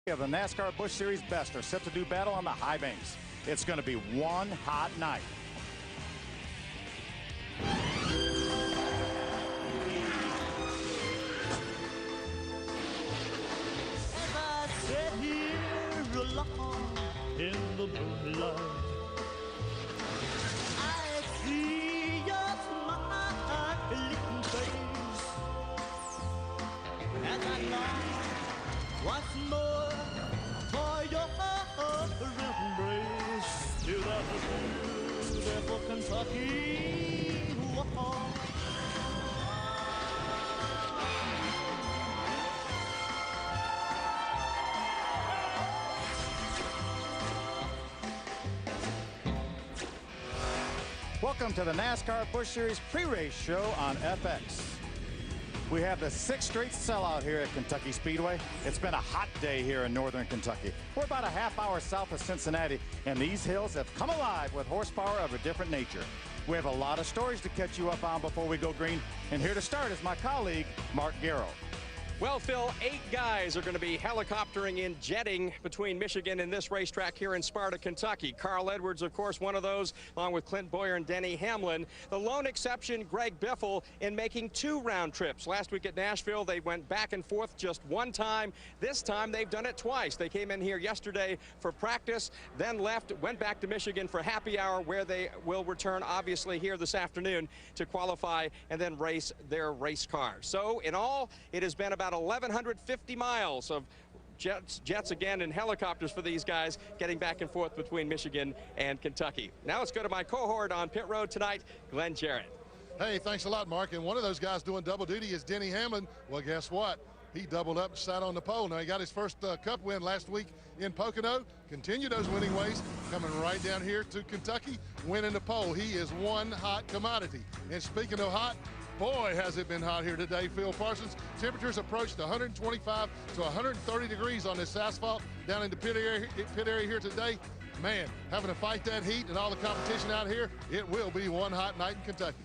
Of the NASCAR Busch Series best are set to do battle on the high banks. It's going to be one hot night. As I sit here alone in the moonlight, I see your smiling face, and I long once more for your embrace to that beautiful Kentucky. Whoa. Welcome to the NASCAR Busch Series pre-race show on FX. We have the 6th straight sellout here at Kentucky Speedway. It's been a hot day here in northern Kentucky. We're about a half hour south of Cincinnati, and these hills have come alive with horsepower of a different nature. We have a lot of stories to catch you up on before we go green, and here to start is my colleague, Mark Garrow. Well, Phil, 8 guys are going to be helicoptering in jetting between Michigan and this racetrack here in Sparta, Kentucky. Carl Edwards, of course, one of those, along with Clint Boyer and Denny Hamlin. The lone exception, Greg Biffle, in making 2 round trips. Last week at Nashville, they went back and forth just 1 time. This time, they've done it twice. They came in here yesterday for practice, then left, went back to Michigan for happy hour, where they will return, obviously, here this afternoon to qualify and then race their race car. So, in all, it has been about 1,150 miles of jets again and helicopters for these guys getting back and forth between Michigan and Kentucky. Now let's go to my cohort on pit road tonight, Glenn Jarrett. Hey, thanks a lot, Mark. And one of those guys doing double duty is Denny Hamlin. Well, guess what? He doubled up and sat on the pole. Now, he got his first Cup win last week in Pocono. Continued those winning ways, coming right down here to Kentucky, winning the pole. He is one hot commodity. And speaking of hot, boy, has it been hot here today, Phil Parsons. Temperatures approached 125 to 130 degrees on this asphalt down in the pit area here today. Man, having to fight that heat and all the competition out here, it will be one hot night in Kentucky.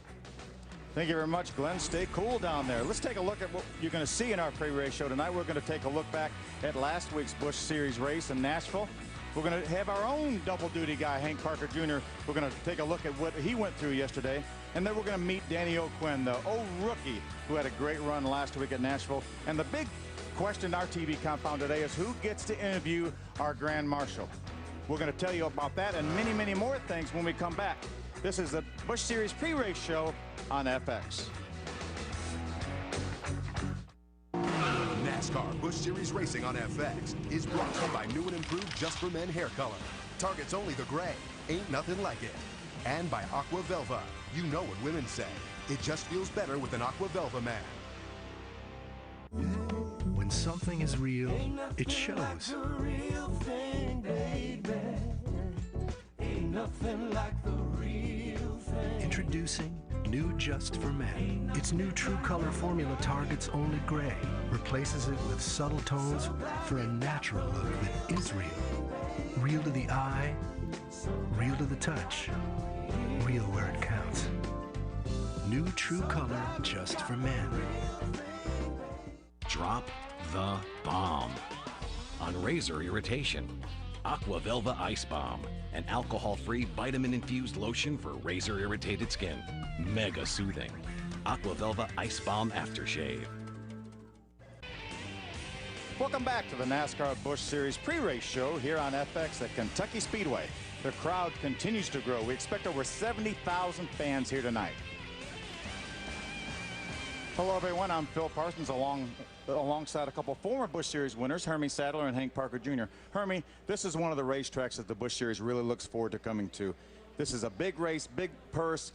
Thank you very much, Glenn. Stay cool down there. Let's take a look at what you're going to see in our pre-race show tonight. We're going to take a look back at last week's Busch Series race in Nashville. We're going to have our own double-duty guy, Hank Parker Jr. We're going to take a look at what he went through yesterday. And then we're going to meet Danny O'Quinn, the old rookie who had a great run last week at Nashville. And the big question in our TV compound today is who gets to interview our Grand Marshal. We're going to tell you about that and many, many more things when we come back. This is the Busch Series pre-race show on FX. NASCAR Busch Series Racing on FX is brought to you by new and improved Just for Men hair color. Targets only the gray. Ain't nothing like it. And by Aqua Velva. You know what women say. It just feels better with an Aqua Velva man. When something is real, it shows. Like the real thing, baby. Ain't nothing like the real thing. Introducing new Just for Men. Its new True Color formula targets only gray, replaces it with subtle tones for a natural look that is real. Real to the eye, real to the touch, real where it counts. New True Color Just for Men. Drop the bomb on razor irritation. Aqua Velva Ice Bomb, an alcohol-free vitamin-infused lotion for razor-irritated skin. Mega soothing. Aqua Velva Ice Bomb Aftershave. Welcome back to the NASCAR Busch Series pre-race show here on FX at Kentucky Speedway. The crowd continues to grow. We expect over 70,000 fans here tonight. Hello, everyone. I'm Phil Parsons, alongside a couple former Busch Series winners, Hermie Sadler and Hank Parker Jr. Hermie, this is one of the racetracks that the Busch Series really looks forward to coming to. This is a big race, big purse,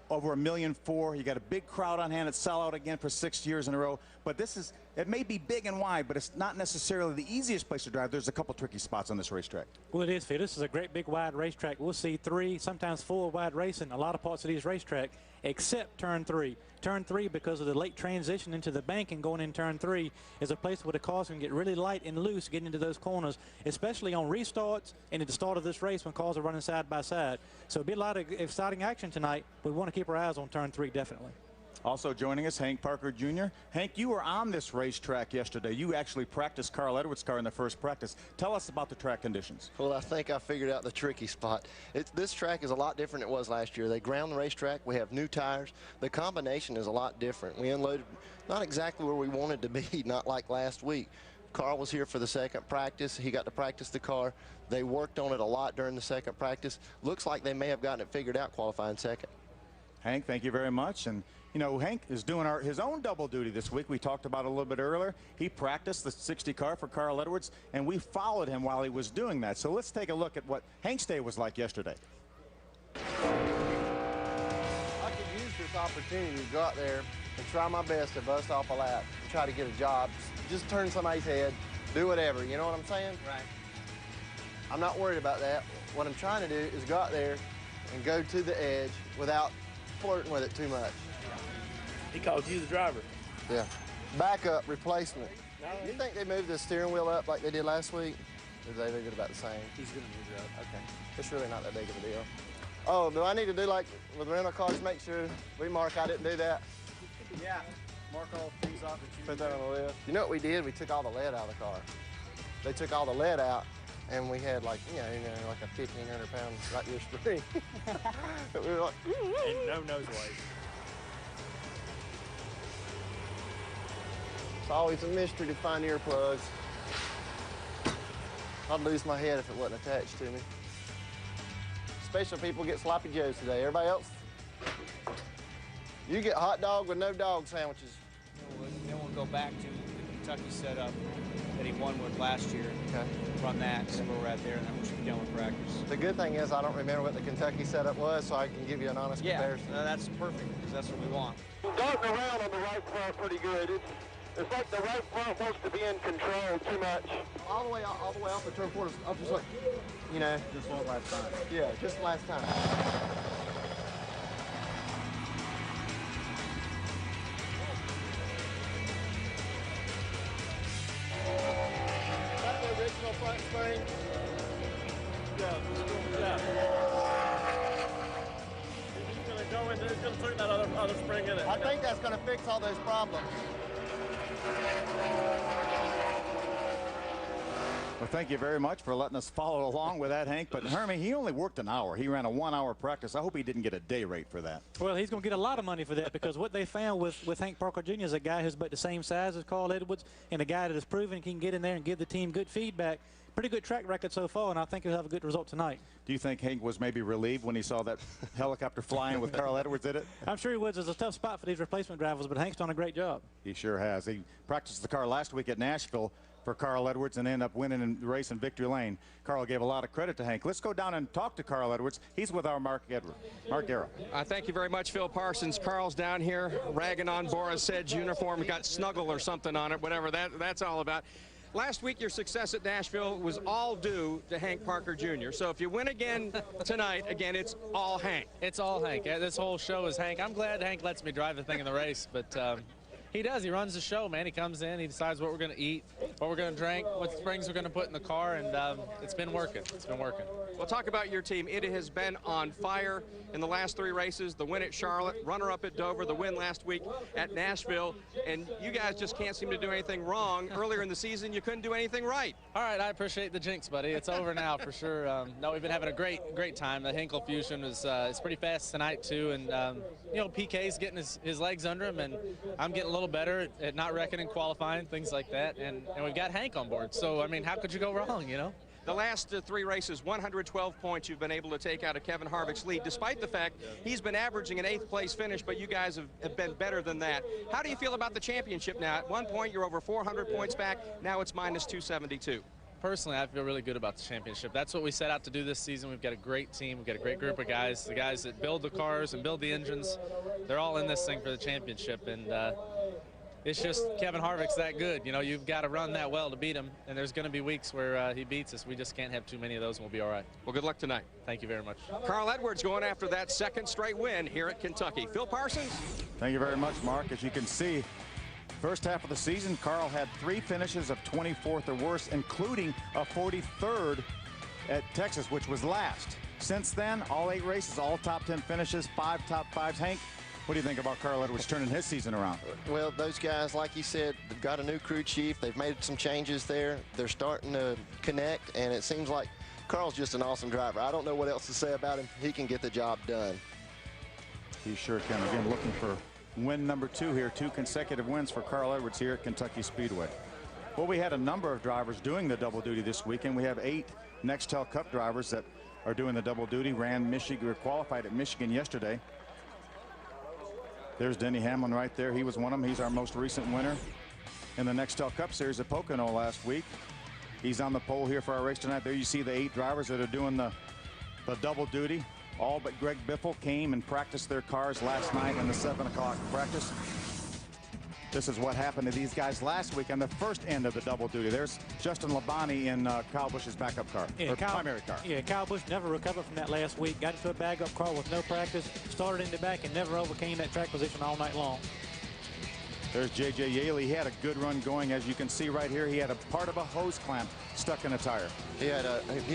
over $1.4 million. You got a big crowd on hand. It's sell out again for 6 years in a row. But this is, it may be big and wide, but it's not necessarily the easiest place to drive. There's a couple tricky spots on this racetrack. Well, it is, Phil. This is a great big wide racetrack. We'll see 3, sometimes 4 wide racing a lot of parts of these racetrack, except turn 3. Turn 3, because of the late transition into the bank and going in turn 3, is a place where the cars can get really light and loose getting into those corners, especially on restarts and at the start of this race when cars are running side by side. So it'll be a lot of exciting action tonight. We want to keep our eyes on turn 3, definitely. Also joining us, Hank Parker Jr. Hank, you were on this racetrack yesterday. You actually practiced Carl Edwards' car in the first practice. Tell us about the track conditions. Well, I think I figured out the tricky spot. This track is a lot different than it was last year. They ground the racetrack. We have new tires. The combination is a lot different. We unloaded not exactly where we wanted to be, not like last week. Carl was here for the second practice. He got to practice the car. They worked on it a lot during the second practice. Looks like they may have gotten it figured out qualifying second. Hank, thank you very much. And you know, Hank is doing his own double duty this week. We talked about it a little bit earlier. He practiced the 60 car for Carl Edwards, and we followed him while he was doing that. So let's take a look at what Hank's day was like yesterday. I could use this opportunity to go out there and try my best to bust off a lap, try to get a job, just turn somebody's head, do whatever. You know what I'm saying? Right. I'm not worried about that. What I'm trying to do is go out there and go to the edge without flirting with it too much. He calls you the driver. Yeah. Backup replacement. You think they moved the steering wheel up like they did last week? Or do they leave it about the same? He's going to move it up. Okay. It's really not that big of a deal. Oh, do I need to do like with rental cars, make sure we mark I didn't do that? Yeah. Mark all things off that you put that on the list. You know what we did? We took all the lead out of the car. They took all the lead out, and we had like, you know like a 1,500-pound right here spring. We were like, and no nose weight. It's always a mystery to find earplugs. I'd lose my head if it wasn't attached to me. Special people get sloppy joes today. Everybody else? You get hot dog with no dog sandwiches. Then we'll go back to the Kentucky setup that he won with last year. Okay. Run that, see where we're at there, and then we should be done with practice. The good thing is I don't remember what the Kentucky setup was, so I can give you an honest comparison. Yeah, that's perfect, because that's what we want. Darting around on the right front pretty good. It's like the right front wants to be in control too much. All the way off the turn 4, I'm just like, you know. Just like last time. Yeah, just last time. That's the original front spring. Yeah. He's going to go in there, he's going to turn that other spring in it. I think that's going to fix all those problems. Well, thank you very much for letting us follow along with that, Hank. But Hermie, he only worked an hour. He ran a 1-hour practice. I hope he didn't get a day rate for that. Well, he's going to get a lot of money for that, because what they found with Hank Parker Jr. is a guy who's about the same size as Carl Edwards, and a guy that has proven he can get in there and give the team good feedback. Pretty good track record so far, and I think he'll have a good result tonight. Do you think Hank was maybe relieved when he saw that helicopter flying with Carl Edwards in it? I'm sure he was. It's a tough spot for these replacement drivers, but Hank's done a great job. He sure has. He practiced the car last week at Nashville for Carl Edwards and ended up winning in the race in victory lane. Carl gave a lot of credit to Hank. Let's go down and talk to Carl Edwards. He's with our Mark Garrow. Thank you very much, Phil Parsons. Carl's down here ragging on Boris Said's uniform. Got Snuggle or something on it, whatever that's all about. Last week, your success at Nashville was all due to Hank Parker Jr. So if you win again tonight, again, it's all Hank. It's all Hank. This whole show is Hank. I'm glad Hank lets me drive the thing in the race, but he does. He runs the show, man. He comes in, he decides what we're going to eat, what we're going to drink, what springs we're going to put in the car, and it's been working. It's been working. Well, talk about your team. It has been on fire in the last 3 races. The win at Charlotte, runner-up at Dover, the win last week at Nashville, and you guys just can't seem to do anything wrong. Earlier in the season, you couldn't do anything right. All right, I appreciate the jinx, buddy. It's over now for sure. No, we've been having a great time. The Hinkle Fusion was it's pretty fast tonight, too, and, you know, PK's getting his legs under him, and I'm getting a little better at not wrecking and qualifying, things like that, and we've got Hank on board. So, I mean, how could you go wrong, you know? The last 3 races, 112 points you've been able to take out of Kevin Harvick's lead, despite the fact he's been averaging an 8th place finish, but you guys have been better than that. How do you feel about the championship now? At one point, you're over 400 points back. Now it's minus 272. Personally, I feel really good about the championship. That's what we set out to do this season. We've got a great team. We've got a great group of guys. The guys that build the cars and build the engines, they're all in this thing for the championship. And it's just Kevin Harvick's that good. You know, you've got to run that well to beat him, and there's going to be weeks where he beats us. We just can't have too many of those, and we'll be all right. Well, good luck tonight. Thank you very much. Carl Edwards going after that 2nd straight win here at Kentucky. Phil Parsons. Thank you very much, Mark. As you can see, first half of the season, Carl had 3 finishes of 24th or worse, including a 43rd at Texas, which was last. Since then, all 8 races, all top 10 finishes, 5 top 5s. Hank, What do you think about Carl Edwards turning his season around? Well, those guys, like you said, they've got a new crew chief. They've made some changes there. They're starting to connect, and it seems like Carl's just an awesome driver. I don't know what else to say about him. He can get the job done. He sure can. Again, looking for win number 2 here. 2 consecutive wins for Carl Edwards here at Kentucky Speedway. Well, we had a number of drivers doing the double duty this weekend. We have 8 Nextel Cup drivers that are doing the double duty. Ran Michigan, or qualified at Michigan yesterday. There's Denny Hamlin right there. He was one of them. He's our most recent winner in the Nextel Cup Series at Pocono last week. He's on the pole here for our race tonight. There you see the 8 drivers that are doing the double duty. All but Greg Biffle came and practiced their cars last night in the 7 o'clock practice. This is what happened to these guys last week on the first end of the double duty. There's Justin Labonte in Kyle Busch's backup car, or primary car. Yeah, Kyle Busch never recovered from that last week. Got into a bag-up car with no practice, started in the back, and never overcame that track position all night long. There's J.J. Yaley. He had a good run going. As you can see right here, he had a part of a hose clamp stuck in a tire. He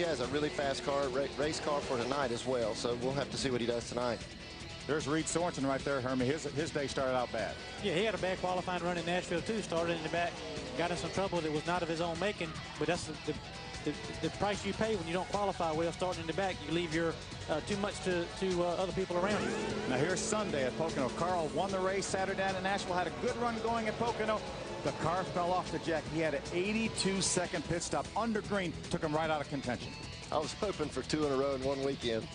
has a really fast car, race car for tonight as well, so we'll have to see what he does tonight. There's Reed Sorensen right there, Hermie. His day started out bad. Yeah, he had a bad qualifying run in Nashville, too. Started in the back, got in some trouble that was not of his own making, but that's the price you pay when you don't qualify well. Starting in the back, you leave your too much to other people around you. Now here's Sunday at Pocono. Carl won the race Saturday at Nashville, had a good run going at Pocono. The car fell off the jack. He had an 82-second pit stop under green, took him right out of contention. I was hoping for 2 in a row in one weekend.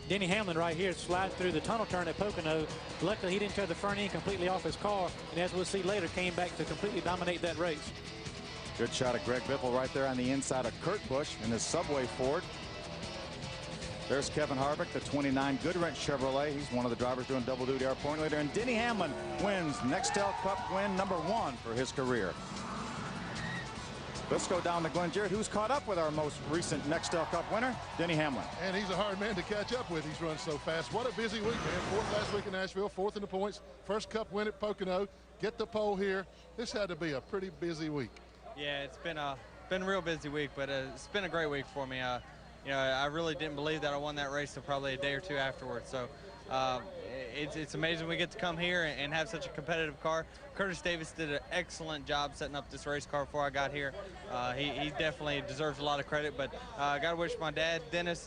Denny Hamlin right here slides through the tunnel turn at Pocono. Luckily, he didn't tear the front end completely off his car, and as we'll see later, came back to completely dominate that race. Good shot of Greg Biffle right there on the inside of Kurt Busch in his Subway Ford. There's Kevin Harvick, the 29 Goodwrench Chevrolet. He's one of the drivers doing double duty, our point leader. And Denny Hamlin wins Nextel Cup win number 1 for his career. Let's go down to Glenn Jarrett, who's caught up with our most recent Nextel Cup winner, Denny Hamlin. And he's a hard man to catch up with. He's run so fast. What a busy week, man. 4th last week in Nashville, 4th in the points, first Cup win at Pocono. Get the pole here. This had to be a pretty busy week. Yeah, it's been a real busy week, but it's been a great week for me. You know, I really didn't believe that I won that race until probably a day or 2 afterwards. So it's amazing we get to come here and have such a competitive car. Curtis Davis did an excellent job setting up this race car before I got here. He definitely deserves a lot of credit, but I got to wish my dad, Dennis,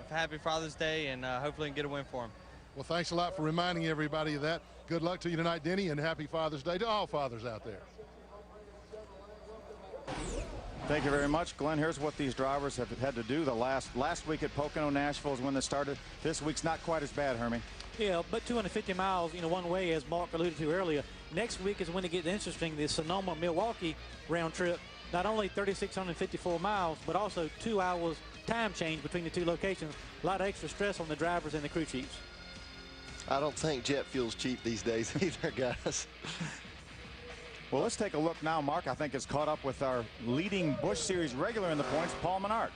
happy Father's Day, and hopefully get a win for him. Well, thanks a lot for reminding everybody of that. Good luck to you tonight, Denny, and happy Father's Day to all fathers out there. Thank you very much, Glenn. Here's what these drivers have had to do. The last week at Pocono, Nashville is when they started. This week's not quite as bad, Hermie. Yeah, but 250 miles, one way, as Mark alluded to earlier. Next week is when it gets interesting. The Sonoma-Milwaukee round trip, not only 3,654 miles, but also 2 hours time change between the 2 locations. A lot of extra stress on the drivers and the crew chiefs. I don't think jet fuel's cheap these days either, guys. Well, let's take a look now. Mark, I think, is caught up with our leading Busch Series regular in the points, Paul Menard.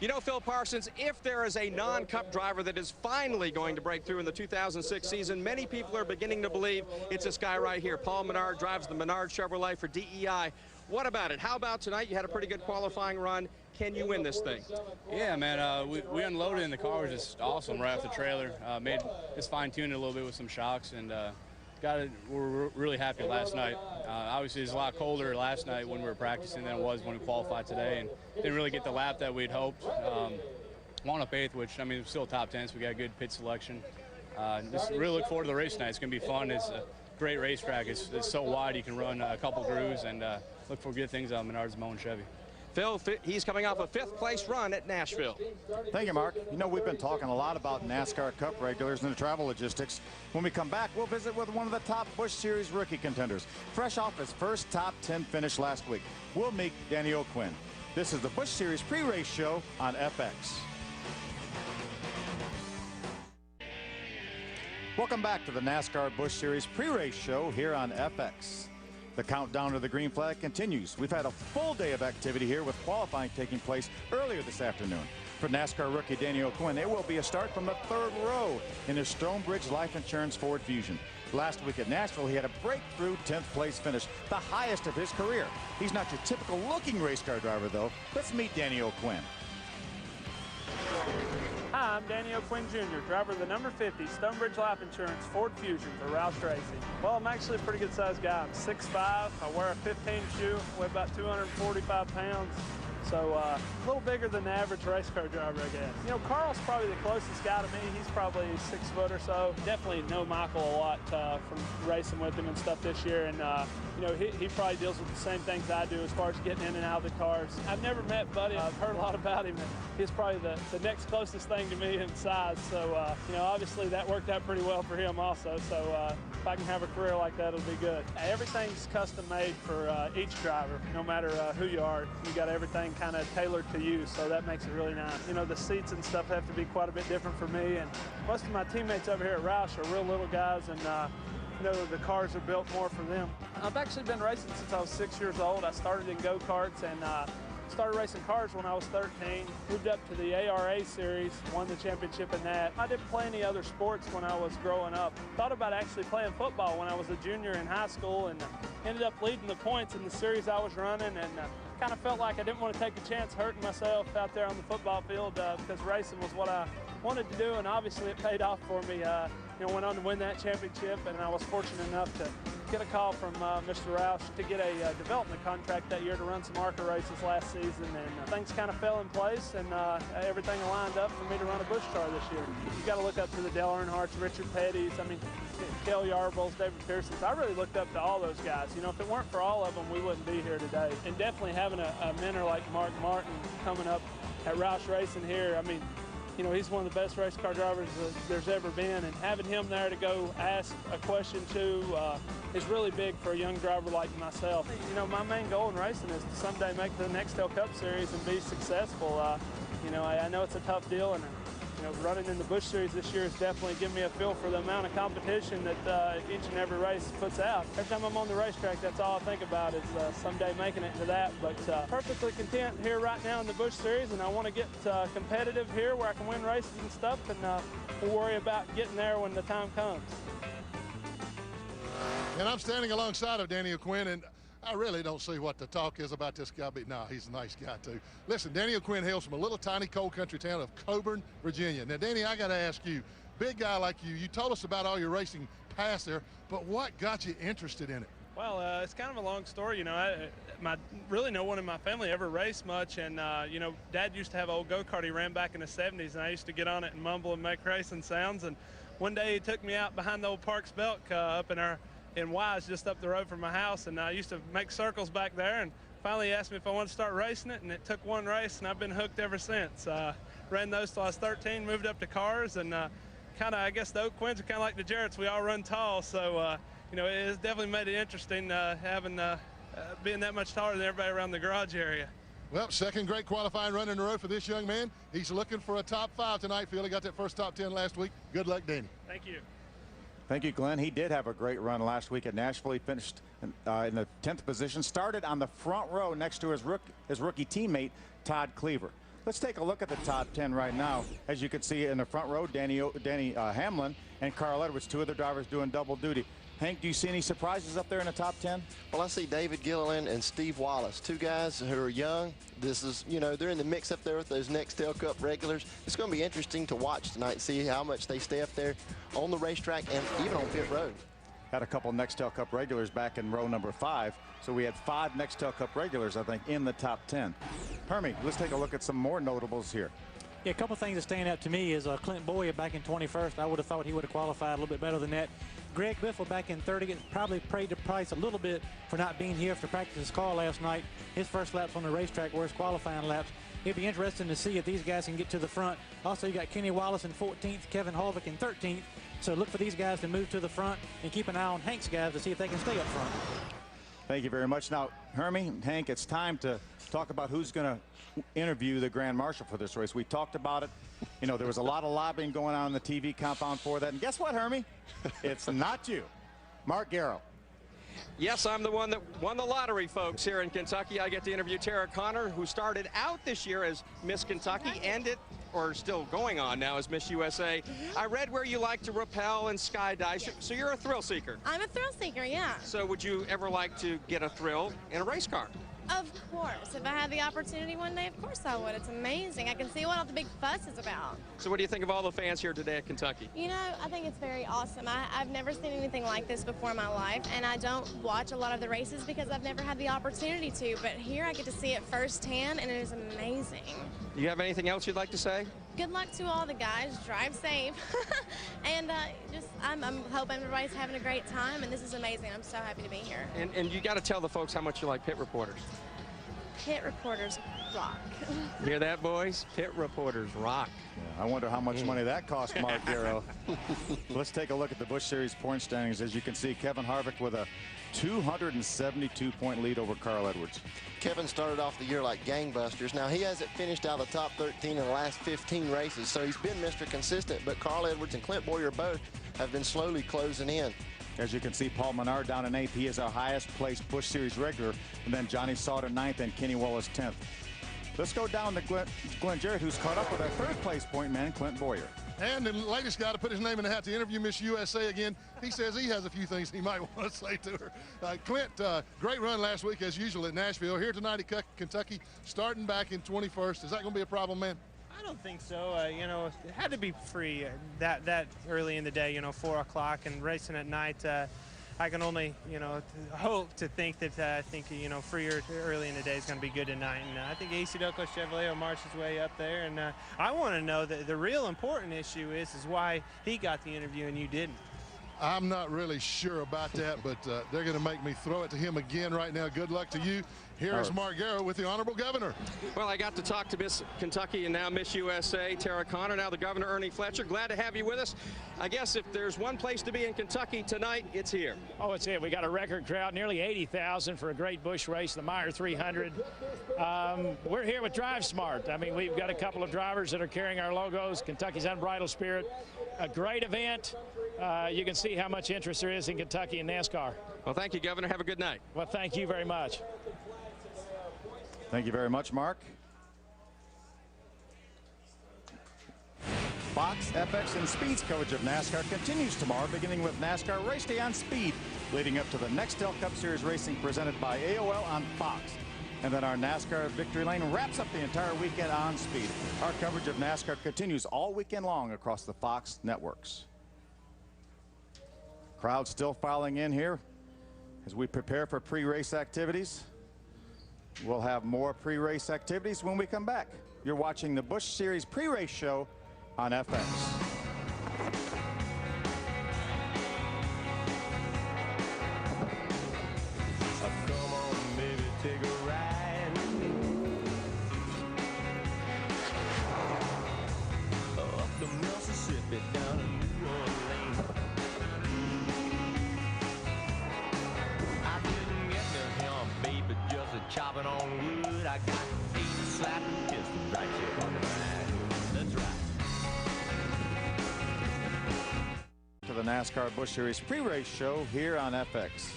You know, Phil Parsons, if there is a non-Cup driver that is finally going to break through in the 2006 season, many people are beginning to believe it's this guy right here. Paul Menard drives the Menard Chevrolet for DEI. What about it? How about tonight? You had a pretty good qualifying run. Can you win this thing? Yeah, man. We unloaded and the car was just awesome right off the trailer. Just fine-tuned it a little bit with some shocks, and we're really happy last night. Obviously, it was a lot colder last night when we were practicing than it was when we qualified today, and didn't really get the lap that we'd hoped. Wound up 8th, which, I mean, it's still top 10, so we got a good pit selection. Just really look forward to the race tonight. It's going to be fun. It's a great racetrack. It's so wide you can run a couple grooves, and look for good things out of Menard's Mo and Chevy. Phil, he's coming off a 5th place run at Nashville. Thank you, Mark. You know, we've been talking a lot about NASCAR Cup regulars and the travel logistics. When we come back, we'll visit with one of the top Busch Series rookie contenders, fresh off his first top 10 finish last week. We'll meet Danny O'Quinn. This is the Busch Series pre-race show on FX. Welcome back to the NASCAR Busch Series pre-race show here on FX. The countdown to the green flag continues. We've had a full day of activity here with qualifying taking place earlier this afternoon. For NASCAR rookie Danny O'Quinn, there will be a start from the 3rd row in his Stonebridge Life Insurance Ford Fusion. Last week at Nashville, he had a breakthrough 10th place finish, the highest of his career. He's not your typical looking race car driver, though. Let's meet Danny O'Quinn. Hi, I'm Danny O'Quinn Jr., driver of the number 50 Stonebridge Life Insurance Ford Fusion for Roush Racing. Well, I'm actually a pretty good sized guy. I'm 6'5", I wear a 15 shoe, weigh about 245 pounds. So a little bigger than the average race car driver, I guess. You know, Carl's probably the closest guy to me. He's probably 6 foot or so. Definitely know Michael a lot from racing with him and stuff this year. And, you know, he probably deals with the same things I do as far as getting in and out of the cars. I've never met Buddy. I've heard a lot about him. He's probably the next closest thing to me in size. So, you know, obviously that worked out pretty well for him also. So if I can have a career like that, it'll be good. Everything's custom made for each driver, no matter who you are. You got everything kind of tailored to you, so that makes it really nice. You know, the seats and stuff have to be quite a bit different for me, and most of my teammates over here at Roush are real little guys, and you know, the cars are built more for them. I've actually been racing since I was 6 years old. I started in go-karts and started racing cars when I was 13, moved up to the ARA series, won the championship in that. I didn't play any other sports when I was growing up. Thought about actually playing football when I was a junior in high school, and ended up leading the points in the series I was running, and kind of felt like I didn't want to take a chance hurting myself out there on the football field because racing was what I wanted to do, and obviously it paid off for me. You know, went on to win that championship, and I was fortunate enough to get a call from Mr. Roush to get a development contract that year to run some ARCA races last season, and things kind of fell in place, and everything lined up for me to run a Busch car this year. You got to look up to the Dale Earnhardts, Richard Petty's, I mean, Kel Yarbrough's, David Pearson's. I really looked up to all those guys. You know, if it weren't for all of them, we wouldn't be here today. And definitely having a mentor like Mark Martin coming up at Roush Racing here, I mean, you know, he's one of the best race car drivers there's ever been, and having him there to go ask a question to is really big for a young driver like myself. You know, my main goal in racing is to someday make the Nextel Cup Series and be successful. You know, I know it's a tough deal, and you know, running in the Busch Series this year has definitely given me a feel for the amount of competition that each and every race puts out. Every time I'm on the racetrack, that's all I think about is someday making it to that. But perfectly content here right now in the Busch Series, and I want to get competitive here where I can win races and stuff, and we'll worry about getting there when the time comes. And I'm standing alongside of Danny O'Quinn, and I really don't see what the talk is about this guy, but no, he's a nice guy too. Listen, Danny O'Quinn hails from a little tiny coal country town of Coburn, Virginia. Now, Danny, I got to ask you, big guy like you told us about all your racing past there, but what got you interested in it? Well, it's kind of a long story. You know, really no one in my family ever raced much, and you know, Dad used to have an old go-kart he ran back in the 70s, and I used to get on it and mumble and make racing sounds. And one day he took me out behind the old Parks Belk up in Wise, just up the road from my house, and I used to make circles back there, and finally he asked me if I wanted to start racing it, and it took one race, and I've been hooked ever since. Ran those till I was 13, moved up to cars, and kind of, I guess the O'Quinns are kind of like the Jarretts. We all run tall, so you know, it has definitely made it interesting being that much taller than everybody around the garage area. Well, second great qualifying run in a row for this young man. He's looking for a top 5 tonight. Phil, he got that first top 10 last week. Good luck, Danny. Thank you. Thank you, Glenn. He did have a great run last week at Nashville. He finished in the 10th position, started on the front row next to his rookie teammate, Todd Cleaver. Let's take a look at the top 10 right now. As you can see in the front row, Danny Hamlin and Carl Edwards, two other drivers doing double duty. Hank, do you see any surprises up there in the top 10? Well, I see David Gilliland and Steve Wallace, two guys who are young. This is, you know, they're in the mix up there with those Nextel Cup regulars. It's going to be interesting to watch tonight and see how much they stay up there on the racetrack and even on pit road. Had a couple Nextel Cup regulars back in row number 5. So we had 5 Nextel Cup regulars, I think, in the top 10. Hermie, let's take a look at some more notables here. Yeah, a couple things that stand out to me is Clint Boyer back in 21st. I would have thought he would have qualified a little bit better than that. Greg Biffle back in 30th probably paid the price a little bit for not being here to practice his car last night. His first laps on the racetrack were his qualifying laps. It'd be interesting to see if these guys can get to the front. Also, you got Kenny Wallace in 14th, Kevin Harvick in 13th. So look for these guys to move to the front and keep an eye on Hank's guys to see if they can stay up front. Thank you very much. Now, Hermie, Hank, it's time to talk about who's going to interview the Grand Marshal for this race. We talked about it. You know, there was a lot of lobbying going on in the TV compound for that. And guess what, Hermie? It's not you. Mark Garrow. Yes, I'm the one that won the lottery, folks, here in Kentucky. I get to interview Tara Connor, who started out this year as Miss Kentucky, or still going on now as Miss USA. I read where you like to rappel and skydive, so you're a thrill seeker. I'm a thrill seeker, yeah. So would you ever like to get a thrill in a race car? Of course. If I had the opportunity one day, of course I would. It's amazing. I can see what all the big fuss is about. So what do you think of all the fans here today at Kentucky? You know, I think it's very awesome. I've never seen anything like this before in my life, and I don't watch a lot of the races because I've never had the opportunity to, but here I get to see it firsthand, and it is amazing. Do you have anything else you'd like to say? Good luck to all the guys. Drive safe. And I'm hoping everybody's having a great time, and this is amazing. I'm so happy to be here. And you got to tell the folks how much you like pit reporters. Pit reporters rock. Hear that, boys? Pit reporters rock. Yeah, I wonder how much money that cost Mark Garrow. Let's take a look at the Busch Series point standings. As you can see, Kevin Harvick with a 272-point lead over Carl Edwards. Kevin started off the year like gangbusters. Now, he hasn't finished out of the top 13 in the last 15 races, so he's been Mr. Consistent, but Carl Edwards and Clint Boyer both have been slowly closing in. As you can see, Paul Menard down in 8th. He is our highest placed Busch Series regular, and then Johnny Sauter 9th and Kenny Wallace 10th. Let's go down to Glenn Jarrett, who's caught up with our 3rd place point man, Clint Boyer. And the latest guy to put his name in the hat to interview Miss USA again. He says he has a few things he might want to say to her. Clint, great run last week as usual at Nashville. Here tonight at Kentucky, starting back in 21st. Is that going to be a problem, man? I don't think so. You know, it had to be free that early in the day, you know, 4 o'clock, and racing at night. I can only, you know, hope to think that you know, freer early in the day is going to be good tonight. And I think Isidoko Chevrolet will march his way up there. And I want to know that the real important issue is why he got the interview and you didn't. I'm not really sure about that, but they're going to make me throw it to him again right now. Good luck to you. Here is Mark Garrow with the Honorable Governor. Well, I got to talk to Miss Kentucky and now Miss USA, Tara Conner, now the Governor, Ernie Fletcher. Glad to have you with us. I guess if there's one place to be in Kentucky tonight, it's here. Oh, it's it. We got a record crowd, nearly 80,000 for a great Busch race, the Meijer 300. We're here with Drive Smart. I mean, we've got a couple of drivers that are carrying our logos, Kentucky's Unbridled Spirit. A great event. You can see how much interest there is in Kentucky and NASCAR. Well, thank you, Governor. Have a good night. Well, thank you very much. Thank you very much, Mark. Fox, FX, and Speed's coverage of NASCAR continues tomorrow, beginning with NASCAR Race Day on Speed, leading up to the Nextel Cup Series racing presented by AOL on Fox. And then our NASCAR Victory Lane wraps up the entire weekend on Speed. Our coverage of NASCAR continues all weekend long across the Fox networks. Crowd still filing in here as we prepare for pre-race activities. We'll have more pre-race activities when we come back. You're watching the Busch Series pre-race show on FX. Come on, baby, take a ride. Up the Mississippi, down to New Orleans. I didn't get no help, baby, just a chopping on wood. I got feet slapping pistons right here on the ride. Let's ride. To the NASCAR Busch Series pre-race show here on FX.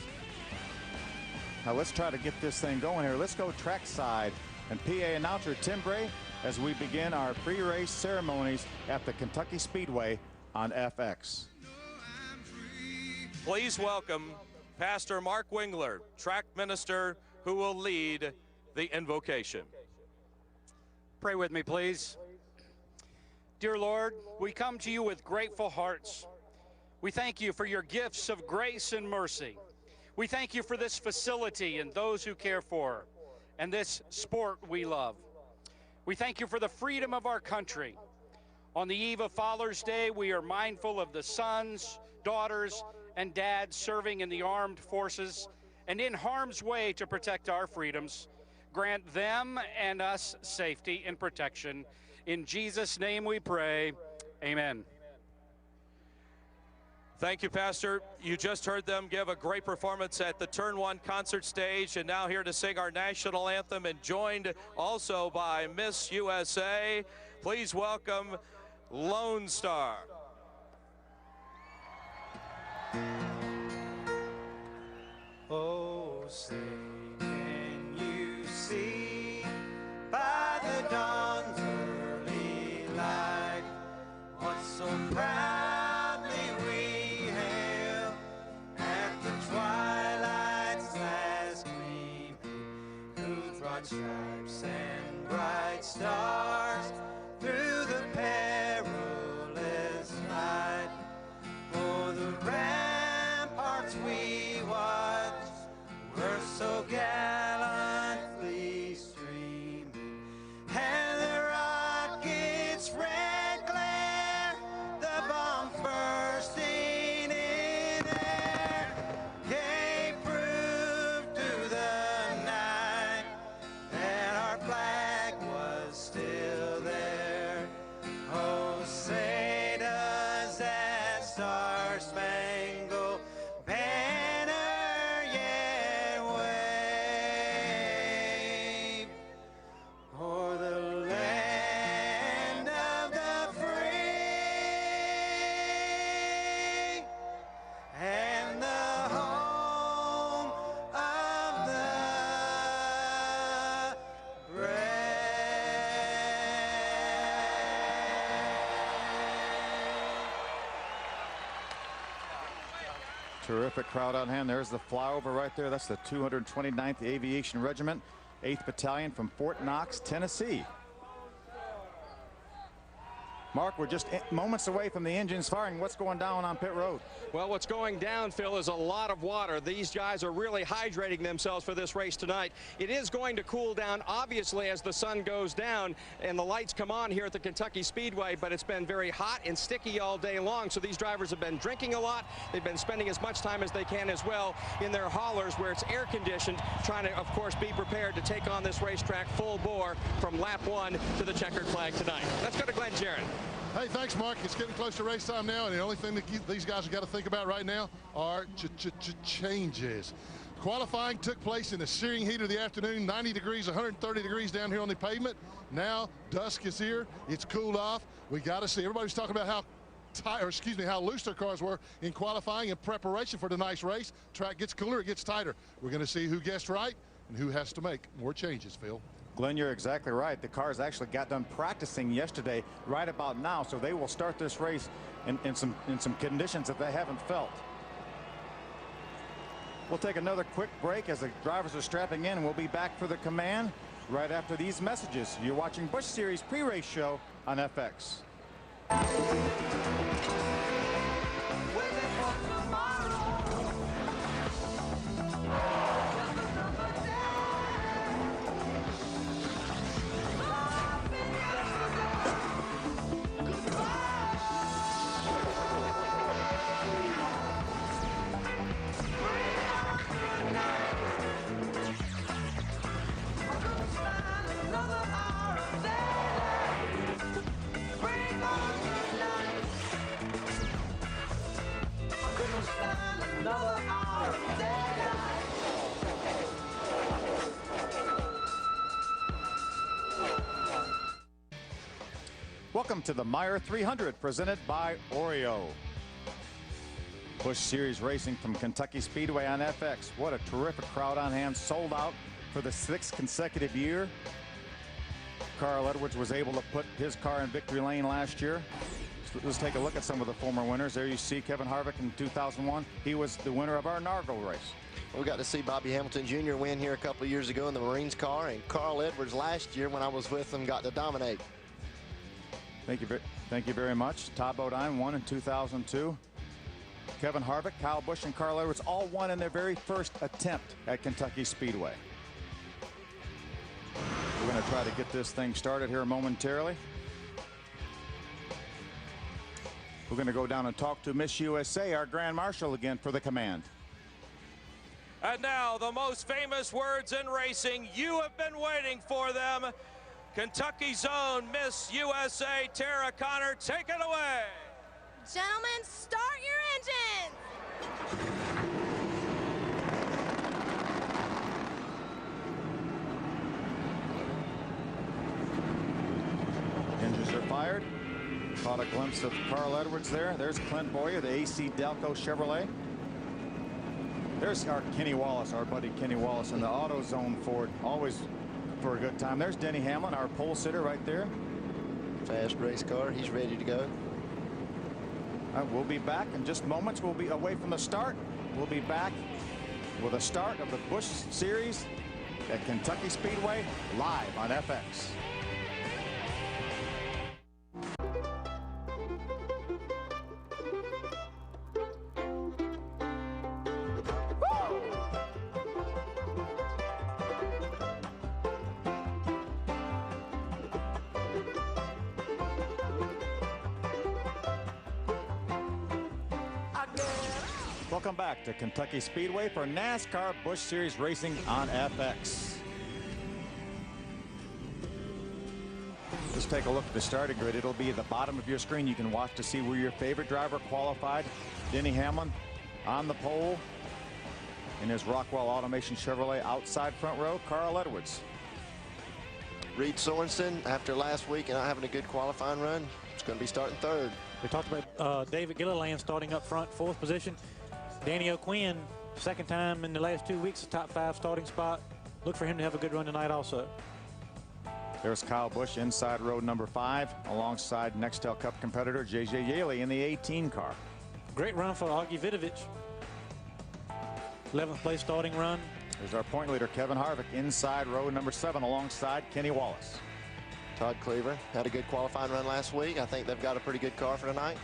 Now let's try to get this thing going here. Let's go trackside and PA announcer Tim Bray as we begin our pre-race ceremonies at the Kentucky Speedway on FX. Please welcome Pastor Mark Wingler, track minister, who will lead the invocation. Pray with me, please. Dear Lord, we come to you with grateful hearts. We thank you for your gifts of grace and mercy. We thank you for this facility and those who care for, and this sport we love. We thank you for the freedom of our country. On the eve of Father's Day, we are mindful of the sons, daughters, and dads serving in the armed forces and in harm's way to protect our freedoms. Grant them and us safety and protection. In Jesus' name we pray. Amen. Thank you, Pastor. You just heard them give a great performance at the Turn 1 concert stage, and now here to sing our national anthem, and joined also by Miss USA. Please welcome Lone Star. Oh, say, can you see by the dawn's early light what so proudly we hailed at the twilight's last gleaming, whose stripes and bright stars through the perilous night. For the ramparts we watched were so gallantly streaming, and the rockets' red glare, the bomb bursting in air, gave proof to the night that our flag was still there. Oh, say does that star-spangled banner yet wave o'er the land of the free and the home of the Terrific crowd on hand. There's the flyover right there. That's the 229th Aviation Regiment, 8th Battalion from Fort Knox, Tennessee. Mark, we're just moments away from the engines firing. What's going down on pit road? Well, what's going down, Phil, is a lot of water. These guys are really hydrating themselves for this race tonight. It is going to cool down, obviously, as the sun goes down and the lights come on here at the Kentucky Speedway, but it's been very hot and sticky all day long, so these drivers have been drinking a lot. They've been spending as much time as they can as well in their haulers where it's air-conditioned, trying to, of course, be prepared to take on this racetrack full bore from lap 1 to the checkered flag tonight. Let's go to Glenn Jarrett. Hey, thanks, Mark. It's getting close to race time now, and the only thing that these guys have got to think about right now are changes. Qualifying took place in the searing heat of the afternoon, 90 degrees, 130 degrees down here on the pavement. Now dusk is here. It's cooled off. We got to see. Everybody's talking about how how loose their cars were in qualifying in preparation for tonight's race. Track gets cooler, it gets tighter. We're going to see who guessed right and who has to make more changes, Phil. Glenn, you're exactly right. The cars actually got done practicing yesterday right about now, so they will start this race in some conditions that they haven't felt. We'll take another quick break as the drivers are strapping in, and we'll be back for the command right after these messages. You're watching Busch Series pre-race show on FX. Welcome to the Meijer 300 presented by Oreo. Busch Series racing from Kentucky Speedway on FX. What a terrific crowd on hand, sold out for the 6th consecutive year. Carl Edwards was able to put his car in victory lane last year. Let's take a look at some of the former winners. There you see Kevin Harvick in 2001. He was the winner of our Nargo race. We got to see Bobby Hamilton Jr. win here a couple of years ago in the Marines car, and Carl Edwards last year when I was with him got to dominate. Thank you very much. Todd Bodine won in 2002. Kevin Harvick, Kyle Busch, and Carl Edwards all won in their very first attempt at Kentucky Speedway. We're going to try to get this thing started here momentarily. We're going to go down and talk to Miss USA, our Grand Marshal, again for the command. And now the most famous words in racing. You have been waiting for them. Kentucky's own Miss USA, Tara Connor, take it away. Gentlemen, start your engines. Engines are fired. Caught a glimpse of Carl Edwards there. There's Clint Boyer, the AC Delco Chevrolet. There's our Kenny Wallace, our buddy Kenny Wallace in the AutoZone Ford. Always for a good time. There's Denny Hamlin, our pole sitter right there. Fast race car. He's ready to go. We'll be back in just moments. We'll be away from the start. We'll be back with a start of the Busch Series at Kentucky Speedway, live on FX. Welcome back to Kentucky Speedway for NASCAR Busch Series Racing on FX. Just take a look at the starting grid. It'll be at the bottom of your screen. You can watch to see where your favorite driver qualified. Denny Hamlin on the pole in his Rockwell Automation Chevrolet. Outside front row, Carl Edwards. Reed Sorensen, after last week and not having a good qualifying run, it's going to be starting third. We talked about David Gilliland starting up front, 4th position. Danny O'Quinn, 2nd time in the last 2 weeks, top 5 starting spot. Look for him to have a good run tonight also. There's Kyle Busch inside row number 5 alongside Nextel Cup competitor J.J. Yaley in the 18 car. Great run for Augie Vidovich. 11th place starting run. There's our point leader Kevin Harvick inside row number 7 alongside Kenny Wallace. Todd Cleaver had a good qualifying run last week. I think they've got a pretty good car for tonight.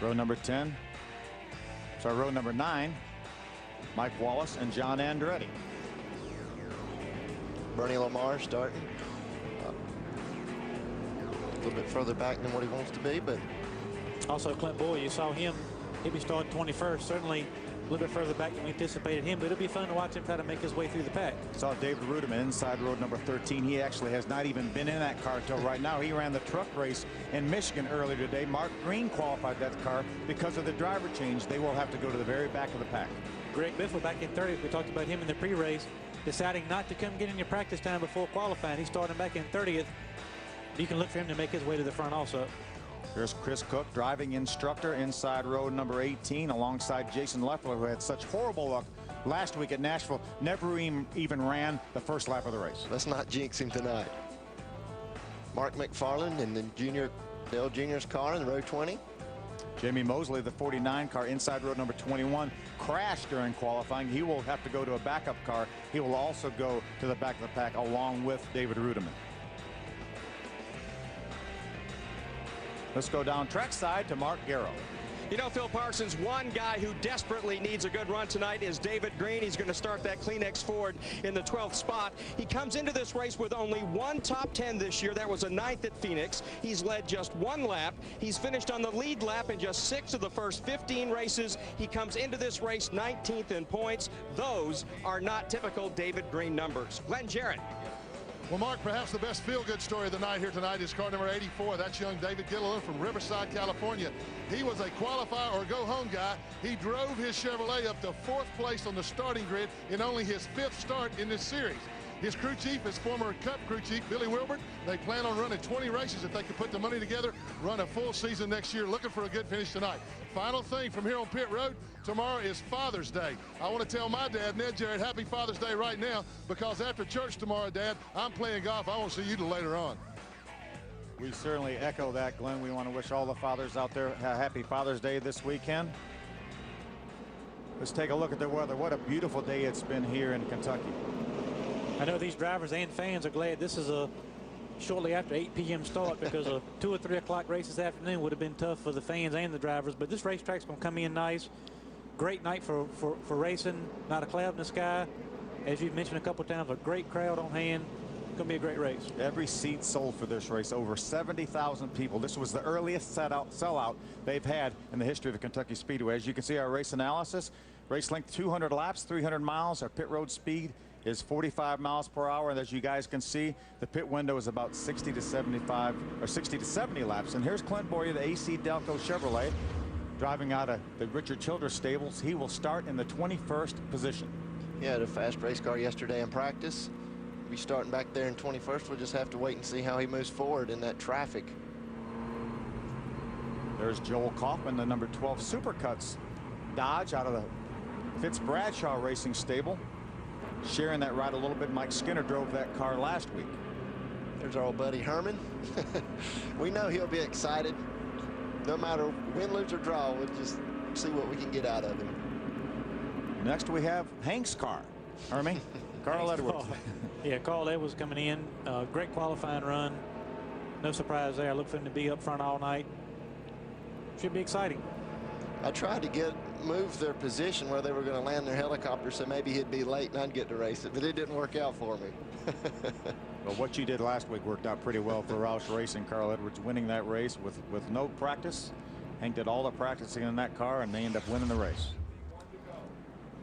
Row number 10. Sorry, row number 9. Mike Wallace and John Andretti. Bernie Lamar starting. A little bit further back than what he wants to be, but. Also Clint Boyle, you saw him. He'd be starting 21st. Certainly a little bit further back than we anticipated him, but it'll be fun to watch him try to make his way through the pack. Saw David Ruderman inside row number 13. He actually has not even been in that car until right now. He ran the truck race in Michigan earlier today. Mark Green qualified that car because of the driver change. They will have to go to the very back of the pack. Greg Biffle back in 30th. We talked about him in the pre-race, deciding not to come get in your practice time before qualifying. He's starting back in 30th. You can look for him to make his way to the front also. There's Chris Cook, driving instructor, inside row number 18 alongside Jason Leffler, who had such horrible luck last week at Nashville. Never even ran the first lap of the race. Let's not jinx him tonight. Mark McFarland in the Dale Jr.'s car in row 20. Jamie Mosley, the 49 car, inside row number 21, crashed during qualifying. He will have to go to a backup car. He will also go to the back of the pack along with David Ruderman. Let's go down trackside to Mark Garrow. You know, Phil Parsons, one guy who desperately needs a good run tonight is David Green. He's going to start that Kleenex Ford in the 12th spot. He comes into this race with only 1 top 10 this year. That was a 9th at Phoenix. He's led just 1 lap. He's finished on the lead lap in just 6 of the first 15 races. He comes into this race 19th in points. Those are not typical David Green numbers. Glenn Jarrett. Well, Mark, perhaps the best feel-good story of the night here tonight is car number 84. That's young David Gilliland from Riverside, California. He was a qualify or go-home guy. He drove his Chevrolet up to 4th place on the starting grid in only his 5th start in this series. His crew chief is former Cup crew chief Billy Wilbert. They plan on running 20 races if they can put the money together, run a full season next year. Looking for a good finish tonight. Final thing from here on pit road, tomorrow is Father's Day. I want to tell my dad, Ned Jarrett, happy Father's Day right now, because after church tomorrow, Dad, I'm playing golf. I won't see you till later on. We certainly echo that, Glenn. We want to wish all the fathers out there a happy Father's Day this weekend. Let's take a look at the weather. What a beautiful day it's been here in Kentucky. I know these drivers and fans are glad this is a shortly after 8 p.m. start, because a 2 or 3 o'clock race this afternoon would have been tough for the fans and the drivers. But this racetrack's going to come in nice. Great night for racing. Not a cloud in the sky. As you've mentioned a couple times, a great crowd on hand. It's going to be a great race. Every seat sold for this race. Over 70,000 people. This was the earliest sellout they've had in the history of the Kentucky Speedway. As you can see, our race analysis, race length 200 laps, 300 miles. Our pit road speed is 45 miles per hour, and as you guys can see, the pit window is about 60 to 75 or 60 to 70 laps. And here's Clint Boyer, the AC Delco Chevrolet, driving out of the Richard Childress stables. He will start in the 21st position. Yeah, had a fast race car yesterday in practice. Be starting back there in 21st. We'll just have to wait and see how he moves forward in that traffic. There's Joel Kaufman, the number 12 Supercuts Dodge out of the Fitz Bradshaw Racing stable. Sharing that ride a little bit. Mike Skinner drove that car last week. There's our old buddy Herman. We know he'll be excited. No matter win, lose, or draw, we'll just see what we can get out of him. Next we have Hank's car. Hermie, Carl Edwards. Yeah, Carl Edwards coming in. Great qualifying run. No surprise there. I look for him to be up front all night. Should be exciting. I tried to move their position where they were going to land their helicopter, so maybe he'd be late and I'd get to race it, but it didn't work out for me. Well, what you did last week worked out pretty well for Roush Racing. Carl Edwards winning that race with no practice. Hank did all the practicing in that car, and they end up winning the race.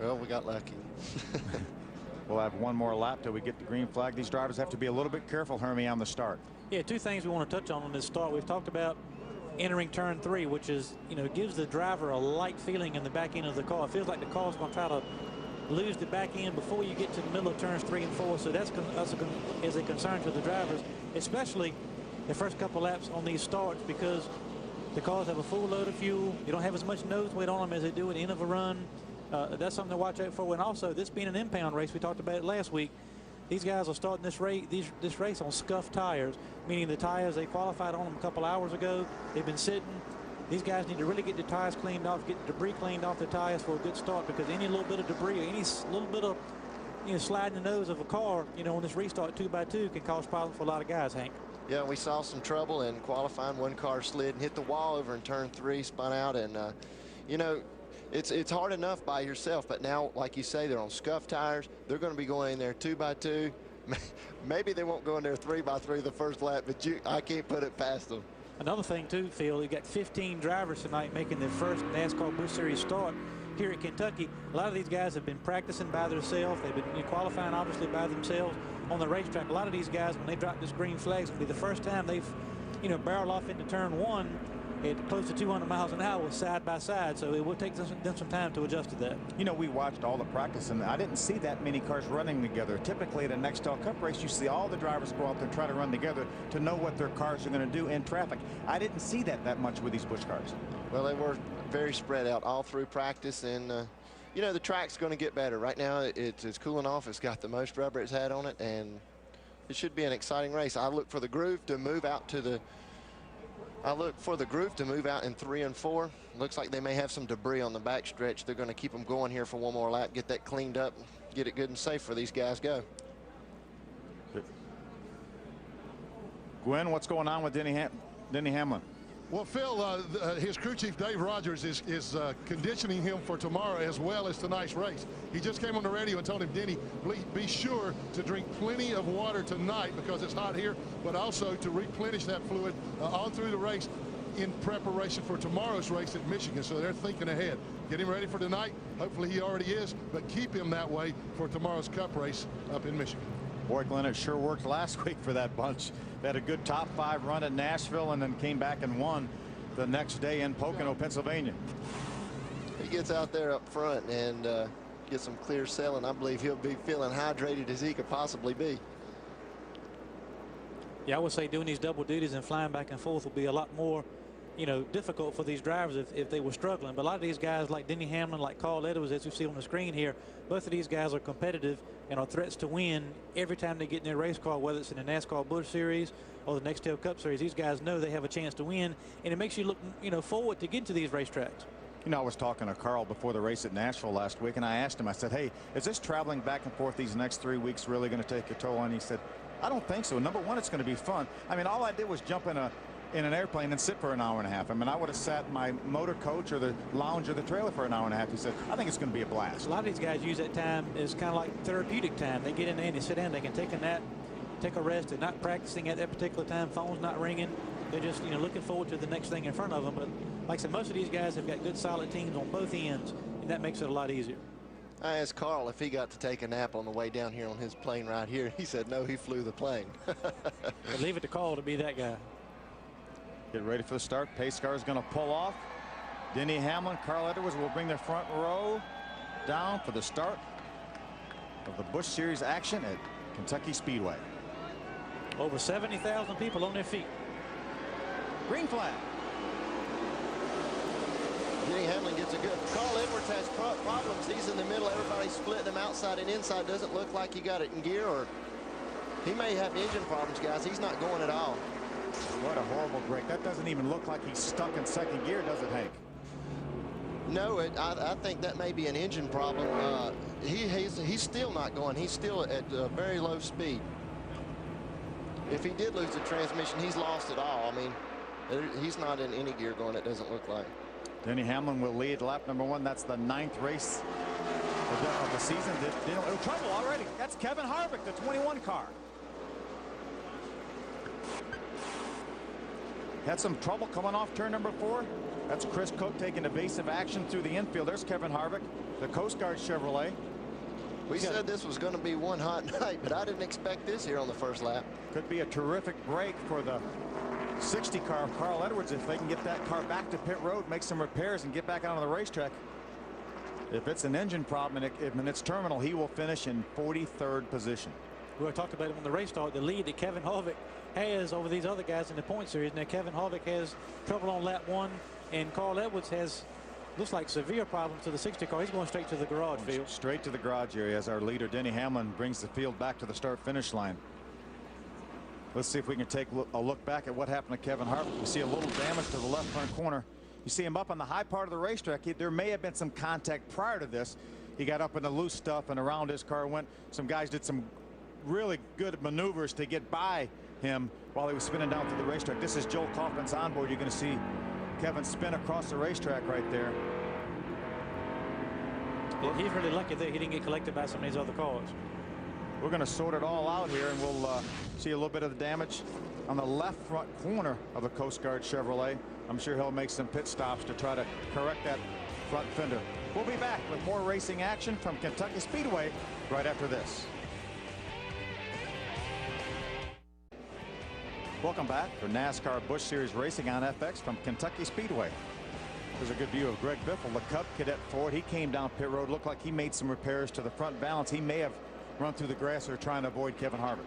Well, we got lucky. We'll have one more lap till we get the green flag. These drivers have to be a little bit careful, Hermie, on the start. Yeah, two things we want to touch on this start. We've talked about entering turn 3, which is, gives the driver a light feeling in the back end of the car. It feels like the car's going to try to lose the back end before you get to the middle of turns 3 and 4. So that's a concern to the drivers, especially the first couple laps on these starts, because the cars have a full load of fuel. You don't have as much nose weight on them as they do at the end of a run. That's something to watch out for. And also, this being an impound race, we talked about it last week. These guys are starting this race on scuffed tires, meaning the tires they qualified on them a couple hours ago. They've been sitting. These guys need to really get the tires cleaned off, get the debris cleaned off their tires for a good start, because any little bit of debris or any little bit of sliding the nose of a car, on this restart 2x2 can cause problems for a lot of guys, Hank. Yeah, we saw some trouble in qualifying. One car slid and hit the wall over in turn 3, spun out, and it's hard enough by yourself, but now, like you say, they're on scuffed tires. They're going to be going in there 2x2. Maybe they won't go in there 3x3 the first lap, but I can't put it past them. Another thing, too, Phil, you got 15 drivers tonight making their first NASCAR Busch Series start here at Kentucky. A lot of these guys have been practicing by themselves. They've been qualifying, obviously, by themselves on the racetrack. A lot of these guys, when they drop this green flag, it's going to be the first time they've, barreled off into turn 1 at close to 200 miles an hour side by side, so it will take them some time to adjust to that. We watched all the practice, and I didn't see that many cars running together. Typically at a Nextel Cup race, you see all the drivers go out there and try to run together to know what their cars are going to do in traffic. I didn't see that much with these Busch cars. Well, they were very spread out all through practice, and the track's going to get better. Right now, it's cooling off. It's got the most rubber it's had on it, and it should be an exciting race. I look for the groove to move out in 3 and 4. Looks like they may have some debris on the back stretch. They're going to keep them going here for one more lap, get that cleaned up, get it good and safe for these guys go. Gwen, what's going on with Denny Hamlin? Well, Phil, his crew chief, Dave Rogers, is conditioning him for tomorrow as well as tonight's race. He just came on the radio and told him, Denny, please be sure to drink plenty of water tonight because it's hot here, but also to replenish that fluid on through the race in preparation for tomorrow's race at Michigan. So they're thinking ahead. Get him ready for tonight. Hopefully he already is, but keep him that way for tomorrow's Cup race up in Michigan. Boy, Glenn, it sure worked last week for that bunch. They had a good top 5 run at Nashville and then came back and won the next day in Pocono, Pennsylvania. He gets out there up front and gets some clear sailing. I believe he'll be feeling hydrated as he could possibly be. Yeah, I would say doing these double duties and flying back and forth will be a lot more, difficult for these drivers if they were struggling. But a lot of these guys like Denny Hamlin, like Carl Edwards, as you see on the screen here, both of these guys are competitive and are threats to win every time they get in their race car, whether it's in the NASCAR Busch Series or the Nextel Cup Series. These guys know they have a chance to win, and it makes you look, forward to get to these racetracks. I was talking to Carl before the race at Nashville last week, and I asked him, I said, hey, is this traveling back and forth these next 3 weeks really going to take a toll on you? He said, I don't think so. Number one, it's going to be fun. I mean, all I did was jump in an airplane and sit for an hour and a half. I mean, I would have sat in my motor coach or the lounge or the trailer for an hour and a half. He said, I think it's going to be a blast. A lot of these guys use that time as kind of like therapeutic time. They get in there and they sit down. They can take a nap, take a rest. They're not practicing at that particular time. Phone's not ringing. They're just, looking forward to the next thing in front of them. But like I said, most of these guys have got good, solid teams on both ends, and that makes it a lot easier. I asked Carl if he got to take a nap on the way down here on his plane right here. He said, no, he flew the plane. But leave it to Carl to be that guy. Get ready for the start. Pace car is going to pull off. Denny Hamlin, Carl Edwards will bring their front row down for the start of the Busch Series action at Kentucky Speedway. Over 70,000 people on their feet. Green flag. Denny Hamlin gets a good. Carl Edwards has problems. He's in the middle. Everybody's splitting him outside and inside. Doesn't look like he got it in gear, or he may have engine problems, guys. He's not going at all. What a horrible break. That doesn't even look like he's stuck in second gear, does it, Hank? No, I think that may be an engine problem. He's still not going. He's still at a very low speed. If he did lose the transmission, he's lost it all. I mean, he's not in any gear going, it doesn't look like. Denny Hamlin will lead lap number 1. That's the 9th race of the season. Trouble already. That's Kevin Harvick, the 21 car. Had some trouble coming off turn number 4. That's Chris Cook taking evasive action through the infield. There's Kevin Harvick, the Coast Guard Chevrolet. We said this was going to be one hot night, but I didn't expect this here on the first lap. Could be a terrific break for the 60 car of Carl Edwards if they can get that car back to pit road, make some repairs, and get back out on the racetrack. If it's an engine problem in its terminal, he will finish in 43rd position. We talked about it on the race start, the lead that Kevin Harvick has over these other guys in the point series. Now Kevin Harvick has trouble on lap 1, and Carl Edwards has, looks like, severe problems to the 60 car. He's going straight to the garage field. Straight to the garage area as our leader Denny Hamlin brings the field back to the start finish line. Let's see if we can take a look back at what happened to Kevin Harvick. We see a little damage to the left front corner. You see him up on the high part of the racetrack. There may have been some contact prior to this. He got up in the loose stuff and around his car went. Some guys did some really good maneuvers to get by him while he was spinning down through the racetrack. This is Joel Kaufman's onboard. You're going to see Kevin spin across the racetrack right there. He's really lucky that he didn't get collected by some of these other cars. We're going to sort it all out here, and we'll see a little bit of the damage on the left front corner of the Coast Guard Chevrolet. I'm sure he'll make some pit stops to try to correct that front fender. We'll be back with more racing action from Kentucky Speedway right after this. Welcome back for NASCAR Busch Series Racing on FX from Kentucky Speedway. There's a good view of Greg Biffle, the Cub Cadet Ford. He came down pit road, looked like he made some repairs to the front balance. He may have run through the grass or trying to avoid Kevin Harvick.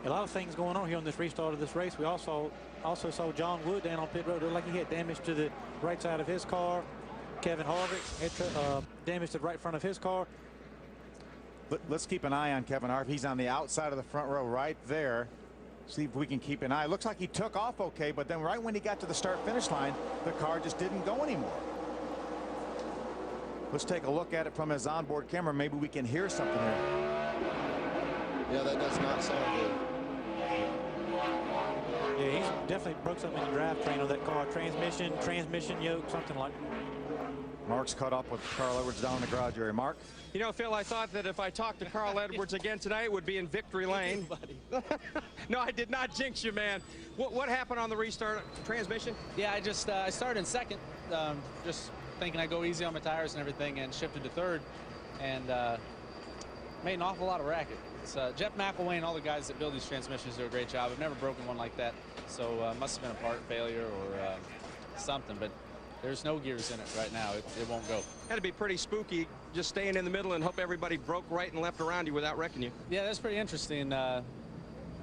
A lot of things going on here on this restart of this race. We also saw John Wood down on pit road. It looked like he had damage to the right side of his car. Kevin Harvick had damage to the right front of his car. Let's keep an eye on Kevin Harvick. He's on the outside of the front row right there. See if we can keep an eye. Looks like he took off okay, but then right when he got to the start finish line, the car just didn't go anymore. Let's take a look at it from his onboard camera. Maybe we can hear something here. Yeah, that does not sound good. Yeah, he's definitely broke something in the drivetrain of that car. Transmission yoke, something like that. Mark's caught up with Carl Edwards down in the garage area. Mark? You know, Phil, I thought that if I talked to Carl Edwards again tonight, it would be in victory lane. No, I did not jinx you, man. What happened on the restart transmission? Yeah, I started in second, just thinking I'd go easy on my tires and everything, and shifted to third, and made an awful lot of racket. Jeff McElwain and all the guys that build these transmissions do a great job. I've never broken one like that, so must have been a part failure or something, but there's no gears in it right now. It won't go. Had to be pretty spooky just staying in the middle and hope everybody broke right and left around you without wrecking you. Yeah, that's pretty interesting. The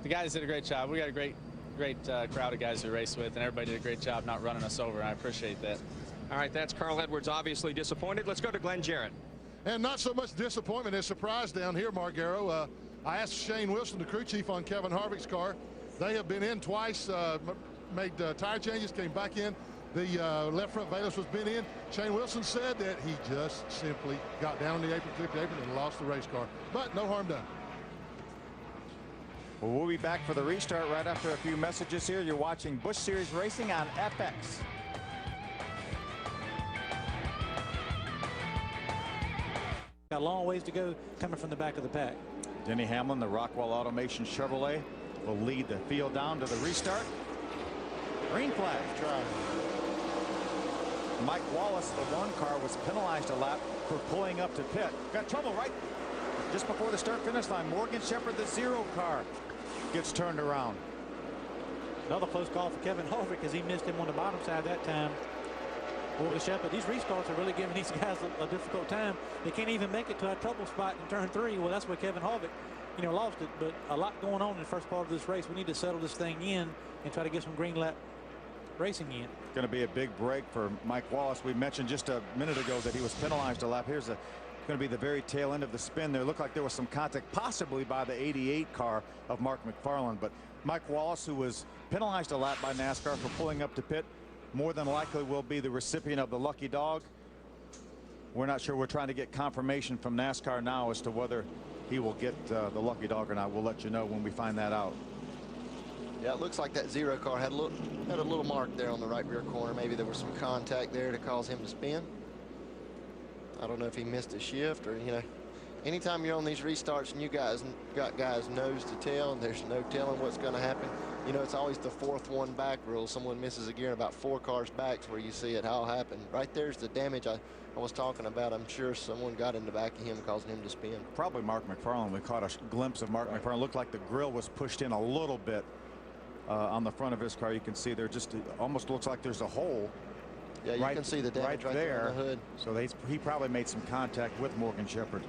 guys did a great job. We got a great crowd of guys to race with, and everybody did a great job not running us over. I appreciate that. All right, that's Carl Edwards, obviously disappointed. Let's go to Glenn Jarrett. And not so much disappointment as surprise down here, Mark Garrow. I asked Shane Wilson, the crew chief on Kevin Harvick's car. They have been in twice, made tire changes, came back in. The left front valence was been in. Shane Wilson said that he just simply got down on the apron, clipped the apron, and lost the race car. But no harm done. Well, we'll be back for the restart right after a few messages here. You're watching Busch Series Racing on FX. Got a long ways to go coming from the back of the pack. Denny Hamlin, the Rockwell Automation Chevrolet, will lead the field down to the restart. Green flag. Mike Wallace, the one car, was penalized a lap for pulling up to pit. Got trouble right just before the start finish line. Morgan Shepherd, the 0 car, gets turned around. Another close call for Kevin Harvick as he missed him on the bottom side that time. Morgan Shepherd, these restarts are really giving these guys a difficult time. They can't even make it to a trouble spot in turn 3. Well, that's where Kevin Harvick, lost it. But a lot going on in the first part of this race. We need to settle this thing in and try to get some green lap racing in. Going to be a big break for Mike Wallace. We mentioned just a minute ago that he was penalized a lap. Here's going to be the very tail end of the spin. There looked like there was some contact possibly by the 88 car of Mark McFarland, but Mike Wallace, who was penalized a lap by NASCAR for pulling up to pit, more than likely will be the recipient of the lucky dog. We're not sure. We're trying to get confirmation from NASCAR now as to whether he will get the lucky dog or not. We'll let you know when we find that out. Yeah, it looks like that 0 car had a little mark there on the right rear corner. Maybe there was some contact there to cause him to spin. I don't know if he missed a shift or, you know, anytime you're on these restarts and you guys got guys nose to tail and there's no telling what's going to happen. You know, it's always the 4th one back rule. Someone misses a gear and about 4 cars back where you see it all happen. Right there's the damage I was talking about. I'm sure someone got in the back of him, causing him to spin. Probably Mark McFarland. We caught a glimpse of Mark McFarland. Looked like the grill was pushed in a little bit on the front of his car. You can see there just almost looks like there's a hole. Yeah, you can see the damage right there on the hood. So he probably made some contact with Morgan Shepherd.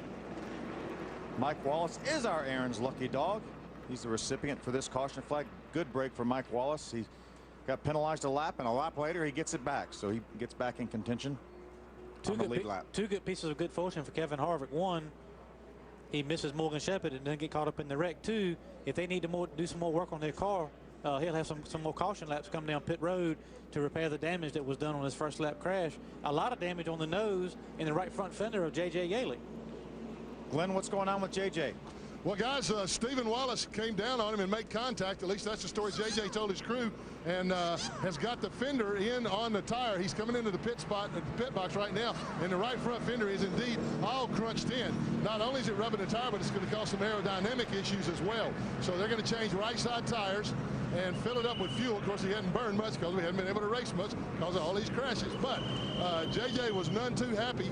Mike Wallace is our Aaron's lucky dog. He's the recipient for this caution flag. Good break for Mike Wallace. He got penalized a lap, and a lap later he gets it back. So he gets back in contention on the lead lap. 2 good pieces of good fortune for Kevin Harvick. 1, he misses Morgan Shepherd and doesn't get caught up in the wreck. 2, if they need to do some more work on their car, he'll have some more caution laps come down pit road to repair the damage that was done on his first lap crash. A lot of damage on the nose and the right front fender of J.J. Yaley. Glenn, what's going on with J.J.? Well, guys, Stephen Wallace came down on him and made contact. At least that's the story J.J. told his crew, and has got the fender in on the tire. He's coming into the pit spot, the pit box right now, and the right front fender is indeed all crunched in. Not only is it rubbing the tire, but it's going to cause some aerodynamic issues as well. So they're going to change right side tires and fill it up with fuel. Of course, he hadn't burned much because we hadn't been able to race much because of all these crashes. But J.J. was none too happy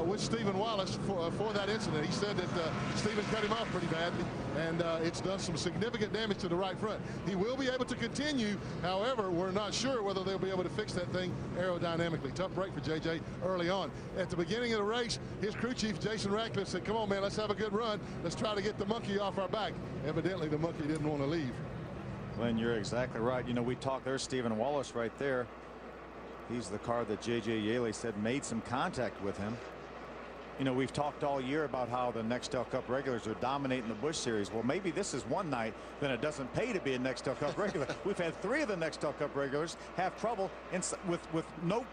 with Stephen Wallace for that incident. He said that Stephen cut him off pretty badly, and it's done some significant damage to the right front. He will be able to continue. However, we're not sure whether they'll be able to fix that thing aerodynamically. Tough break for J.J. early on. At the beginning of the race, his crew chief, Jason Ratcliffe, said, come on, man, let's have a good run. Let's try to get the monkey off our back. Evidently, the monkey didn't want to leave. Glenn, you're exactly right. You know, we talked, there's Stephen Wallace right there. He's the car that J.J. Yaley said made some contact with him. You know, we've talked all year about how the Nextel Cup regulars are dominating the Busch Series. Well, maybe this is one night then it doesn't pay to be a Nextel Cup regular. We've had 3 of the Nextel Cup regulars have trouble with no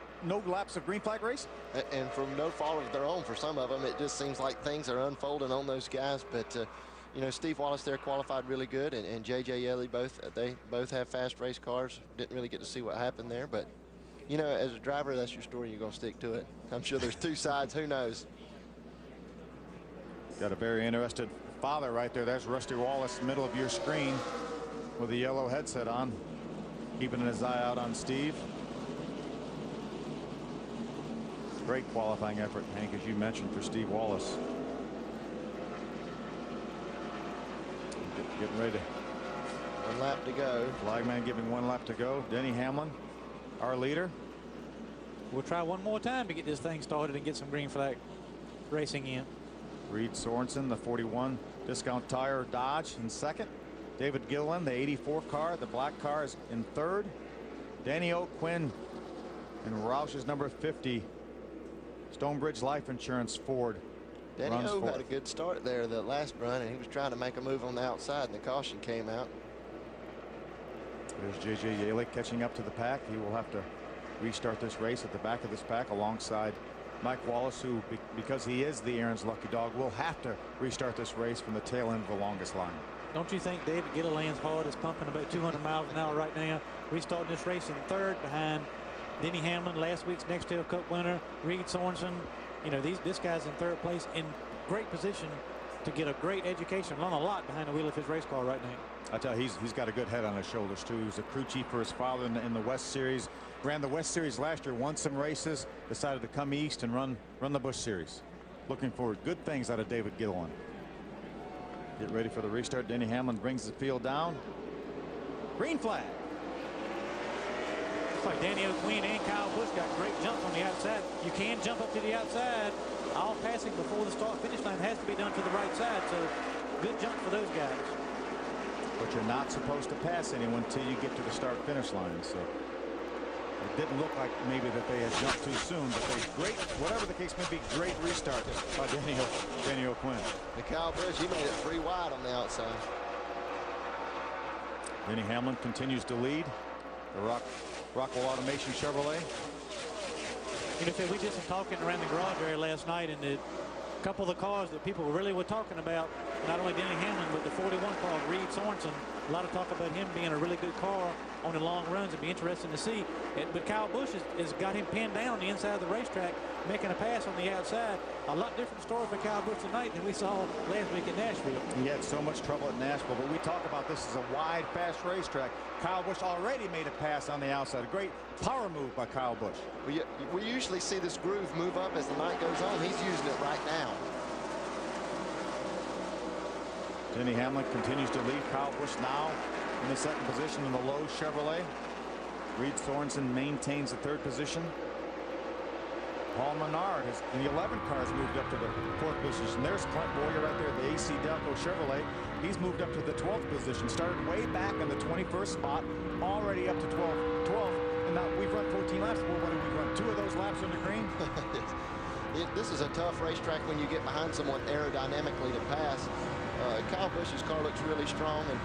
laps of green flag race. And from no fault of their own for some of them, it just seems like things are unfolding on those guys. But you know, Steve Wallace there qualified really good, and J.J. Yaley they both have fast race cars. Didn't really get to see what happened there, but you know, as a driver, that's your story. You're going to stick to it. I'm sure there's 2 sides. Who knows? Got a very interested father right there. There's Rusty Wallace, middle of your screen, with a yellow headset on, keeping his eye out on Steve. Great qualifying effort, Hank, as you mentioned, for Steve Wallace. Getting ready to. 1 lap to go. Flagman giving 1 lap to go. Denny Hamlin, our leader. We'll try one more time to get this thing started and get some green flag racing in. Reed Sorensen, the 41 Discount Tire Dodge, in second. David Gilliland, the 84 car, the black car, is in third. Danny O'Quinn and Roush's number 50 Stonebridge Life Insurance Ford. Danny O had a good start there the last run, and he was trying to make a move on the outside, and the caution came out. There's J.J. Yaley catching up to the pack. He will have to restart this race at the back of this pack alongside Mike Wallace, who, because he is the Aaron's lucky dog, will have to restart this race from the tail end of the longest line. Don't you think David Gilliland's heart is pumping about 200 miles an hour right now? Restarting this race in third behind Denny Hamlin, last week's Nextel Cup winner, Reed Sorensen. You know, this guy's in third place, in great position to get a great education, learn a lot behind the wheel of his race car right now. I tell you, he's got a good head on his shoulders too. He's a crew chief for his father in the West Series. Ran the West Series last year, won some races, decided to come east and run the Busch Series. Looking for good things out of David Gilliland. Get ready for the restart. Denny Hamlin brings the field down. Green flag. Looks like Danny O'Quinn and Kyle Busch got great jumps on the outside. You can jump up to the outside. All passing before the start finish line has to be done to the right side. So good jump for those guys. But you're not supposed to pass anyone until you get to the start finish line. So it didn't look like maybe that they had jumped too soon, but they great, whatever the case may be, great restart by Danny O'Quinn. And Kyle Busch, he made it 3 wide on the outside. Denny Hamlin continues to lead the Rockwell Automation Chevrolet. we did some talking around the garage area last night, and a couple of the cars that people really were talking about, not only Denny Hamlin, but the 41 car, Reed Sorensen. A lot of talk about him being a really good car on the long runs. It'd be interesting to see. But Kyle Busch has got him pinned down on the inside of the racetrack, making a pass on the outside. A lot different story for Kyle Busch tonight than we saw last week at Nashville. He had so much trouble at Nashville, but we talk about this as a wide, fast racetrack. Kyle Busch already made a pass on the outside. A great power move by Kyle Busch. We usually see this groove move up as the night goes on. He's using it right now. Denny Hamlin continues to lead. Kyle Busch now in the second position in the low Chevrolet. Reed Sorensen maintains the third position. Paul Menard has, in the 11 cars, moved up to the fourth position. There's Clint Boyer right there, the AC Delco Chevrolet. He's moved up to the 12th position. Started way back in the 21st spot, already up to 12th. And now we've run 14 laps. Well, what did we run? 2 of those laps on the green? This is a tough racetrack when you get behind someone aerodynamically to pass. Kyle Busch's car looks really strong, and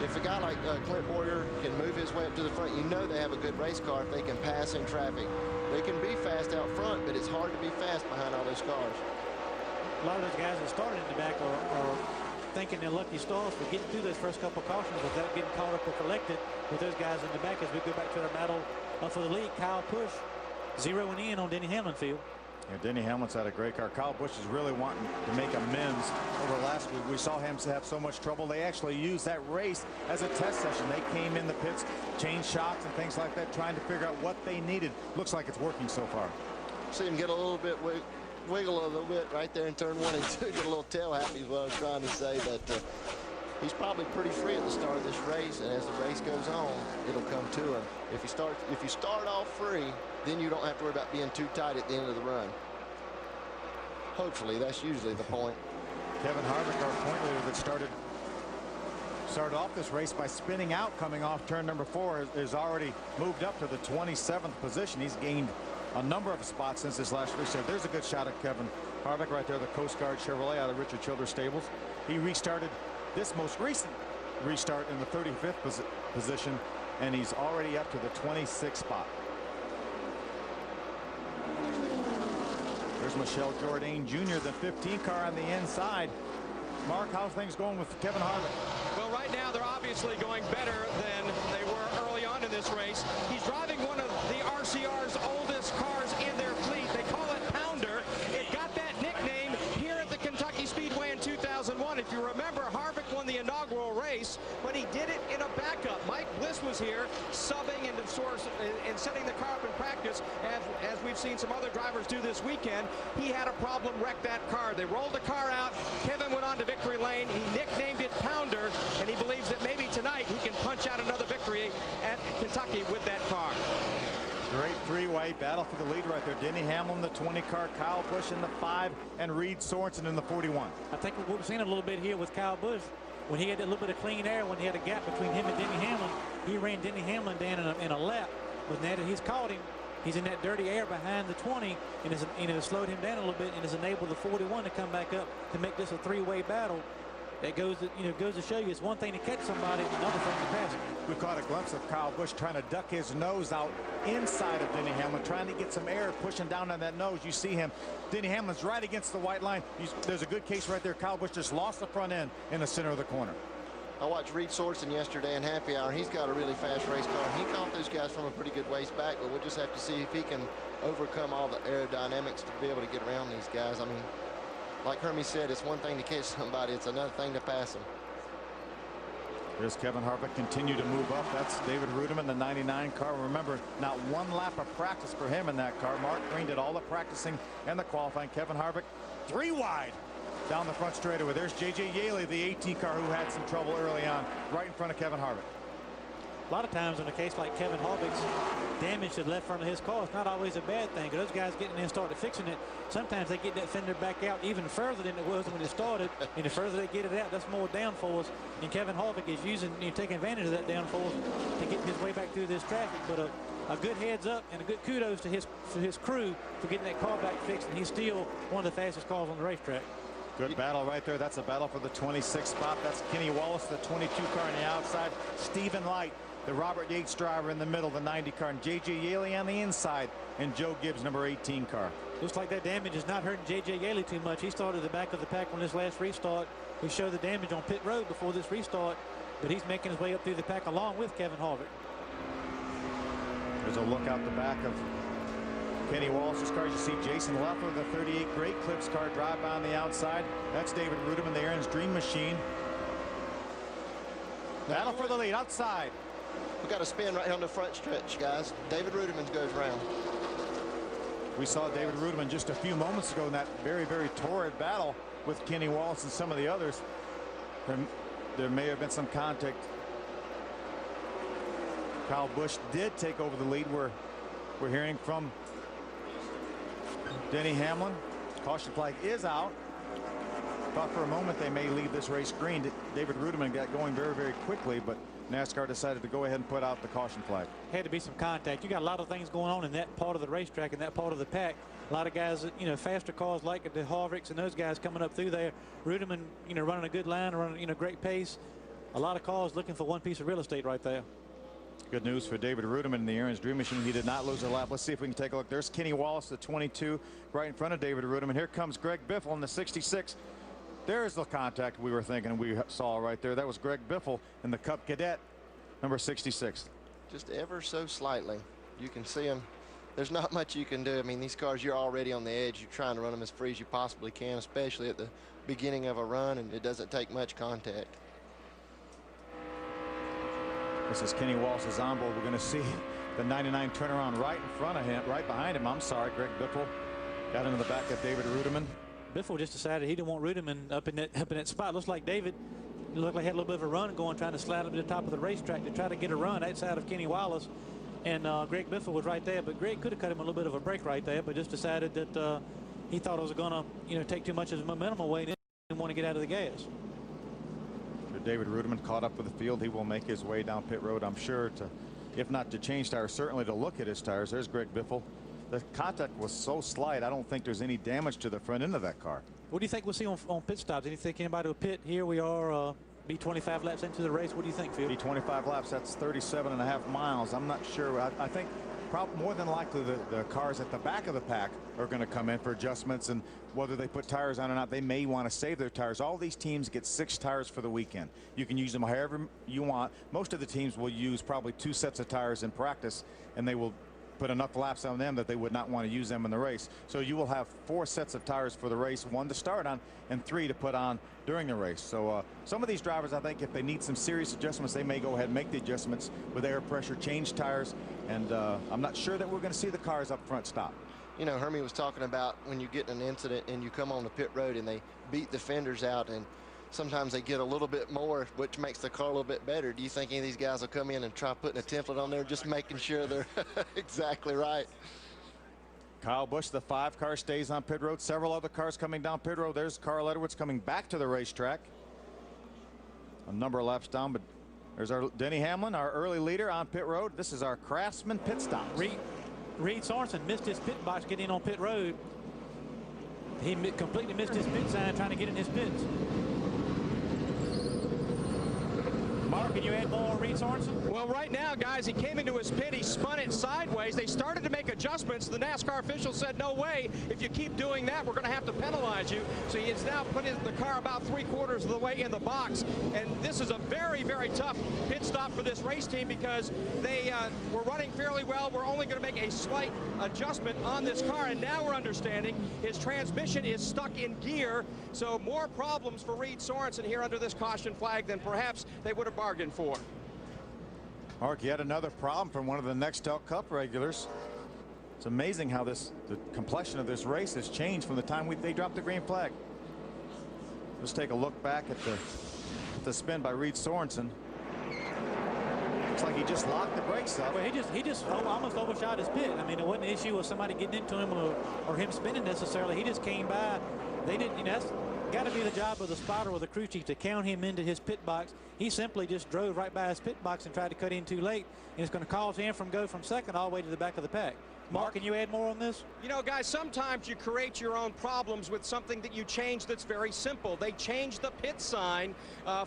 if a guy like Clint Boyer can move his way up to the front, you know they have a good race car if they can pass in traffic. They can be fast out front, but it's hard to be fast behind all those cars. A lot of those guys that started in the back are thinking they're lucky stars for getting through those first couple of cautions without getting caught up or collected with those guys in the back as we go back to our battle for the lead. Kyle Busch zeroing in on Denny Hamlin field. Yeah, Denny Hamlin's had a great car. Kyle Busch is really wanting to make amends over last week. We saw him have so much trouble. They actually used that race as a test session. They came in the pits, changed shocks and things like that, trying to figure out what they needed. Looks like it's working so far. See him get a little bit, wiggle a little bit right there in turn 1 and 2. Get a little tail happy is what I was trying to say. But he's probably pretty free at the start of this race, and as the race goes on, it'll come to him. If you start off free, then you don't have to worry about being too tight at the end of the run. Hopefully, that's usually the point. Kevin Harvick, our point leader that started off this race by spinning out coming off turn number 4, has already moved up to the 27th position. He's gained a number of spots since this last race. There's a good shot at Kevin Harvick right there, the Coast Guard Chevrolet out of Richard Childress Stables. He restarted this most recent restart in the 35th position, and he's already up to the 26th spot. There's Michelle Jourdain Jr., the 15 car on the inside. Mark, how's things going with Kevin Harvick? Well, right now they're obviously going better than they were early on in this race. He's driving one of the RCR's oldest cars in their fleet. They call it Pounder. It got that nickname here at the Kentucky Speedway in 2001. If you remember, Harvick won the inaugural race, but he did it in a backup. Mike Bliss was here subbing and setting the car up in practice, as we've seen some other drivers do this weekend. He had a problem, wrecked that car. They rolled the car out. Kevin went on to victory lane. He nicknamed it Pounder, and he believes that maybe tonight he can punch out another victory at Kentucky with that car. Great three-way battle for the lead right there. Denny Hamlin, the 20 car, Kyle Busch in the 5, and Reed Sorensen in the 41. I think we've seen a little bit here with Kyle Busch. When he had a little bit of clean air, when he had a gap between him and Denny Hamlin, he ran Denny Hamlin down in a lap. But now that he's caught him, he's in that dirty air behind the 20, and it has slowed him down a little bit and has enabled the 41 to come back up to make this a three-way battle. That goes to show you it's one thing to catch somebody, another thing to pass him. We caught a glimpse of Kyle Busch trying to duck his nose out inside of Denny Hamlin, trying to get some air pushing down on that nose. You see him. Denny Hamlin's right against the white line. There's a good case right there. Kyle Busch just lost the front end in the center of the corner. I watched Reed Sorensen yesterday in Happy Hour. He's got a really fast race car. He caught those guys from a pretty good ways back, but we'll just have to see if he can overcome all the aerodynamics to be able to get around these guys. I mean, like Hermie said, it's one thing to catch somebody, it's another thing to pass them. There's Kevin Harvick continue to move up. That's David Rudiman, the 99 car. Remember, not one lap of practice for him in that car. Mark Green did all the practicing and the qualifying. Kevin Harvick 3 wide down the front straightaway. There's J.J. Yaley, the 18 car, who had some trouble early on, right in front of Kevin Harvick. A lot of times in a case like Kevin Harvick's, damage to the left front of his car, it's not always a bad thing. Those guys getting in and started fixing it, sometimes they get that fender back out even further than it was when it started, and the further they get it out, that's more downforce. And Kevin Harvick is taking advantage of that downforce to get his way back through this traffic. But a good heads up and a good kudos to his crew for getting that car back fixed, and he's still one of the fastest cars on the racetrack. Good battle right there. That's a battle for the 26th spot. That's Kenny Wallace, the 22 car on the outside. Stephen Light the Robert Yates driver in the middle, the 90 car, and J.J. Yaley on the inside, and Joe Gibbs, number 18 car. Looks like that damage is not hurting J.J. Yaley too much. He started at the back of the pack on this last restart. We showed the damage on pit road before this restart, but he's making his way up through the pack along with Kevin Harvick. There's a look out the back of Kenny Walsh's car. You see Jason Leffler, the 38 Great Clips car, drive by on the outside. That's David Ruderman, the Aaron's Dream Machine. Battle for the lead outside. We got a spin right here on the front stretch, guys. David Ruderman goes round. We saw David Ruderman just a few moments ago in that very, very torrid battle with Kenny Wallace and some of the others. There may have been some contact. Kyle Busch did take over the lead. We're hearing from Denny Hamlin. Caution flag is out. Thought for a moment they may leave this race green. David Ruderman got going very, very quickly, but NASCAR decided to go ahead and put out the caution flag. Had to be some contact. You got a lot of things going on in that part of the racetrack and that part of the pack. A lot of guys, you know, faster cars like the Harvicks and those guys coming up through there. Ruderman, you know, running a good line, running, you know, great pace. A lot of cars looking for one piece of real estate right there. Good news for David Ruderman in the Aaron's Dream Machine. He did not lose a lap. Let's see if we can take a look. There's Kenny Wallace, the 22, right in front of David Ruderman. Here comes Greg Biffle in the 66. There's the contact we were thinking we saw right there. That was Greg Biffle in the Cup Cadet, number 66. Just ever so slightly. You can see him. There's not much you can do. I mean, these cars, you're already on the edge. You're trying to run them as free as you possibly can, especially at the beginning of a run, and it doesn't take much contact. This is Kenny Wallace's onboard. We're going to see the 99 turnaround right in front of him, right behind him. I'm sorry, Greg Biffle got into the back of David Ruderman. Biffle just decided he didn't want Ruderman up in that spot. Looks like David looked like he had a little bit of a run going, trying to slide up to the top of the racetrack to try to get a run outside of Kenny Wallace. And Greg Biffle was right there, but Greg could have cut him a little bit of a break right there, but just decided that he thought it was going to, you know, take too much of his momentum away and didn't want to get out of the gas. David Ruderman caught up with the field. He will make his way down pit road, I'm sure, to, if not to change tires, certainly to look at his tires. There's Greg Biffle. The contact was so slight, I don't think there's any damage to the front end of that car. What do you think we'll see on pit stops? Do you think anybody will pit? Here we are, be 25 laps into the race. What do you think, Phil? Be 25 laps. That's 37.5 miles. I'm not sure. I think probably more than likely the cars at the back of the pack are going to come in for adjustments, and whether they put tires on or not, they may want to save their tires. All these teams get 6 tires for the weekend. You can use them however you want. Most of the teams will use probably 2 sets of tires in practice, and they will put enough laps on them that they would not want to use them in the race. So you will have 4 sets of tires for the race, 1 to start on and 3 to put on during the race. So some of these drivers, I think if they need some serious adjustments, they may go ahead and make the adjustments with air pressure, change tires, and I'm not sure that we're going to see the cars up front stop. You know, Hermie was talking about when you get in an incident and you come on the pit road and they beat the fenders out, and sometimes they get a little bit more, which makes the car a little bit better. Do you think any of these guys will come in and try putting a template on there, just making sure they're exactly right? Kyle Busch, the 5 car, stays on pit road. Several other cars coming down pit road. There's Carl Edwards coming back to the racetrack. A number of laps down, but there's our Denny Hamlin, our early leader on pit road. This is our Craftsman pit stop. Reed Sorensen missed his pit box getting on pit road. He completely missed his pit sign trying to get in his pits. Mark, can you add more on Reed Sorensen? Well, right now, guys, he came into his pit. He spun it sideways. They started to make adjustments. The NASCAR official said, no way. If you keep doing that, we're going to have to penalize you. So he has now put the car about 3/4 of the way in the box. And this is a very, very tough pit stop for this race team because they were running fairly well. We're only going to make a slight adjustment on this car. And now we're understanding his transmission is stuck in gear. So more problems for Reed Sorensen here under this caution flag than perhaps they would have bargained for. Mark, yet another problem from one of the Nextel Cup regulars. It's amazing how the complexion of this race has changed from the time they dropped the green flag. Let's take a look back at the spin by Reed Sorensen. Looks like he just locked the brakes up. Well, he just almost overshot his pit. I mean, it wasn't an issue with somebody getting into him or him spinning necessarily. He just came by. They didn't, you know, that's got to be the job of the spotter or the crew chief to count him into his pit box. He simply just drove right by his pit box and tried to cut in too late, and it's going to cause him go from second all the way to the back of the pack. Mark, can you add more on this? You know, guys, sometimes you create your own problems with something that you change that's very simple. They changed the pit sign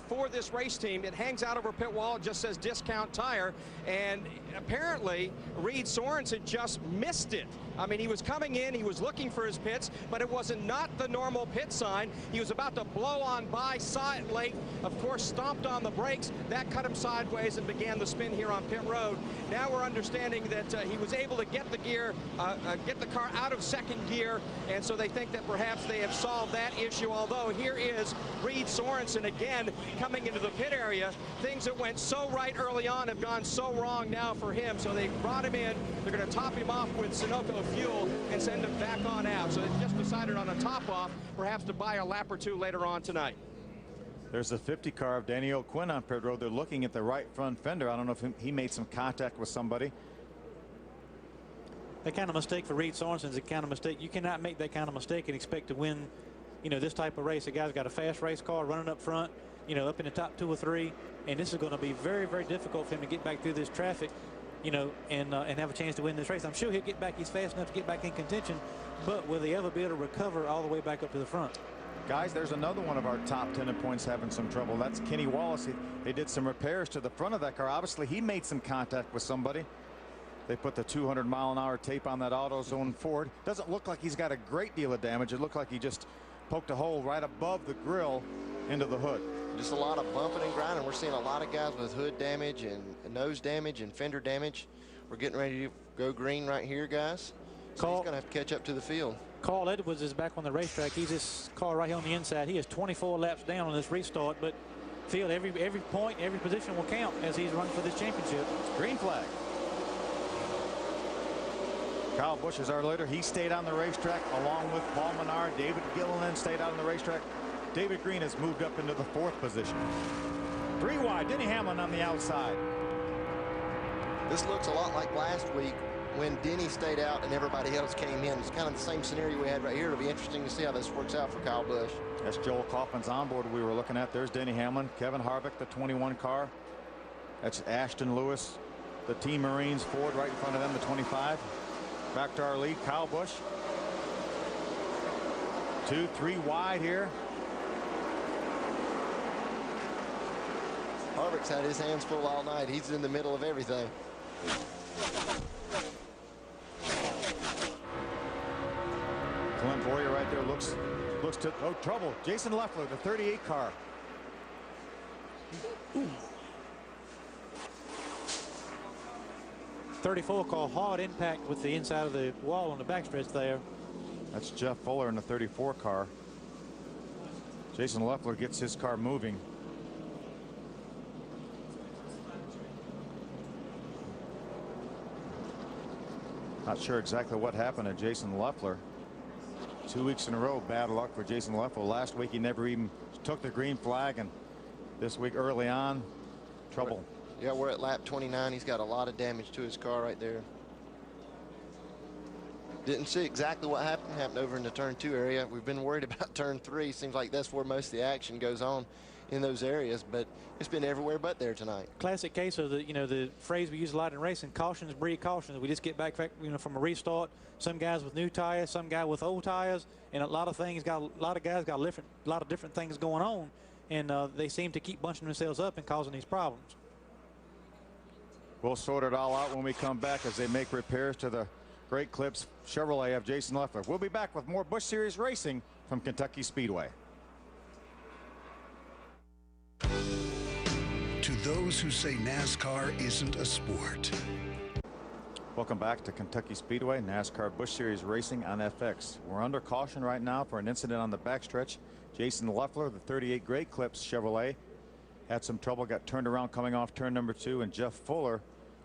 for this race team. It hangs out over pit wall. It just says discount tire. And apparently, Reed Sorensen just missed it. I mean, he was coming in, he was looking for his pits, but it wasn't not the normal pit sign. He was about to blow on by side late, of course, stomped on the brakes. That cut him sideways and began the spin here on pit road. Now we're understanding that he was able to get the car out of second gear, and so they think that perhaps they have solved that issue. Although here is Reed Sorensen again coming into the pit area. Things that went so right early on have gone so wrong now for him. So they brought him in. They're going to top him off with Sunoco fuel and send him back on out. So they've just decided on a top off, perhaps to buy a lap or two later on tonight. There's the 50 car of Danny O'Quinn on pit road. They're looking at the right front fender. I don't know if he made some contact with somebody. That kind of mistake for Reed Sorensen is the kind of mistake you cannot make. That kind of mistake and expect to win, you know, this type of race. The guy's got a fast race car running up front, you know, up in the top 2 or 3, and this is going to be very, very difficult for him to get back through this traffic, you know, and have a chance to win this race. I'm sure he'll get back. He's fast enough to get back in contention, but will he ever be able to recover all the way back up to the front? Guys, there's another one of our top 10 in points having some trouble. That's Kenny Wallace. They did some repairs to the front of that car. Obviously, he made some contact with somebody. They put the 200-mile-an-hour tape on that AutoZone Ford. Doesn't look like he's got a great deal of damage. It looked like he just poked a hole right above the grill into the hood. Just a lot of bumping and grinding. We're seeing a lot of guys with hood damage and nose damage and fender damage. We're getting ready to go green right here, guys. So he's going to have to catch up to the field. Carl Edwards is back on the racetrack. He's this car right here on the inside. He is 24 laps down on this restart, but field, every point, every position will count as he's running for this championship. Green flag. Kyle Busch is our leader. He stayed on the racetrack along with Paul Menard. David Gilliland stayed out on the racetrack. David Green has moved up into the 4th position. 3 wide. Denny Hamlin on the outside. This looks a lot like last week when Denny stayed out and everybody else came in. It's kind of the same scenario we had right here. It'll be interesting to see how this works out for Kyle Busch. That's Joel Kaufman's onboard we were looking at. There's Denny Hamlin, Kevin Harvick, the 21 car. That's Ashton Lewis, the Team Marines Ford right in front of them, the 25. Back to our lead, Kyle Busch. 2, 3 wide here. Harvick's had his hands full all night. He's in the middle of everything. Clint Boyer right there looks to trouble. Jason Leffler, the 38 car. Ooh. 34 car, hard impact with the inside of the wall on the backstretch there. That's Jeff Fuller in the 34 car. Jason Leffler gets his car moving. Not sure exactly what happened to Jason Leffler. 2 weeks in a row, bad luck for Jason Leffler. Last week he never even took the green flag, and this week early on, trouble. Yeah, we're at lap 29. He's got a lot of damage to his car right there. Didn't see exactly what happened over in the turn 2 area. We've been worried about turn 3. Seems like that's where most of the action goes on in those areas, but it's been everywhere but there tonight. Classic case of the, you know, the phrase we use a lot in racing, cautions breed cautions. We just get back, you know, from a restart. Some guys with new tires, some guy with old tires, and a lot of guys got a lot of different things going on, and they seem to keep bunching themselves up and causing these problems. We'll sort it all out when we come back as they make repairs to the Great Clips Chevrolet of Jason Leffler. We'll be back with more Busch Series racing from Kentucky Speedway. To those who say NASCAR isn't a sport. Welcome back to Kentucky Speedway, NASCAR Busch Series racing on FX. We're under caution right now for an incident on the backstretch. Jason Leffler, the 38 Great Clips Chevrolet, had some trouble, got turned around coming off turn number 2, and Jeff Fuller,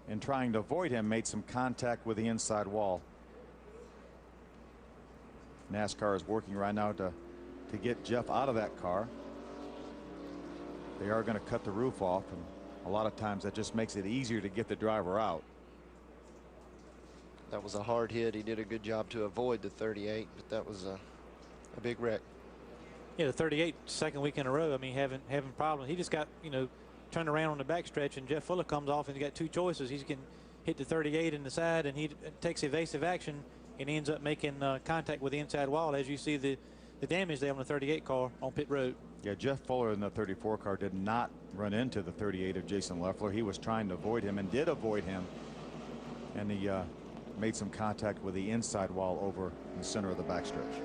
in trying to avoid him, made some contact with the inside wall. NASCAR is working right now to get Jeff out of that car. They are going to cut the roof off, and a lot of times that just makes it easier to get the driver out. That was a hard hit. He did a good job to avoid the 38, but that was a big wreck. Yeah, the 38 second week in a row. I mean, having problems. He just got, you know, turned around on the backstretch, and Jeff Fuller comes off and he's got 2 choices. He hit the 38 in the side, and he takes evasive action and ends up making contact with the inside wall, as you see the damage there on the 38 car on pit road. Yeah, Jeff Fuller in the 34 car did not run into the 38 of Jason Leffler. He was trying to avoid him and did avoid him. And he made some contact with the inside wall over in the center of the backstretch.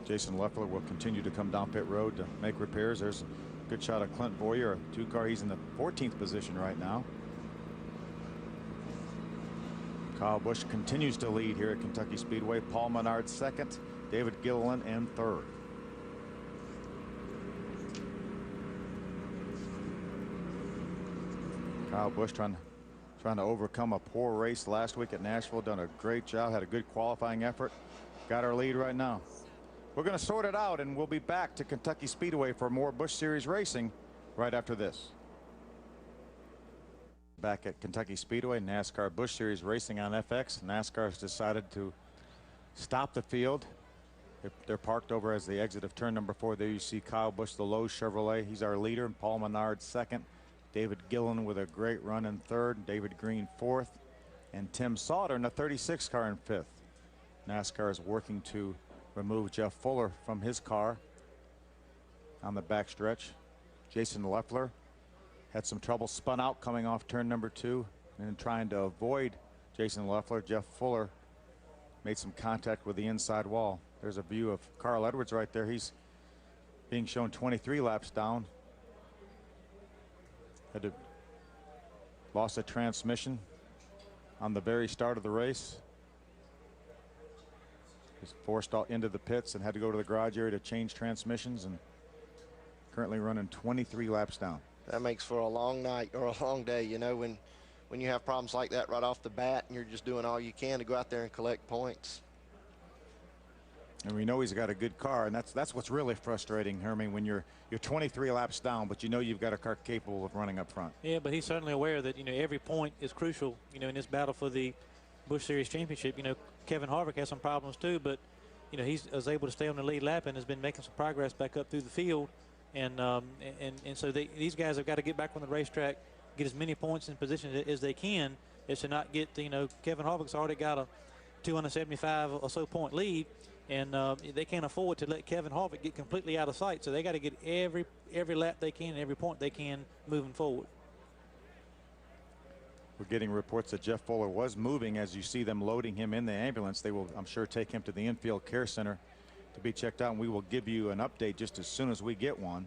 Jason Leffler will continue to come down pit road to make repairs. There's a good shot of Clint Boyer, a 2-car. He's in the 14th position right now. Kyle Busch continues to lead here at Kentucky Speedway. Paul Menard second, David Gilliland in third. Kyle Busch trying to overcome a poor race last week at Nashville. Done a great job, had a good qualifying effort. Got our lead right now. We're going to sort it out, and we'll be back to Kentucky Speedway for more Busch Series racing right after this. Back at Kentucky Speedway, NASCAR Busch Series racing on FX. NASCAR has decided to stop the field. They're parked over as the exit of turn number 4. There you see Kyle Busch, the Lowe's Chevrolet. He's our leader, and Paul Menard second. David Gillen with a great run in third. David Green fourth. And Tim Sauter in the 36 car in fifth. NASCAR is working to remove Jeff Fuller from his car on the backstretch. Jason Leffler had some trouble, spun out coming off turn number 2, and trying to avoid Jason Leffler. Jeff Fuller made some contact with the inside wall. There's a view of Carl Edwards right there. He's being shown 23 laps down. Lost a transmission on the very start of the race. Was forced into the pits and had to go to the garage area to change transmissions, and currently running 23 laps down. That makes for a long night or a long day, you know, when you have problems like that right off the bat and you're just doing all you can to go out there and collect points. And we know he's got a good car, and that's what's really frustrating, Hermie, when you're 23 laps down, but you know you've got a car capable of running up front. Yeah, but he's certainly aware that, you know, every point is crucial, you know, in this battle for the Busch Series championship. You know, Kevin Harvick has some problems too, but, you know, he was able to stay on the lead lap and has been making some progress back up through the field. And so these guys have got to get back on the racetrack, get as many points in position as they can, is to not get, you know, Kevin Harvick's already got a 275 or so point lead, and they can't afford to let Kevin Harvick get completely out of sight. So they got to get every lap they can, every point they can moving forward. We're getting reports that Jeff Fuller was moving. As you see them loading him in the ambulance, they will, I'm sure, take him to the infield care center to be checked out, and we will give you an update just as soon as we get one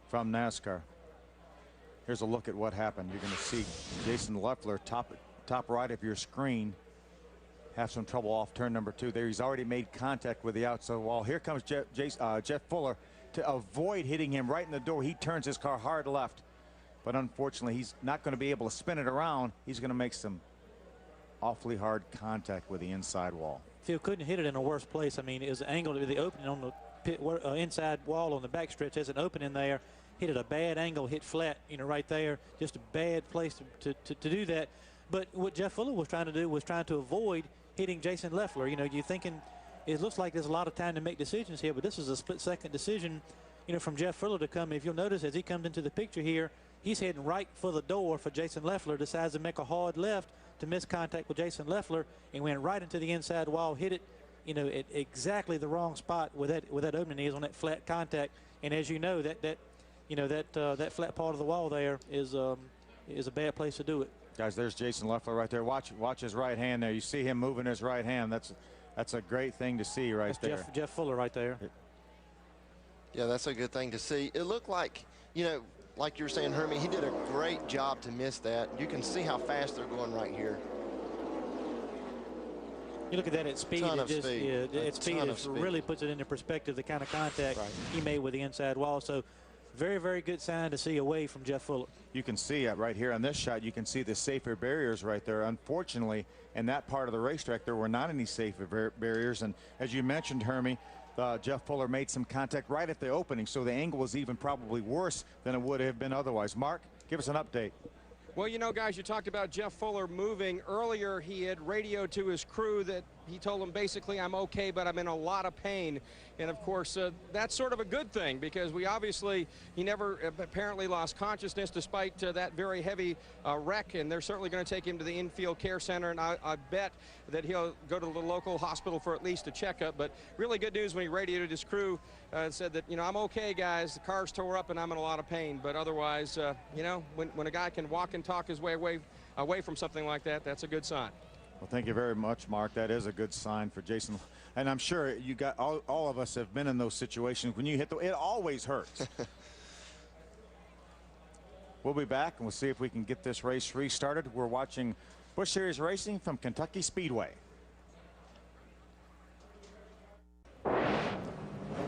from NASCAR. Here's a look at what happened. You're going to see Jason Leffler, top right of your screen, have some trouble off turn number 2 there. He's already made contact with the outside wall. Here comes Jeff Fuller to avoid hitting him right in the door. He turns his car hard left, but unfortunately he's not going to be able to spin it around. He's going to make some awfully hard contact with the inside wall. Phil couldn't hit it in a worse place. I mean, it was an angle to the opening on the pit, inside wall on the backstretch. There's an opening there. Hit at a bad angle, hit flat, you know, right there. Just a bad place to do that. But what Jeff Fuller was trying to do was trying to avoid hitting Jason Leffler. You know, you're thinking it looks like there's a lot of time to make decisions here, but this is a split-second decision, you know, from Jeff Fuller to come. If you'll notice, as he comes into the picture here, he's heading right for the door for Jason Leffler, decides to make a hard left to miss contact with Jason Leffler, and went right into the inside wall, hit it, you know, at exactly the wrong spot where that opening is on that flat contact. And as you know, that flat part of the wall there is a bad place to do it. Guys, there's Jason Leffler right there. Watch his right hand there. You see him moving his right hand. That's a great thing to see right there. Jeff Fuller right there. Yeah, that's a good thing to see. It looked like, you know, like you were saying, Hermie, he did a great job to miss that. You can see how fast they're going right here. You look at that at speed. It really puts it into perspective, the kind of contact he made with the inside wall. So very, very good sign to see away from Jeff Fuller. You can see it right here on this shot. You can see the safer barriers right there. Unfortunately, in that part of the racetrack, there were not any safer barriers. And as you mentioned, Hermie, Jeff Fuller made some contact right at the opening, so the angle was even probably worse than it would have been otherwise. Mark, give us an update. Well, you know, guys, you talked about Jeff Fuller moving. Earlier, he had radioed to his crew that he told him basically, I'm okay, but I'm in a lot of pain. And of course, that's sort of a good thing, because he never apparently lost consciousness despite that very heavy wreck. And they're certainly going to take him to the infield care center. And I bet that he'll go to the local hospital for at least a checkup. But really good news when he radioed his crew and said that, I'm okay, guys. The car's tore up and I'm in a lot of pain. But otherwise, when a guy can walk and talk his way away from something like that, that's a good sign. Well, thank you very much, Mark. That is a good sign for Jason. And I'm sure you got all of us have been in those situations when you hit it always hurts. We'll be back and we'll see if we can get this race restarted. We're watching Busch Series racing from Kentucky Speedway.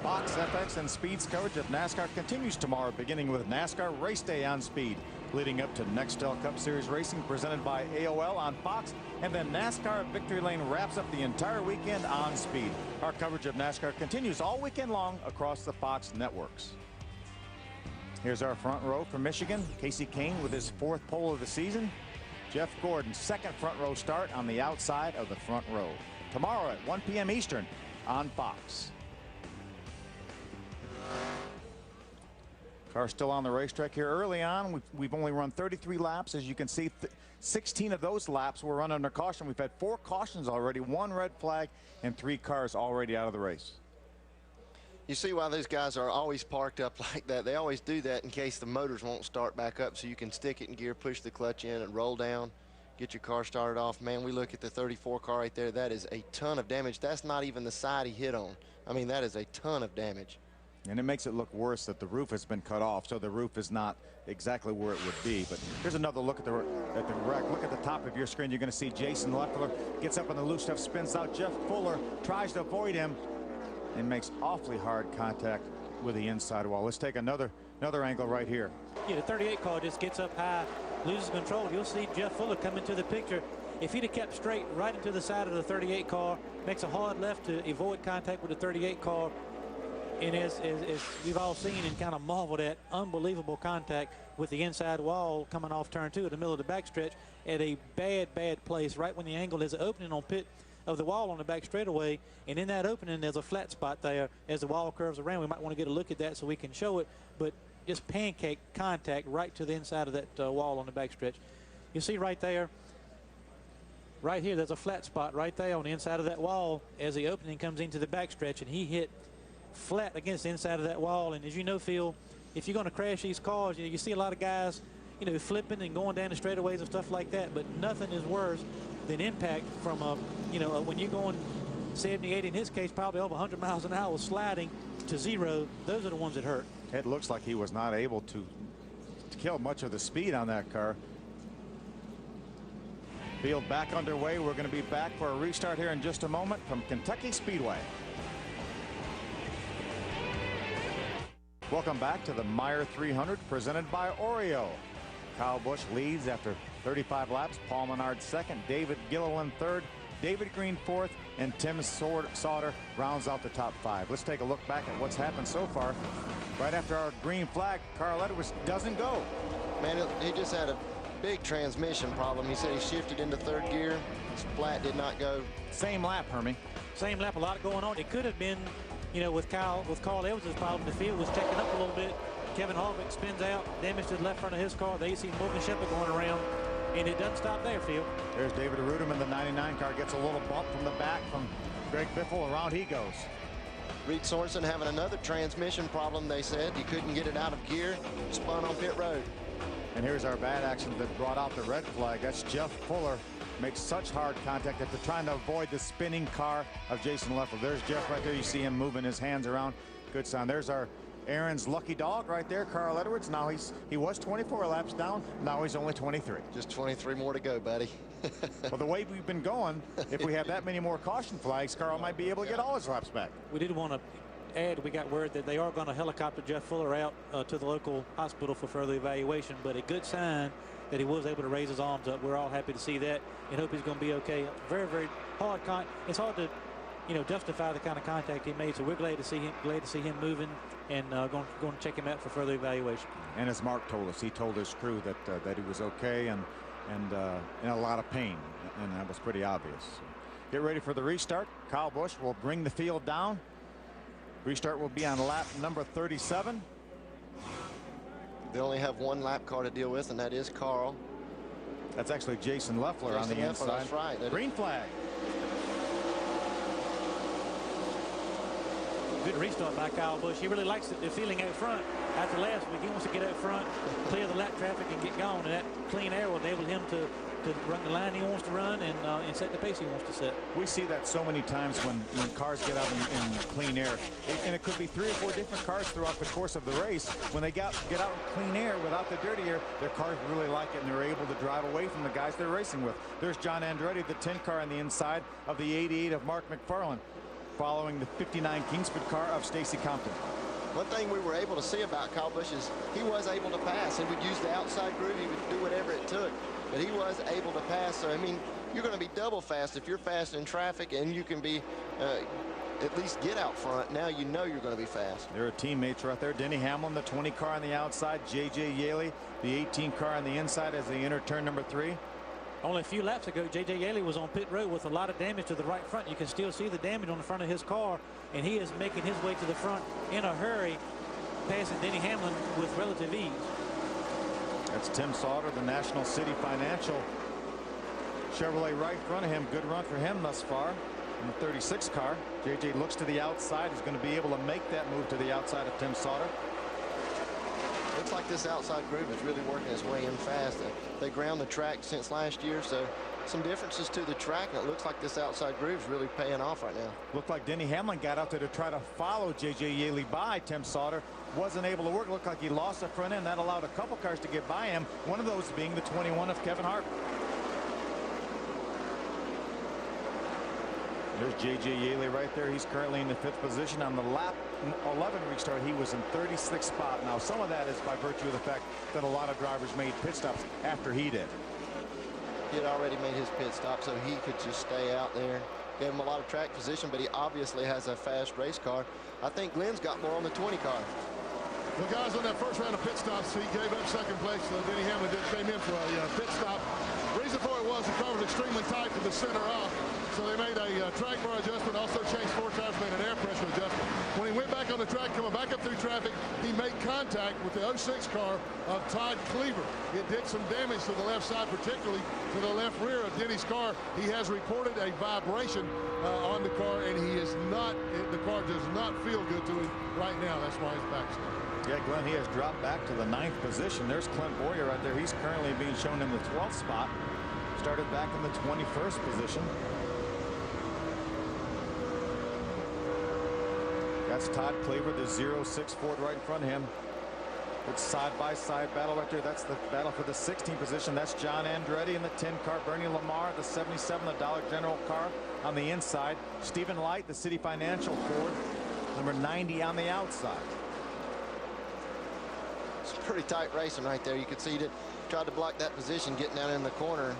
Fox, FX, and Speed's coverage of NASCAR continues tomorrow, beginning with NASCAR Race Day on Speed, leading up to Nextel Cup Series racing presented by AOL on Fox, and then NASCAR Victory Lane wraps up the entire weekend on Speed. Our coverage of NASCAR continues all weekend long across the Fox networks. Here's our front row from Michigan. Casey Kane with his 4th pole of the season. Jeff Gordon's 2nd front row start on the outside of the front row. Tomorrow at 1 p.m. Eastern on Fox. Car still on the racetrack here. Early on, we've only run 33 laps. As you can see, 16 of those laps were run under caution. We've had 4 cautions already, 1 red flag, and 3 cars already out of the race. You see why those guys are always parked up like that. They always do that in case the motors won't start back up, so you can stick it in gear, push the clutch in, and roll down, get your car started off. Man, we look at the 34 car right there. That is a ton of damage. That's not even the side he hit on. I mean, that is a ton of damage. And it makes it look worse that the roof has been cut off, so the roof is not exactly where it would be. But here's another look at the wreck. Look at the top of your screen. You're going to see Jason Leffler gets up on the loose stuff, spins out. Jeff Fuller tries to avoid him and makes awfully hard contact with the inside wall. Let's take another angle right here. Yeah, the 38 car just gets up high, loses control. You'll see Jeff Fuller come into the picture. If he'd have kept straight right into the side of the 38 car, makes a hard left to avoid contact with the 38 car. And as we've all seen and kind of marveled at, unbelievable contact with the inside wall coming off turn 2 in the middle of the backstretch at a bad place, right when the angle is opening on pit of the wall on the back straightaway. And in that opening, there's a flat spot there as the wall curves around. We might want to get a look at that so we can show it, but just pancake contact right to the inside of that wall on the backstretch. You see right there, right here, there's a flat spot right there on the inside of that wall as the opening comes into the backstretch, and he hit flat against the inside of that wall. And as you know, Phil, if you're going to crash these cars, you see a lot of guys, flipping and going down the straightaways and stuff like that, but nothing is worse than impact from when you're going 70, 80, in his case, probably over 100 miles an hour sliding to 0. Those are the ones that hurt. It looks like he was not able to kill much of the speed on that car. Field back underway. We're going to be back for a restart here in just a moment from Kentucky Speedway. Welcome back to the Meijer 300 presented by Oreo. Kyle Busch leads after 35 laps. Paul Menard 2nd, David Gilliland 3rd, David Green 4th, and Tim Sauter rounds out the top 5. Let's take a look back at what's happened so far. Right after our green flag, Carl Edwards doesn't go. Man, he just had a big transmission problem. He said he shifted into 3rd gear. His flat did not go. Same lap, Hermie. Same lap, a lot going on. It could have been, with Carl Edwards' problem, the field was checking up a little bit. Kevin Harvick spins out, damage to the left front of his car. There you see Morgan Shepherd going around, and it doesn't stop there, Phil. There's David Arudem in the 99 car, gets a little bump from the back from Greg Biffle. Around he goes. Reed Sorensen having another transmission problem, they said. He couldn't get it out of gear, spun on pit road. And here's our bad accident that brought out the red flag. That's Jeff Fuller. Makes such hard contact after trying to avoid the spinning car of Jason Leffler. There's Jeff right there. You see him moving his hands around. Good sign. There's our Aaron's lucky dog right there, Carl Edwards. Now he was 24 laps down. Now he's only 23. Just 23 more to go, buddy. Well, the way we've been going, if we have that many more caution flags, Carl might be able to get all his laps back. We did want to add, we got word that they are going to helicopter Jeff Fuller out to the local hospital for further evaluation, but a good sign that he was able to raise his arms up. We're all happy to see that and hope he's going to be okay. Very, very hard. It's hard to, justify the kind of contact he made. So we're glad to see him moving and going to check him out for further evaluation. And as Mark told us, he told his crew that he was okay and in a lot of pain, and that was pretty obvious. get ready for the restart. Kyle Busch will bring the field down. Restart will be on lap number 37. They only have one lap car to deal with, and that is Carl. That's actually Jason Leffler on the inside. That's right. Green flag. Good restart by Kyle Busch. He really likes the feeling out front. After last week, he wants to get out front, clear the lap traffic, and get going. And that clean air will enable him to run the line he wants to run and set the pace he wants to set. We see that so many times when cars get out in clean air. And it could be 3 or 4 different cars throughout the course of the race. When they get out in clean air without the dirty air, their cars really like it, and they're able to drive away from the guys they're racing with. There's John Andretti, the 10 car on the inside of the 88 of Mark McFarland, following the 59 Kingsford car of Stacy Compton. One thing we were able to see about Kyle Busch is he was able to pass. He would use the outside groove. He would do whatever it took. But he was able to pass. So, I mean, you're going to be double fast if you're fast in traffic, and you can be at least get out front. Now you know you're going to be fast. There are teammates right there. Denny Hamlin, the 20 car on the outside. J.J. Yaley, the 18 car on the inside as they enter turn number 3. Only a few laps ago, J.J. Yaley was on pit road with a lot of damage to the right front. You can still see the damage on the front of his car, and he is making his way to the front in a hurry, passing Denny Hamlin with relative ease. That's Tim Sauter, the National City Financial Chevrolet right in front of him. Good run for him thus far in the 36 car. J.J. looks to the outside. He's going to be able to make that move to the outside of Tim Sauter. Looks like this outside groove is really working its way in fast. They ground the track since last year, so some differences to the track, and it looks like this outside groove is really paying off right now. Looked like Denny Hamlin got out there to try to follow J.J. Yaley by. Tim Sauter wasn't able to work. Looked like he lost the front end. That allowed a couple cars to get by him, one of those being the 21 of Kevin Harvick. There's J.J. Yaley right there. He's currently in the 5th position. On the lap 11 restart, he was in 36th spot. Now, some of that is by virtue of the fact that a lot of drivers made pit stops after he did. He had already made his pit stop, so he could just stay out there. Gave him a lot of track position, but he obviously has a fast race car. I think Glenn's got more on the 20 car. Well, guys, on that first round of pit stops, he gave up second place. So Denny Hamlin came in for a pit stop. The reason for it was the car was extremely tight to the center off. So they made a track bar adjustment, also changed 4 times, made an air pressure adjustment. When he went back on the track, coming back up through traffic, he made contact with the 06 car of Todd Cleaver. It did some damage to the left side, particularly to the left rear of Denny's car. He has reported a vibration on the car, and he is not, the car does not feel good to him right now. That's why his back's down. Yeah, Glenn, he has dropped back to the 9th position. There's Clint Boyer right there. He's currently being shown in the 12th spot. Started back in the 21st position. That's Todd Cleaver, the 06 Ford right in front of him. It's side-by-side battle right there. That's the battle for the 16th position. That's John Andretti in the 10 car. Bernie Lamar, the 77, the Dollar General car on the inside. Stephen Light, the City Financial Ford, number 90 on the outside. It's pretty tight racing right there. You could see he tried to block that position, getting down in the corner.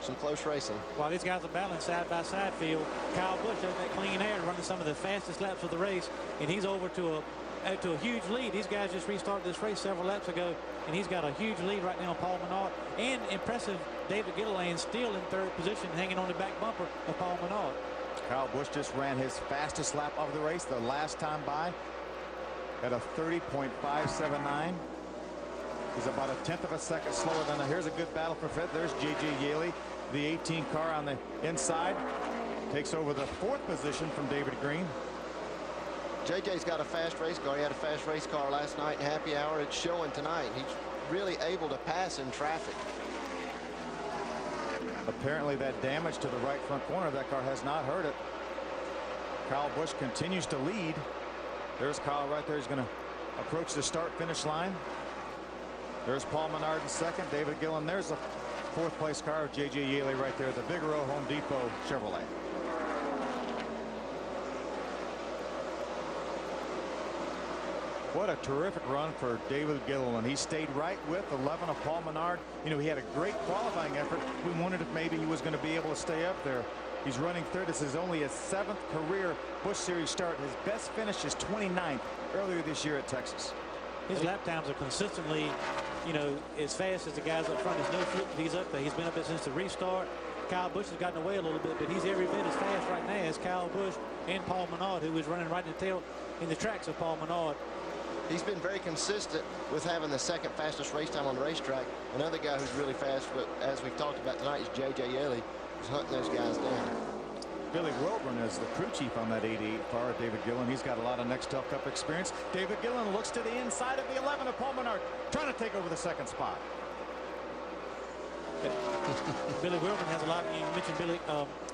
Some close racing. While these guys are battling side-by-side field, Kyle Busch has that clean air running some of the fastest laps of the race, and he's over to a huge lead. These guys just restarted this race several laps ago, and he's got a huge lead right now on Paul Menard. And impressive, David Gilliland still in 3rd position, hanging on the back bumper of Paul Menard. Kyle Busch just ran his fastest lap of the race the last time by at a 30.579. He's about a 1/10 of a second slower than that. Here's a good battle for fifth. There's J.J. Yaley, the 18 car on the inside. Takes over the 4th position from David Green. J.J.'s got a fast race car. He had a fast race car last night in happy hour. It's showing tonight. He's really able to pass in traffic. Apparently that damage to the right front corner of that car has not hurt it. Kyle Busch continues to lead. There's Kyle right there. He's going to approach the start-finish line. There's Paul Menard in 2nd. David Gillen. There's the 4th place car of J.J. Yaley right there. The Bigelow Home Depot Chevrolet. What a terrific run for David Gilliland. He stayed right with 11 of Paul Menard. You know, he had a great qualifying effort. We wondered if maybe he was going to be able to stay up there. He's running 3rd. This is only his 7th career Busch Series start. His best finish is 29th earlier this year at Texas. His lap times are consistently, you know, as fast as the guys up front. There's no fluke. He's up there. He's been up there since the restart. Kyle Busch has gotten away a little bit, but he's every bit as fast right now as Kyle Busch and Paul Menard, who was running right in the tail in the tracks of Paul Menard. He's been very consistent with having the second fastest race time on the racetrack. Another guy who's really fast, but as we've talked about tonight, is J.J. Yeley, who's hunting those guys down. Billy Wilburn is the crew chief on that 88 car. David Gillen, he's got a lot of Nextel Cup experience. David Gillen looks to the inside of the 11 of Paul Menard, trying to take over the second spot. Billy Wilburn has a lot. You mentioned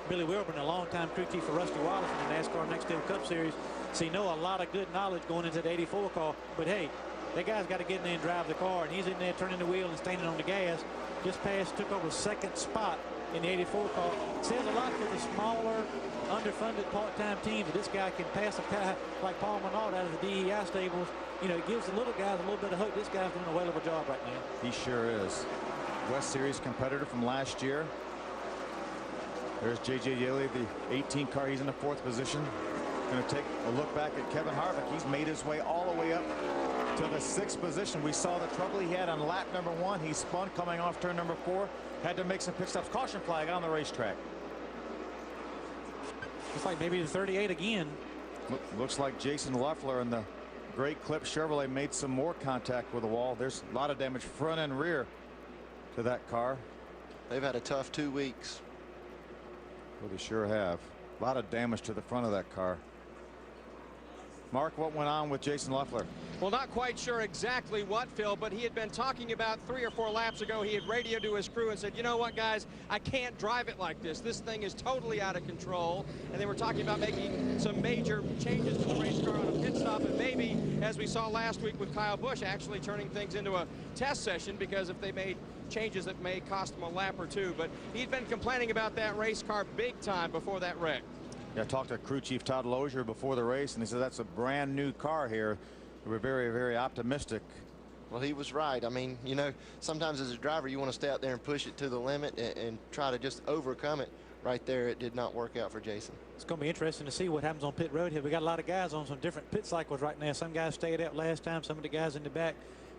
Billy Wilburn, a longtime crew chief for Rusty Wallace in the NASCAR Nextel Cup Series. So you know a lot of good knowledge going into the 84 car. But hey, that guy's got to get in there and drive the car, and he's in there turning the wheel and standing on the gas. Just took over second spot in the 84 car. Says a lot for the smaller, underfunded part-time teams that this guy can pass a guy like Paul Menard out of the DEI stables. You know, it gives the little guys a little bit of hope. This guy's doing a whale of a job right now. He sure is. West Series competitor from last year. There's J.J. Yeley, the 18 car. He's in the 4th position. Going to take a look back at Kevin Harvick. He's made his way all the way up to the 6th position. We saw the trouble he had on lap number 1. He spun coming off turn number 4. Had to make some pit stops. Caution flag on the racetrack. Looks like maybe the 38 again. Looks like Jason Loeffler and the Great Clip Chevrolet made some more contact with the wall. There's a lot of damage front and rear to that car. They've had a tough 2 weeks. Well, they sure have. A lot of damage to the front of that car. Mark, what went on with Jason Loeffler? Well, not quite sure exactly what, Phil, but he had been talking about 3 or 4 laps ago. He had radioed to his crew and said, you know what, guys, I can't drive it like this. This thing is totally out of control. And they were talking about making some major changes to the race car on a pit stop, and maybe, as we saw last week with Kyle Busch, actually turning things into a test session, because if they made changes that may cost him a lap or 2. But he'd been complaining about that race car big time before that wreck. Yeah, I talked to crew chief Todd Lozier before the race, and he said that's a brand new car here. They were very, very optimistic. Well, he was right. I mean, you know, sometimes as a driver, you want to stay out there and push it to the limit and try to just overcome it. Right there, it did not work out for Jason. It's going to be interesting to see what happens on pit road here. We got a lot of guys on some different pit cycles right now. Some guys stayed out last time. Some of the guys in the back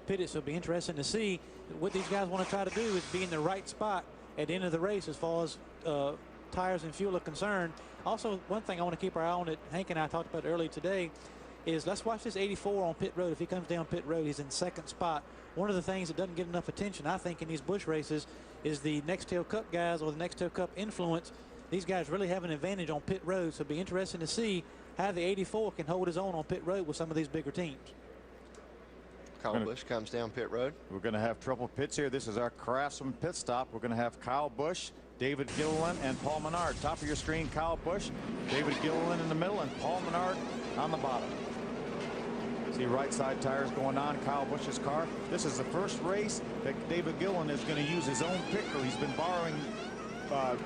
pitted. So it'll be interesting to see what these guys want to try to do is be in the right spot at the end of the race as far as tires and fuel are concerned. Also, one thing I want to keep our eye on that Hank and I talked about earlier today is let's watch this 84 on pit road. If he comes down pit road, he's in 2nd spot. One of the things that doesn't get enough attention, I think, in these Busch races is the Nextel Cup guys or the Nextel Cup influence. These guys really have an advantage on pit road, so it'll be interesting to see how the 84 can hold his own on pit road with some of these bigger teams. Kyle Busch comes down pit road. We're going to have triple pits here. This is our Craftsman pit stop. We're going to have Kyle Busch, David Gilliland, and Paul Menard. Top of your screen, Kyle Busch, David Gilliland in the middle, and Paul Menard on the bottom. See right side tires going on Kyle Busch's car. This is the first race that David Gilliland is going to use his own pit crew. He's been borrowing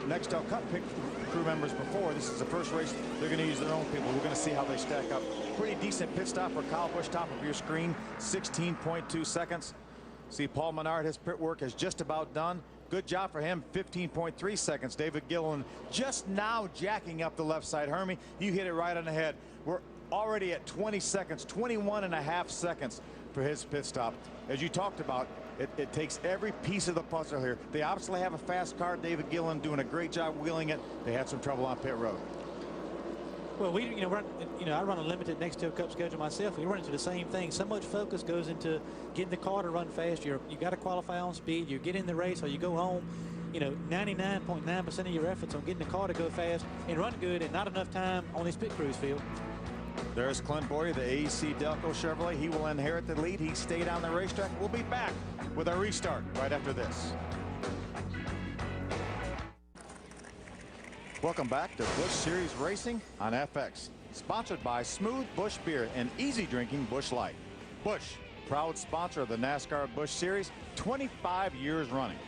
Nextel Cup pit crew members before. This is the first race they're going to use their own people. We're going to see how they stack up. Pretty decent pit stop for Kyle Busch. Top of your screen, 16.2 seconds. See Paul Menard, his pit work is just about done. Good job for him, 15.3 seconds. David Gilliland just now jacking up the left side. Hermie, you hit it right on the head. We're already at 20 seconds, 21.5 seconds for his pit stop. As you talked about, it takes every piece of the puzzle here. They obviously have a fast car. David Gilliland doing a great job wheeling it. They had some trouble on pit road. Well, I run a limited Nextel Cup schedule myself. We run into the same thing. So much focus goes into getting the car to run fast. You got to qualify on speed. You get in the race or you go home. 99.9% of your efforts on getting the car to go fast and run good, and not enough time on these pit crews, Phil. There's Clint Boyer, the AEC Delco Chevrolet. He will inherit the lead. He stayed on the racetrack. We'll be back with our restart right after this. Welcome back to Busch Series Racing on FX. Sponsored by Smooth Busch Beer and easy drinking Busch Light. Busch, proud sponsor of the NASCAR Busch Series, 25 years running.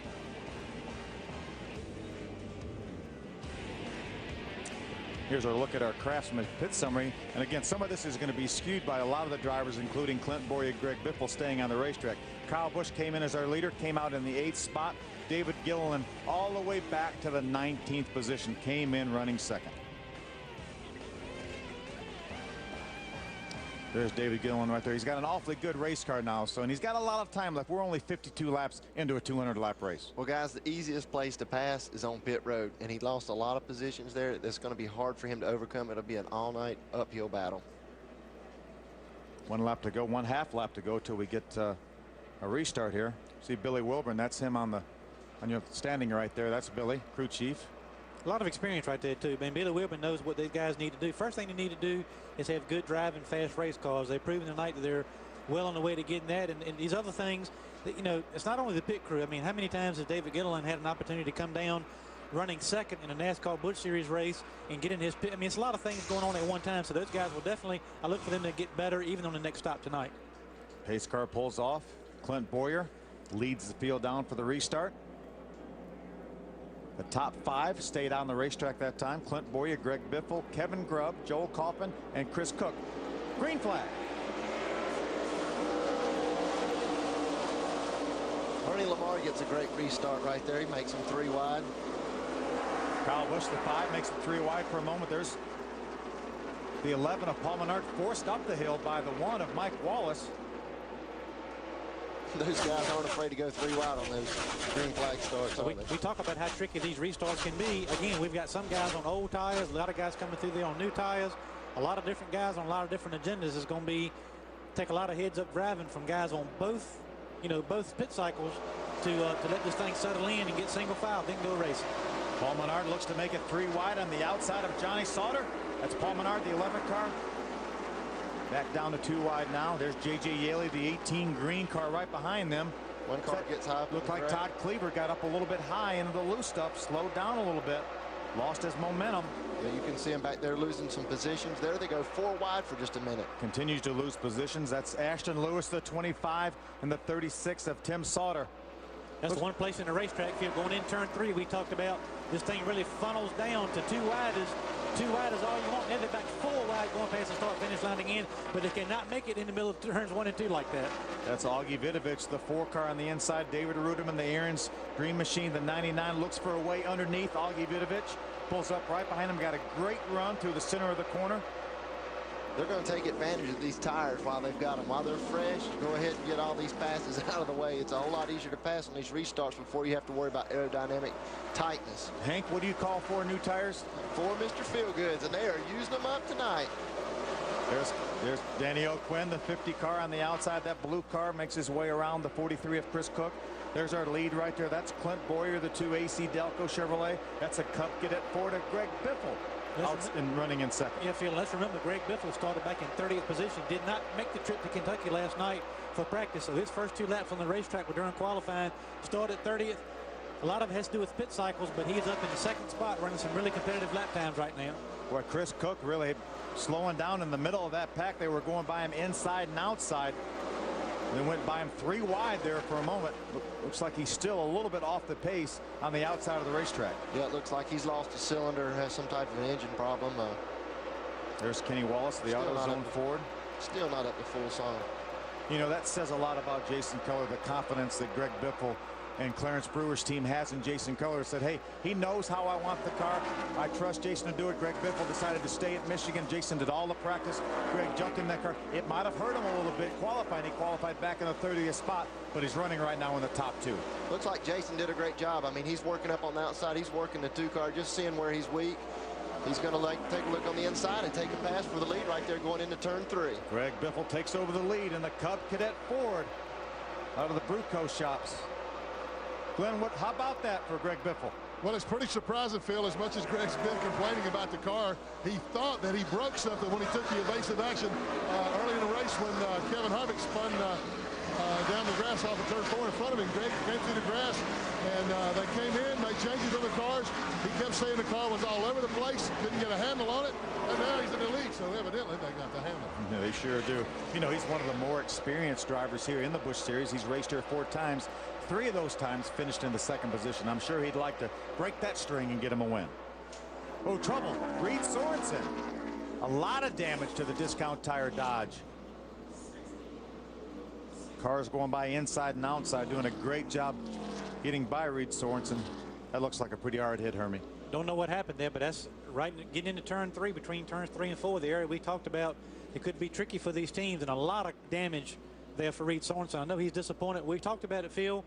Here's our look at our Craftsman pit summary. And again, some of this is going to be skewed by a lot of the drivers, including Clint Boyer, Greg Biffle, staying on the racetrack. Kyle Busch came in as our leader, came out in the 8th spot. David Gilliland all the way back to the 19th position, came in running 2nd. There's David Gillen right there. He's got an awfully good race car now, and he's got a lot of time left. We're only 52 laps into a 200-lap race. Well, guys, the easiest place to pass is on pit road, and he lost a lot of positions there. That's going to be hard for him to overcome. It'll be an all-night uphill battle. 1 lap to go, 1/2 lap to go till we get a restart here. See Billy Wilburn, that's him on your standing right there. That's Billy, crew chief. A lot of experience right there, too. Man, Billy Wilburn knows what these guys need to do. First thing they need to do is have good driving, fast race cars. They've proven tonight that they're well on the way to getting that. And these other things, that, you know, it's not only the pit crew. I mean, how many times has David Gilliland had an opportunity to come down running second in a NASCAR Busch Series race and get in his pit? I mean, it's a lot of things going on at one time. So those guys will definitely, I look for them to get better even on the next stop tonight. Pace car pulls off. Clint Boyer leads the field down for the restart. The top 5 stayed on the racetrack that time. Clint Boyer, Greg Biffle, Kevin Grubb, Joel Kaufman, and Chris Cook. Green flag. Bernie Lamar gets a great restart right there. He makes him 3 wide. Kyle Busch, the 5, makes him 3 wide for a moment. There's the 11 of Paul Menard, forced up the hill by the 1 of Mike Wallace. Those guys aren't afraid to go 3 wide on those green flag starts. We talk about how tricky these restarts can be. Again, we've got some guys on old tires, a lot of guys coming through there on new tires, a lot of different guys on a lot of different agendas. Is going to take a lot of heads up driving from guys on both, both pit cycles to let this thing settle in and get single file, then go racing. Paul Menard looks to make it 3 wide on the outside of Johnny Sauter. That's Paul Menard, the 11 car. Back down to 2 wide now. There's J.J. Yaley, the 18 green car right behind them. One car gets high. Looked like Todd Cleaver got up a little bit high into the loose stuff, slowed down a little bit, lost his momentum. Yeah, you can see him back there losing some positions. There they go 4 wide for just a minute. Continues to lose positions. That's Ashton Lewis, the 25, and the 36 of Tim Sauter. That's the one place in the racetrack field going in turn 3. We talked about this thing really funnels down to 2 wide. 2 wide is all you want. Then they're back 4 wide going past the start finish line again, but they cannot make it in the middle of turns 1 and 2 like that. That's Augie Vidovich, the 4 car on the inside. David Ruderman, the Aaron's Green Machine, the 99, looks for a way underneath. Augie Vidovich pulls up right behind him. Got a great run through the center of the corner. They're going to take advantage of these tires while they've got them. While they're fresh, go ahead and get all these passes out of the way. It's a whole lot easier to pass on these restarts before you have to worry about aerodynamic tightness. Hank, what do you call for new tires? For Mr. Feelgoods, and they are using them up tonight. There's Danny O'Quinn, the 50 car on the outside. That blue car makes his way around the 43 of Chris Cook. There's our lead right there. That's Clint Boyer, the 2 AC Delco Chevrolet. That's a Cup Cadet Ford of Greg Biffle. Out and running in second. Yeah, Phil, let's remember Greg Biffle started back in 30th position, did not make the trip to Kentucky last night for practice. So his first 2 laps on the racetrack were during qualifying. Started 30th. A lot of it has to do with pit cycles, but he's up in the 2nd spot running some really competitive lap times right now. Boy, Chris Cook really slowing down in the middle of that pack. They were going by him inside and outside. They went by him 3 wide there for a moment. Looks like he's still a little bit off the pace on the outside of the racetrack. Yeah, it looks like he's lost a cylinder, has some type of an engine problem. There's Kenny Wallace, the AutoZone Ford. Still not up to full song. You know, that says a lot about Jason Keller, the confidence that Greg Biffle and Clarence Brewer's team has in Jason Keller. Said, hey, he knows how I want the car. I trust Jason to do it. Greg Biffle decided to stay at Michigan. Jason did all the practice. Greg jumped in that car. It might have hurt him a little bit qualifying. He qualified back in the 30th spot, but he's running right now in the top 2. Looks like Jason did a great job. I mean, he's working up on the outside. He's working the 2 car, just seeing where he's weak. He's going to take a look on the inside and take a pass for the lead right there going into turn 3. Greg Biffle takes over the lead in the Cub Cadet Ford out of the Bruco shops. Glenn, how about that for Greg Biffle? Well, it's pretty surprising, Phil. As much as Greg's been complaining about the car, he thought that he broke something when he took the evasive action early in the race when Kevin Harvick spun down the grass off of turn 4 in front of him. Greg came through the grass, and they came in, made changes on the cars. He kept saying the car was all over the place, couldn't get a handle on it, and now he's in the lead, so evidently they got the handle. Yeah, they sure do. You know, he's one of the more experienced drivers here in the Busch Series. He's raced here 4 times. 3 of those times finished in the 2nd position. I'm sure he'd like to break that string and get him a win. Oh, trouble. Reed Sorensen. A lot of damage to the Discount Tire Dodge. Cars going by inside and outside, doing a great job getting by Reed Sorensen. That looks like a pretty hard hit, Hermie. Don't know what happened there, but that's right getting into turn 3, between turns 3 and 4, the area we talked about. It could be tricky for these teams, and a lot of damage there for Reed Sorensen. I know he's disappointed. We talked about it, Phil.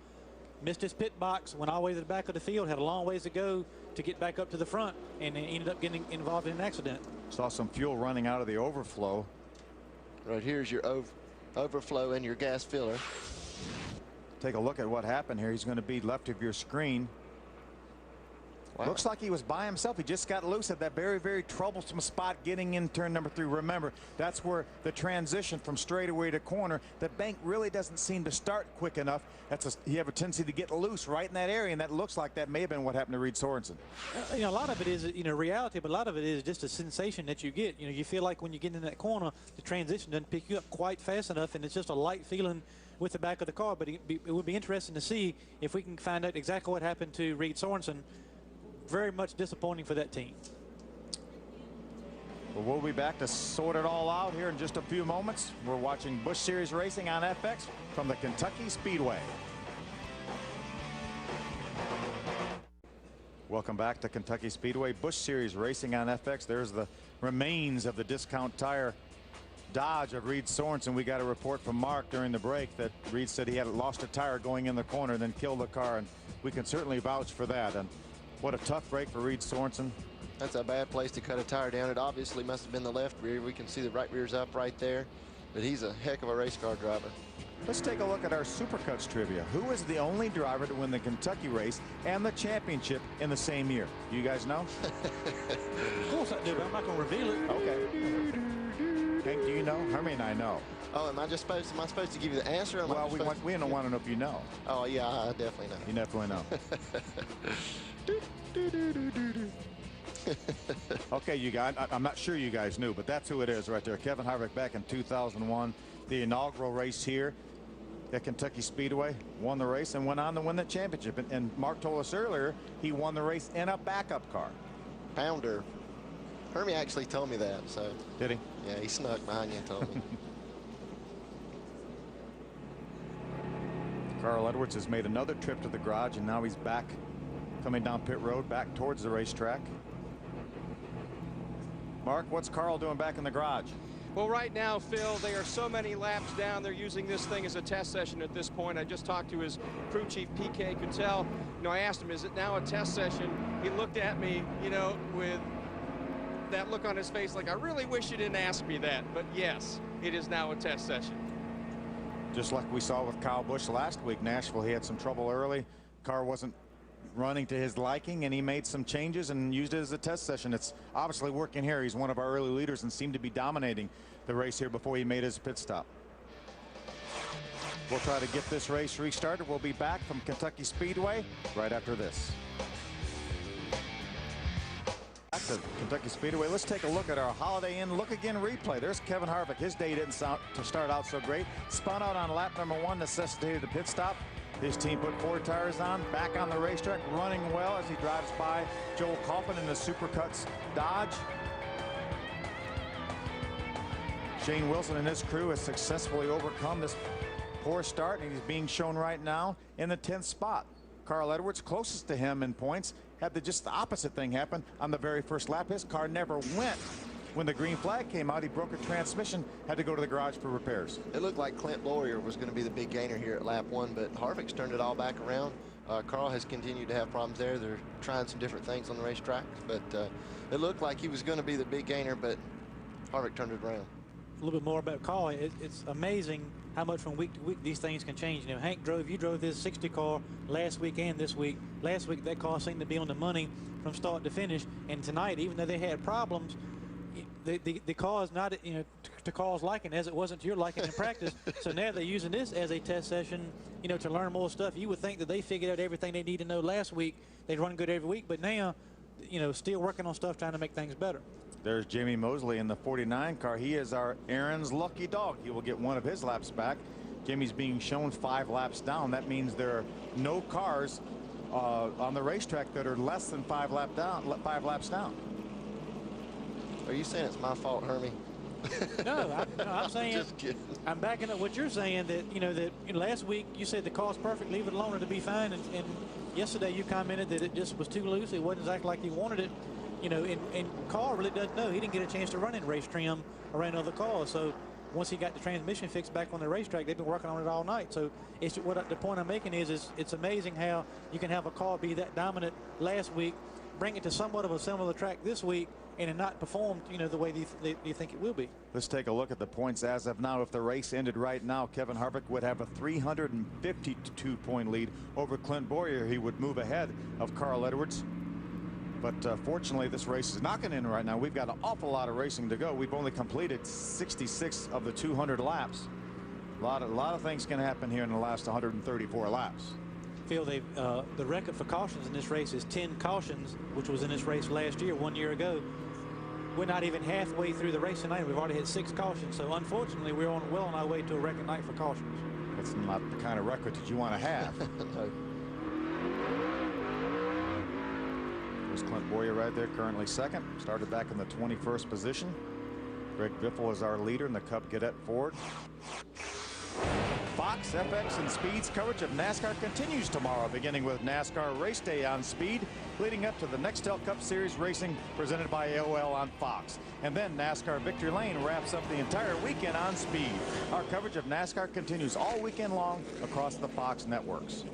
Missed his pit box, went all the way to the back of the field, had a long ways to go to get back up to the front, and ended up getting involved in an accident. Saw some fuel running out of the overflow. Right here's your overflow and your gas filler. Take a look at what happened here. He's going to be left of your screen. Wow. Looks like he was by himself. He just got loose at that very, very troublesome spot getting in turn number 3. Remember, that's where the transition from straightaway to corner, the bank really doesn't seem to start quick enough. You have a tendency to get loose right in that area, and that looks like that may have been what happened to Reed Sorensen. You know, a lot of it is, you know, reality, but a lot of it is just a sensation that you get. You know, you feel like when you get in that corner, the transition doesn't pick you up quite fast enough, and it's just a light feeling with the back of the car. But it would be interesting to see if we can find out exactly what happened to Reed Sorensen. Very much disappointing for that team. Well, we'll be back to sort it all out here in just a few moments. We're watching Busch Series Racing on FX from the Kentucky Speedway. Welcome back to Kentucky Speedway. Busch Series Racing on FX. There's the remains of the discount tire Dodge of Reed Sorensen. We got a report from Mark during the break that Reed said he had lost a tire going in the corner and then killed the car, and we can certainly vouch for that. And what a tough break for Reed Sorensen. That's a bad place to cut a tire down. It obviously must have been the left rear. We can see the right rear's up right there, but he's a heck of a race car driver. Let's take a look at our Supercuts trivia. Who is the only driver to win the Kentucky race and the championship in the same year? You guys know? Of course I do, but I'm not going to reveal it. Okay. Hank, do you know? Hermie and I know. Oh, am I supposed to give you the answer? Well, we don't want to know if you know. Oh, yeah, I definitely know. You definitely know. Okay, you guys, I'm not sure you guys knew, but that's who it is right there. Kevin Harvick back in 2001, the inaugural race here at Kentucky Speedway, won the race and went on to win the championship. And Mark told us earlier he won the race in a backup car. Pounder. Hermie actually told me that. So did he? Yeah, he snuck behind you and told me. Carl Edwards has made another trip to the garage, and now he's back coming down pit road back towards the racetrack. Mark, what's Carl doing back in the garage? Well, right now, Phil, they are so many laps down. They're using this thing as a test session at this point. I just talked to his crew chief, PK Kutel. You know, I asked him, is it now a test session? He looked at me, you know, with that look on his face like, I really wish you didn't ask me that. But yes, it is now a test session. Just like we saw with Kyle Busch last week, Nashville, he had some trouble early. Car wasn't running to his liking, and he made some changes and used it as a test session. It's obviously working here. He's one of our early leaders and seemed to be dominating the race here before he made his pit stop. We'll try to get this race restarted. We'll be back from Kentucky Speedway right after this. Back to Kentucky Speedway. Let's take a look at our Holiday Inn Look Again replay. There's Kevin Harvick. His day didn't start out so great. Spun out on lap number 1, necessitated the pit stop. His team put 4 tires on, back on the racetrack, running well as he drives by Joel Kaufman in the Supercuts Dodge. Shane Wilson and his crew has successfully overcome this poor start, and he's being shown right now in the 10th spot. Carl Edwards, closest to him in points, had just the opposite thing happen on the very first lap. His car never went. When the green flag came out, he broke a transmission, had to go to the garage for repairs. It looked like Clint Boyer was going to be the big gainer here at lap 1, but Harvick's turned it all back around. Carl has continued to have problems there. They're trying some different things on the racetrack, but it looked like he was going to be the big gainer, but Harvick turned it around. A little bit more about Carl. It's amazing how much from week to week these things can change. You know, Hank you drove this 60 car last week and this week. Last week that car seemed to be on the money from start to finish, and tonight, even though they had problems, the car is not, you know, to Carl's liking as it wasn't to your liking in practice. So now they're using this as a test session, you know, to learn more stuff. You would think that they figured out everything they need to know last week. They'd run good every week, but now, you know, still working on stuff, trying to make things better. There's Jamie Mosley in the 49 car. He is our Aaron's lucky dog. He will get one of his laps back. Jimmy's being shown 5 laps down. That means there are no cars on the racetrack that are less than 5 laps down. Are you saying it's my fault, Hermie? No, I'm saying, Just kidding. I'm backing up what you're saying, that, that last week you said the car's perfect, leave it alone, it'll be fine. And yesterday you commented that it just was too loose. It wasn't exactly like you wanted it. And Carl really doesn't know. He didn't get a chance to run in race trim around other cars. So once he got the transmission fixed back on the racetrack, they've been working on it all night. So it's the point I'm making is it's amazing how you can have a car be that dominant last week, bring it to somewhat of a similar track this week, and it not performed, the way you think it will be. Let's take a look at the points as of now. If the race ended right now, Kevin Harvick would have a 352-point lead over Clint Boyer. He would move ahead of Carl Edwards. But fortunately, this race is not going to end right now. We've got an awful lot of racing to go. We've only completed 66 of the 200 laps. A lot of things can happen here in the last 134 laps. Phil, the record for cautions in this race is 10 cautions, which was in this race last year, 1 year ago. We're not even halfway through the race tonight. We've already had 6 cautions. So unfortunately, we're well on our way to a record night for cautions. That's not the kind of record that you want to have. No. There's Clint Boyer right there, currently second. Started back in the 21st position. Greg Biffle is our leader in the Cup Cadet Ford. Fox, FX, and Speed's coverage of NASCAR continues tomorrow, beginning with NASCAR Race Day on Speed, leading up to the Nextel Cup Series racing presented by AOL on Fox. And then NASCAR Victory Lane wraps up the entire weekend on Speed. Our coverage of NASCAR continues all weekend long across the Fox networks.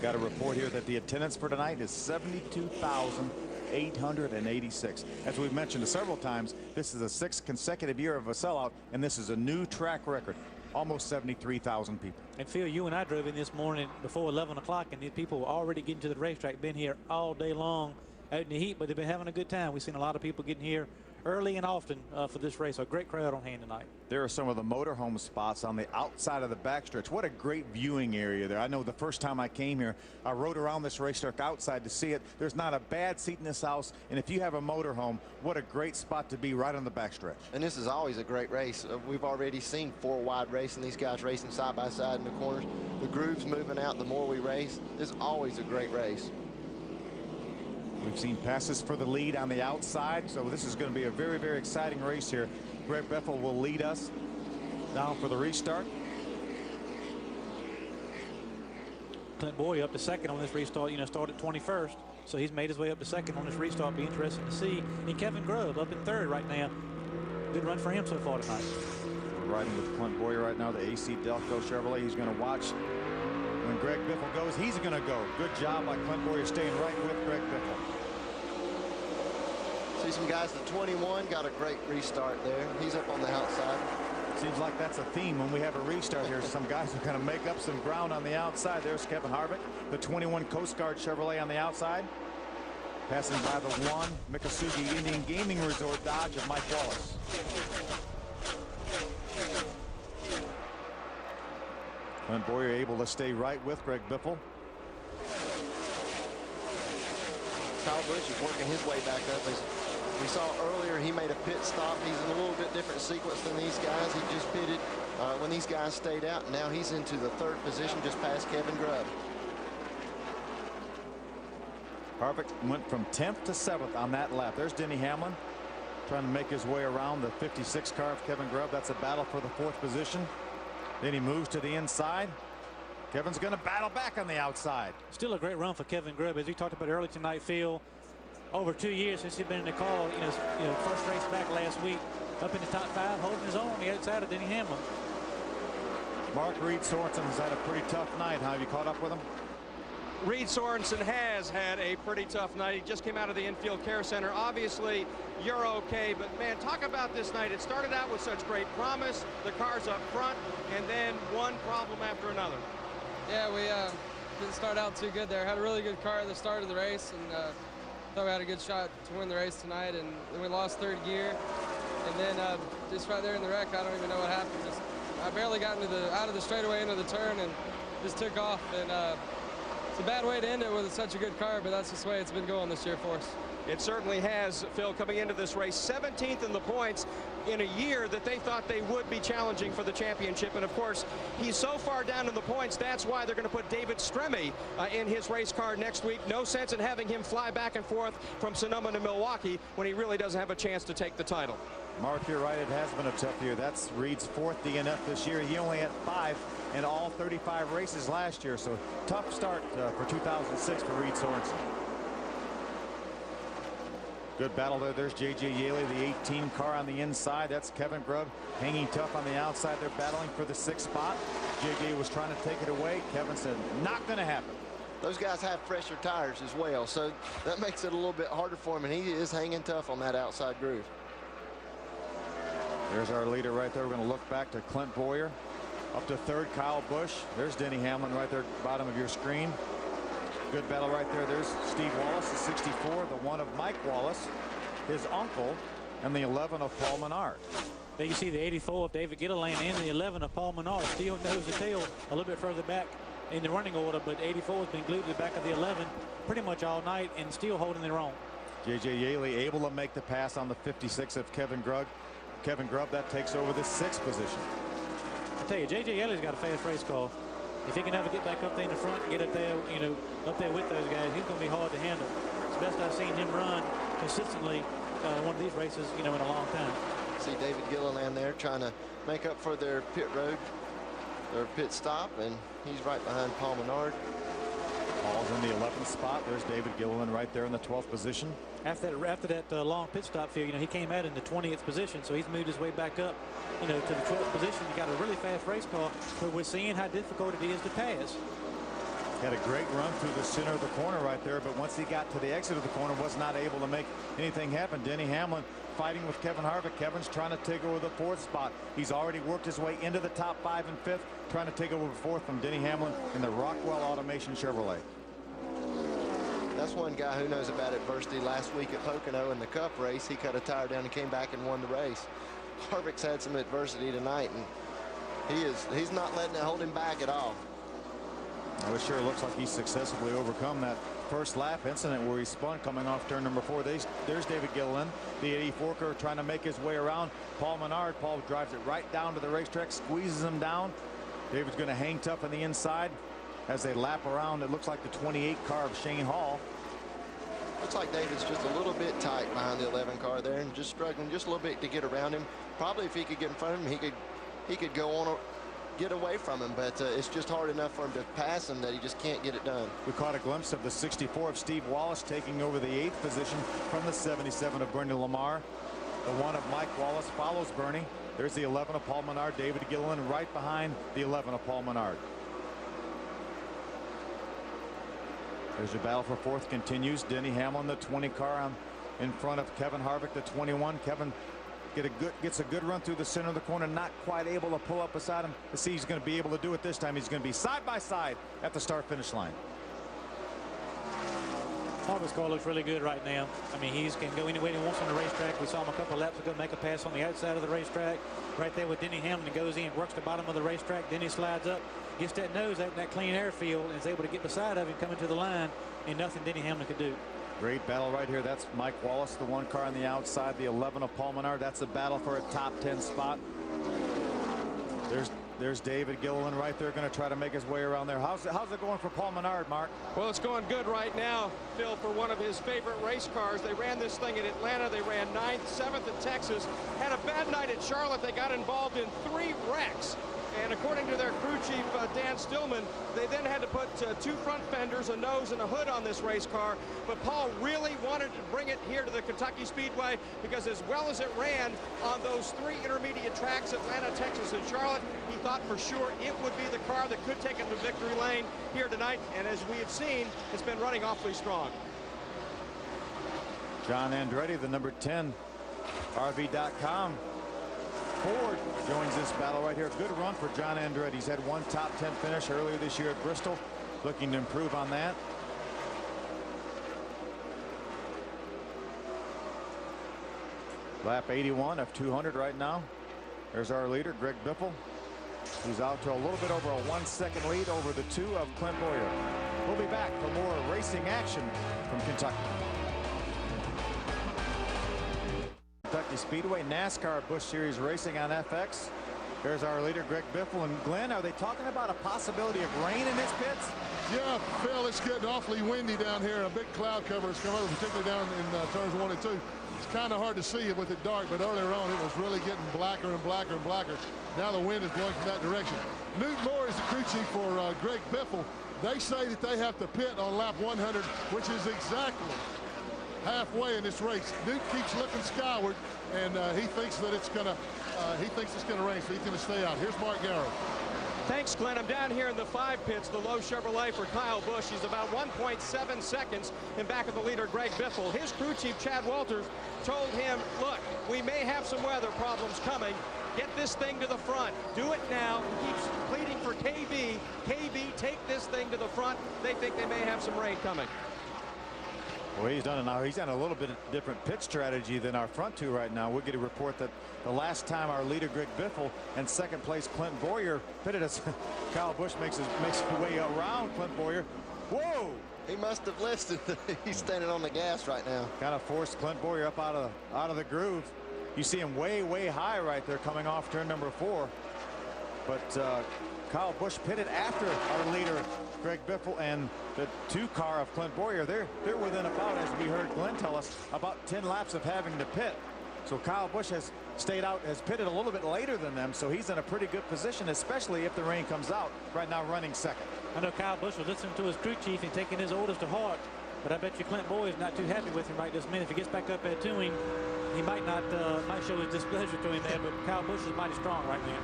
Got a report here that the attendance for tonight is 72,886. As we've mentioned several times, this is the 6th consecutive year of a sellout, and this is a new track record. Almost 73,000 people. And Phil, you and I drove in this morning before 11 o'clock, and these people were already getting to the racetrack, been here all day long out in the heat, but they've been having a good time. We've seen a lot of people getting here early and often for this race. A great crowd on hand tonight. There are some of the motorhome spots on the outside of the backstretch. What a great viewing area there. I know the first time I came here, I rode around this racetrack outside to see it. There's not a bad seat in this house, and if you have a motorhome, what a great spot to be right on the backstretch. And this is always a great race. We've already seen 4 wide racing, these guys racing side by side in the corners. The grooves moving out the more we race. It's always a great race. We've seen passes for the lead on the outside, so this is going to be a very, very exciting race here. Greg Biffle will lead us down for the restart. Clint Boyer up to second on this restart. Started 21st, so he's made his way up to second on this restart. Be interesting to see. And Kevin Grubb up in third right now. Good run for him so far tonight. We're riding with Clint Boyer right now, the AC Delco Chevrolet. He's going to watch when Greg Biffle goes. He's going to go. Good job by Clint Boyer staying right with Greg Biffle. See some guys at 21 got a great restart there. He's up on the outside. Seems like that's a theme when we have a restart here. Some guys are going to make up some ground on the outside. There's Kevin Harvick, the 21 Coast Guard Chevrolet on the outside. Passing by the 1 Miccosukee Indian Gaming Resort Dodge of Mike Wallace. Clint Boyer able to stay right with Greg Biffle. Kyle Busch is working his way back up. As we saw earlier, he made a pit stop. He's in a little bit different sequence than these guys. He just pitted when these guys stayed out. Now he's into the 3rd position, just past Kevin Grubb. Harvick went from 10th to 7th on that lap. There's Denny Hamlin trying to make his way around the 56 car of Kevin Grubb. That's a battle for the 4th position. Then he moves to the inside. Kevin's going to battle back on the outside. Still a great run for Kevin Grubb, as we talked about earlier tonight, Phil. Over 2 years since he's been in the car. First race back last week, up in the top 5, holding his own on the outside of Denny Hamlin. Mark Reed Sorensen has had a pretty tough night. How have you caught up with him? Reed Sorensen has had a pretty tough night. He just came out of the infield care center. Obviously, you're okay, but man, talk about this night. It started out with such great promise. The car's up front, and then one problem after another. Yeah, we didn't start out too good there. Had a really good car at the start of the race, and thought we had a good shot to win the race tonight, and then we lost 3rd gear. And then just right there in the wreck, I don't even know what happened. I barely got into out of the straightaway into the turn and just took off. And so a bad way to end it with such a good car, but that's just the way it's been going this year for us. It certainly has, Phil, coming into this race. 17th in the points in a year that they thought they would be challenging for the championship. And, of course, he's so far down in the points, that's why they're going to put David Stremme in his race car next week. No sense in having him fly back and forth from Sonoma to Milwaukee when he really doesn't have a chance to take the title. Mark, you're right. It has been a tough year. That's Reed's 4th DNF this year. He only had 5 in all 35 races last year. So tough start for 2006 for Reed Sorensen. Good battle there. There's J.J. Yaley, the 18 car on the inside. That's Kevin Grubb hanging tough on the outside. They're battling for the 6th spot. J.J. was trying to take it away. Kevin said, not going to happen. Those guys have fresher tires as well, so that makes it a little bit harder for him, and he is hanging tough on that outside groove. There's our leader right there. We're going to look back to Clint Boyer. Up to 3rd, Kyle Busch. There's Denny Hamlin right there, bottom of your screen. Good battle right there. There's Steve Wallace, the 64, the 1 of Mike Wallace, his uncle, and the 11 of Paul Menard. There you see the 84 of David Gilliland and the 11 of Paul Menard. Still nose to tail a little bit further back in the running order, but 84 has been glued to the back of the 11 pretty much all night and still holding their own. J.J. Yaley able to make the pass on the 56 of Kevin Grubb. Kevin Grubb, that takes over the 6th position. I tell you, J.J. Yaley's got a fast race car. If he can ever get back up there in the front and get up there, you know, up there with those guys, he's going to be hard to handle. It's the best I've seen him run consistently in one of these races, you know, in a long time. See David Gilliland there trying to make up for their pit road, their pit stop, and he's right behind Paul Menard. Paul's in the 11th spot. There's David Gilliland right there in the 12th position. After that long pit stop field, you know, he came out in the 20th position, so he's moved his way back up, you know, to the 12th position. He got a really fast race car, but we're seeing how difficult it is to pass. Had a great run through the center of the corner right there, but once he got to the exit of the corner, was not able to make anything happen. Denny Hamlin fighting with Kevin Harvick. Kevin's trying to take over the 4th spot. He's already worked his way into the top 5 and 5th, trying to take over 4th from Denny Hamlin in the Rockwell Automation Chevrolet. That's one guy who knows about adversity. Last week at Pocono in the Cup race, he cut a tire down and came back and won the race. Harvick's had some adversity tonight, and he's not letting it hold him back at all. Well, it sure looks like he's successfully overcome that first lap incident where he spun coming off turn number 4. There's David Gilliland, the 84 car, trying to make his way around Paul Menard. Paul drives it right down to the racetrack, squeezes him down. David's going to hang tough on the inside as they lap around. It looks like the 28 car of Shane Hall. Looks like David's just a little bit tight behind the 11 car there and just struggling just a little bit to get around him. Probably if he could get in front of him, he could go on or get away from him, but it's just hard enough for him to pass him that he just can't get it done. We caught a glimpse of the 64 of Steve Wallace taking over the 8th position from the 77 of Bernie Lamar. The 1 of Mike Wallace follows Bernie. There's the 11 of Paul Menard. David Gilliland right behind the 11 of Paul Menard. There's your battle for 4th continues. Denny Hamlin, the 20 car in front of Kevin Harvick, the 21. Kevin gets a good run through the center of the corner, not quite able to pull up beside him. Let's see, he's going to be able to do it this time. He's going to be side by side at the start finish line. Harvick's car looks really good right now. I mean, he can go anywhere he wants on the racetrack. We saw him a couple of laps ago make a pass on the outside of the racetrack. Right there with Denny Hamlin, goes in, works the bottom of the racetrack. Denny slides up, gets that nose out in that clean air field, and is able to get beside of him coming to the line, and nothing Denny Hamlin could do. Great battle right here. That's Mike Wallace, the 1 car on the outside, the 11 of Paul Menard. That's a battle for a top 10 spot. There's David Gilliland right there, going to try to make his way around there. How's it going for Paul Menard, Mark? Well, it's going good right now, Phil, for one of his favorite race cars. They ran this thing in Atlanta. They ran 9th, 7th in Texas. Had a bad night at Charlotte. They got involved in 3 wrecks. And according to their crew chief, Dan Stillman, they then had to put 2 front fenders, a nose, and a hood on this race car. But Paul really wanted to bring it here to the Kentucky Speedway because as well as it ran on those 3 intermediate tracks, Atlanta, Texas, and Charlotte, he thought for sure it would be the car that could take it to victory lane here tonight. And as we have seen, it's been running awfully strong. John Andretti, the number 10, RV.com. Ford joins this battle right here. Good run for John Andretti. He's had 1 top 10 finish earlier this year at Bristol. Looking to improve on that. Lap 81 of 200 right now. There's our leader, Greg Biffle. He's out to a little bit over a 1-second lead over the 2 of Clint Boyer. We'll be back for more racing action from Kentucky. Kentucky Speedway, NASCAR Busch Series Racing on FX. There's our leader, Greg Biffle. And Glenn, are they talking about a possibility of rain in this pits? Yeah, Phil, it's getting awfully windy down here. A big cloud cover has come over, particularly down in turns 1 and 2. It's kind of hard to see it with it dark, but earlier on it was really getting blacker and blacker and blacker. Now the wind is blowing from that direction. Newt Moore is the crew chief for Greg Biffle. They say that they have to pit on lap 100, which is exactly halfway in this race. Newt keeps looking skyward, and he thinks that it's gonna rain, so he's gonna stay out. Here's Mark Garrow. Thanks, Glenn. I'm down here in the 5 pits, the low Chevrolet for Kyle Busch. He's about 1.7 seconds in back of the leader, Greg Biffle. His crew chief, Chad Walters, told him, look, we may have some weather problems coming. Get this thing to the front. Do it now. He keeps pleading for KB. KB, take this thing to the front. They think they may have some rain coming. Well, he's done it now. He's on a little bit different pit strategy than our front two right now. We'll get a report that the last time our leader, Greg Biffle, and second place, Clint Boyer, pitted us. Kyle Busch makes his way around Clint Boyer. Whoa! He must have listened. He's standing on the gas right now. Kind of forced Clint Boyer up out of the groove. You see him way high right there coming off turn number 4. But Kyle Busch pitted after our leader, Greg Biffle, and the 2 car of Clint Boyer. They're within about, as we heard Glenn tell us, about 10 laps of having to pit. So Kyle Busch has stayed out, has pitted a little bit later than them, so he's in a pretty good position, especially if the rain comes out. Right now running second. I know Kyle Busch was listening to his crew chief and taking his orders to heart, but I bet you Clint Boyer is not too happy with him right this minute. If he gets back up there to him, he might show his displeasure to him there, but Kyle Busch is mighty strong right now.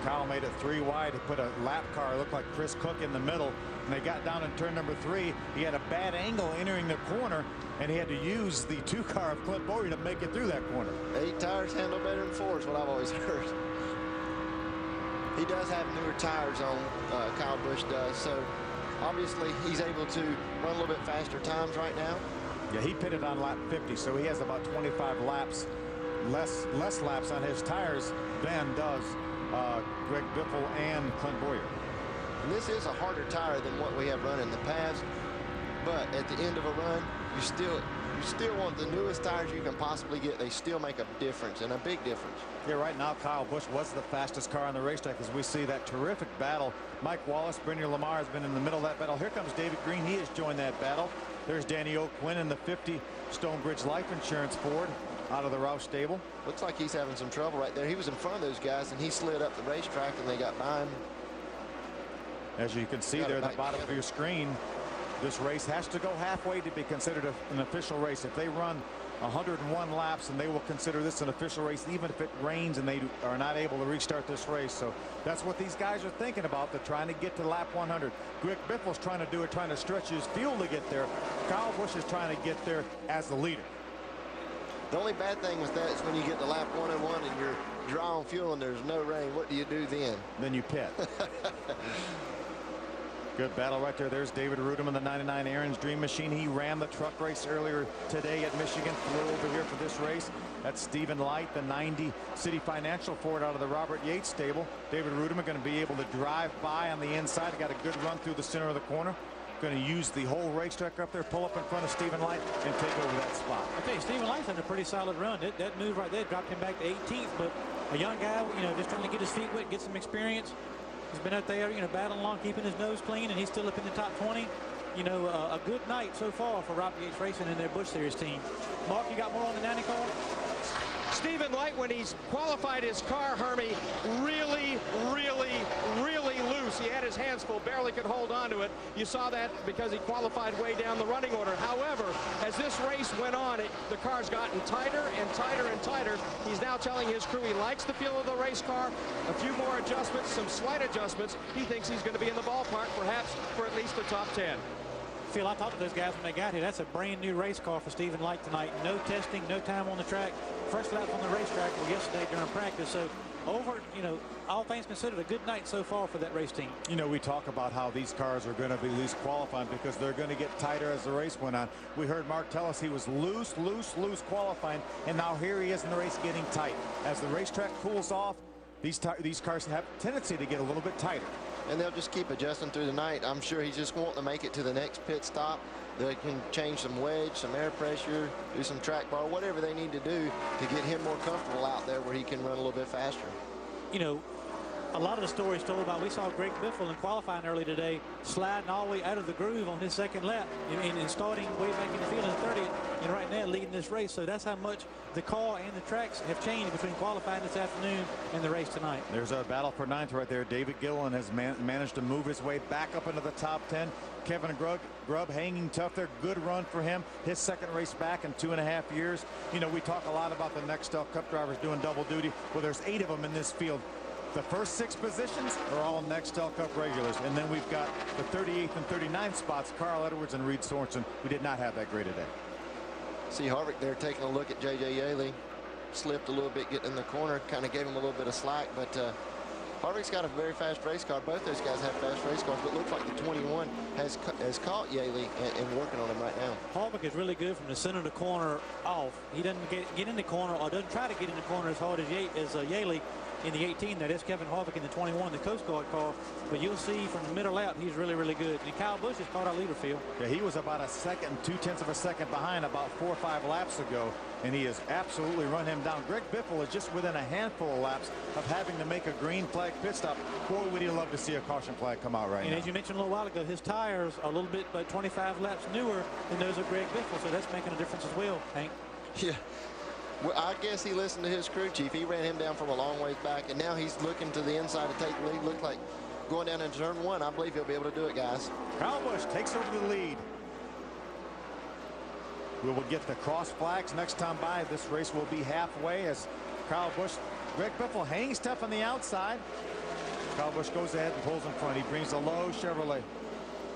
Kyle made it 3 wide. He put a lap car, looked like Chris Cook, in the middle, and they got down in turn number 3. He had a bad angle entering the corner, and he had to use the 2 car of Clint Boyer to make it through that corner. 8 tires handle better than 4 is what I've always heard. He does have newer tires on, Kyle Busch does, so obviously he's able to run a little bit faster times right now. Yeah, he pitted on lap 50, so he has about 25 laps, less laps on his tires than does Greg Biffle and Clint Boyer. And this is a harder tire than what we have run in the past, but at the end of a run, you still want the newest tires you can possibly get. They still make a difference, and a big difference. Yeah, right now Kyle Busch was the fastest car on the racetrack as we see that terrific battle. Mike Wallace, Brenier Lamar has been in the middle of that battle. Here comes David Green. He has joined that battle. There's Danny O'Quinn in the 50 Stonebridge Life Insurance Ford out of the Roush stable. Looks like he's having some trouble right there. He was in front of those guys, and he slid up the racetrack, and they got by him. As you can see there at the bottom of your screen, this race has to go halfway to be considered an official race. If they run 101 laps, and they will consider this an official race, even if it rains and they are not able to restart this race. So that's what these guys are thinking about. They're trying to get to lap 100. Greg Biffle's trying to do it, trying to stretch his fuel to get there. Kyle Busch is trying to get there as the leader. The only bad thing with that is when you get to lap 101 and you're dry on fuel and there's no rain. What do you do then? Then you pit. Good battle right there. There's David Rudem in the 99 Aaron's Dream Machine. He ran the truck race earlier today at Michigan. Flew over here for this race. That's Stephen Light, the 90 City Financial Ford out of the Robert Yates stable. David Rudem are going to be able to drive by on the inside. Got a good run through the center of the corner. Going to use the whole racetrack up there, pull up in front of Stephen Light, and take over that spot. I tell you, Stephen Light's had a pretty solid run. That move right there dropped him back to 18th, but a young guy, just trying to get his feet wet, get some experience. He's been out there, battling along, keeping his nose clean, and he's still up in the top 20. A good night so far for Robert Yates Racing and their Busch Series team. Mark, you got more on the 90 car? Stephen Light, when he's qualified his car, Hermie, really loose. He had his hands full, barely could hold on to it. You saw that because he qualified way down the running order. However, as this race went on, the car's gotten tighter and tighter and tighter. He's now telling his crew he likes the feel of the race car. A few more adjustments, some slight adjustments. He thinks he's going to be in the ballpark, perhaps for at least the top 10. Phil, I talked to those guys when they got here. That's a brand new race car for Stephen Light tonight. No testing, no time on the track. First lap on the racetrack yesterday during practice. So all things considered, a good night so far for that race team. We talk about how these cars are going to be loose qualifying because they're going to get tighter as the race went on. We heard Mark tell us he was loose qualifying, and now here he is in the race getting tight. As the racetrack cools off, these cars have a tendency to get a little bit tighter. and they'll just keep adjusting through the night. I'm sure he's just wanting to make it to the next pit stop. They can change some wedge, some air pressure, do some track bar, whatever they need to do to get him more comfortable out there where he can run a little bit faster. You know, a lot of the stories told about, we saw Greg Biffle in qualifying early today sliding all the way out of the groove on his second lap and starting way back in the field in 30th, and right now leading this race. So that's how much the car and the tracks have changed between qualifying this afternoon and the race tonight. There's a battle for ninth right there. David Gilliland has managed to move his way back up into the top 10. Kevin Grubb hanging tough there. Good run for him. His second race back in 2.5 years. You know, we talk a lot about the Nextel Cup drivers doing double duty. Well, there's 8 of them in this field. The first 6 positions are all Nextel Cup regulars. And then we've got the 38th and 39th spots, Carl Edwards and Reed Sorensen, who did not have that great a day. See Harvick there taking a look at J.J. Yaley. Slipped a little bit getting in the corner, kind of gave him a little bit of slack, but Harvick's got a very fast race car. Both those guys have fast race cars, but it looks like the 21 has caught Yaley and working on him right now. Harvick is really good from the center of the corner off. He doesn't get in the corner, or doesn't try to get in the corner as hard as Yaley in the 18. That is Kevin Harvick in the 21, the Coast Guard car. But you'll see from the middle out, he's really, really good. And Kyle Busch has caught our leader field. Yeah, he was about a second, 2/10 of a second behind about 4 or 5 laps ago, and he has absolutely run him down. Greg Biffle is just within a handful of laps of having to make a green flag pit stop. Boy, would he love to see a caution flag come out right now. And as you mentioned a little while ago, his tires are a little bit, but 25 laps newer than those of Greg Biffle, so that's making a difference as well, Hank. Yeah. Well, I guess he listened to his crew chief. He ran him down from a long ways back, and now he's looking to the inside to take the lead. Look like going down into turn 1. I believe he'll be able to do it, guys. Kyle Busch takes over the lead. We will get the cross flags next time by. This race will be halfway as Kyle Busch, Greg Biffle hangs tough on the outside. Kyle Busch goes ahead and pulls in front. He brings a low Chevrolet.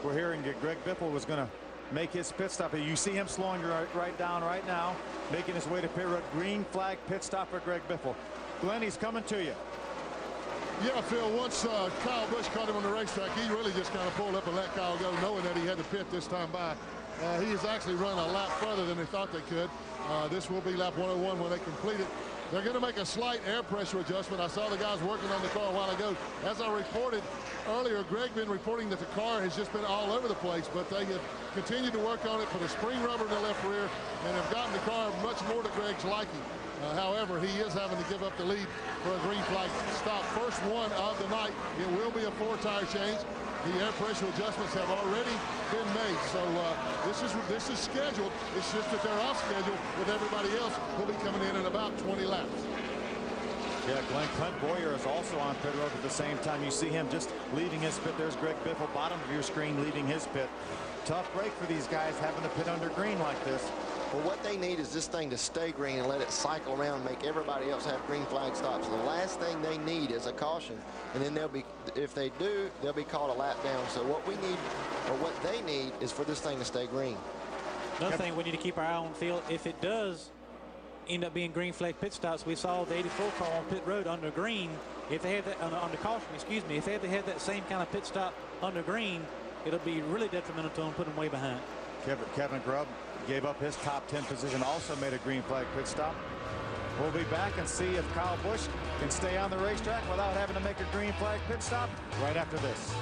We're hearing that Greg Biffle was going to make his pit stop. You see him slowing right down right now, making his way to pit road. Green flag pit stop for Greg Biffle. Glenn, he's coming to you. Yeah, Phil, once Kyle Busch caught him on the racetrack, he really just kind of pulled up and let Kyle go, knowing that he had to pit this time by. He has actually run a lap further than they thought they could. This will be lap 101 when they complete it. They're going to make a slight air pressure adjustment. I saw the guys working on the car a while ago. As I reported earlier, Greg been reporting that the car has just been all over the place, but they have continued to work on it, put a spring rubber in the left rear, and have gotten the car much more to Greg's liking. However, he is having to give up the lead for a green flag stop. First one of the night. It will be a 4-tire change. The air pressure adjustments have already been made, so this is scheduled. It's just that they're off schedule with everybody else. Will be coming in about 20 laps. Yeah, Clint Boyer is also on pit road at the same time. You see him just leaving his pit. There's Greg Biffle, bottom of your screen, leaving his pit. Tough break for these guys having to pit under green like this. Well, what they need is this thing to stay green and let it cycle around and make everybody else have green flag stops. The last thing they need is a caution, and then they'll be, if they do, they'll be called a lap down. So what we need, or what they need, is for this thing to stay green. Another thing we need to keep our eye on, field, if it does end up being green flag pit stops, we saw the 84 car on pit road under green. If they have that under caution, excuse me, if they had that same kind of pit stop under green, it'll be really detrimental to them, put them way behind. Kevin Grubb gave up his top 10 position, also made a green flag pit stop. We'll be back and see if Kyle Busch can stay on the racetrack without having to make a green flag pit stop right after this.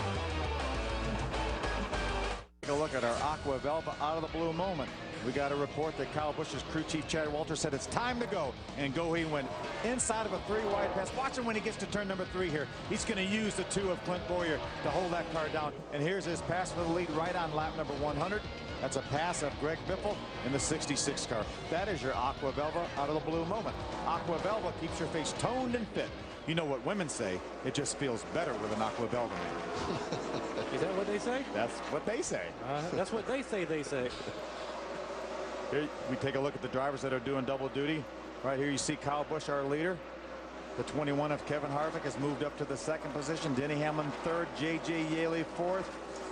Take a look at our Aqua Velva out of the blue moment. We got a report that Kyle Busch's crew chief Chad Walter said it's time to go, and go he went inside of a 3-wide pass. Watch him when he gets to turn number 3 here. He's going to use the 2 of Clint Boyer to hold that car down, and here's his pass for the lead right on lap number 100. That's a pass of Greg Biffle in the 66 car. That is your Aqua Velva out of the blue moment. Aqua Velva keeps your face toned and fit. You know what women say, it just feels better with an Aqua Velva. Is that what they say? That's what they say. That's what they say. Here we take a look at the drivers that are doing double duty. Right here you see Kyle Busch, our leader. The 21 of Kevin Harvick has moved up to the 2nd position. Denny Hamlin 3rd, J.J. Yaley 4th.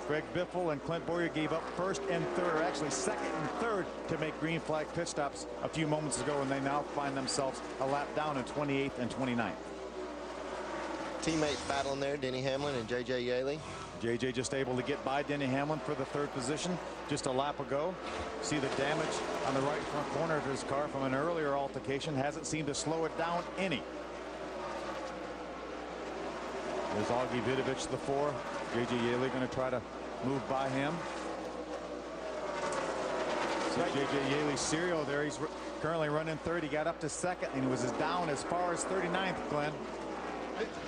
Greg Biffle and Clint Boyer gave up 1st and 3rd, or actually 2nd and 3rd, to make green flag pit stops a few moments ago, and they now find themselves a lap down in 28th and 29th. Teammates battling there, Denny Hamlin and J.J. Yaley. J.J. just able to get by Denny Hamlin for the 3rd position just a lap ago. See the damage on the right front corner of his car from an earlier altercation. Hasn't seemed to slow it down any. There's Augie Vidovich, the 4. J.J. Yaley going to try to move by him. So J.J. Yaley's serial there. He's currently running third. He got up to second, and he was down as far as 39th, Glenn.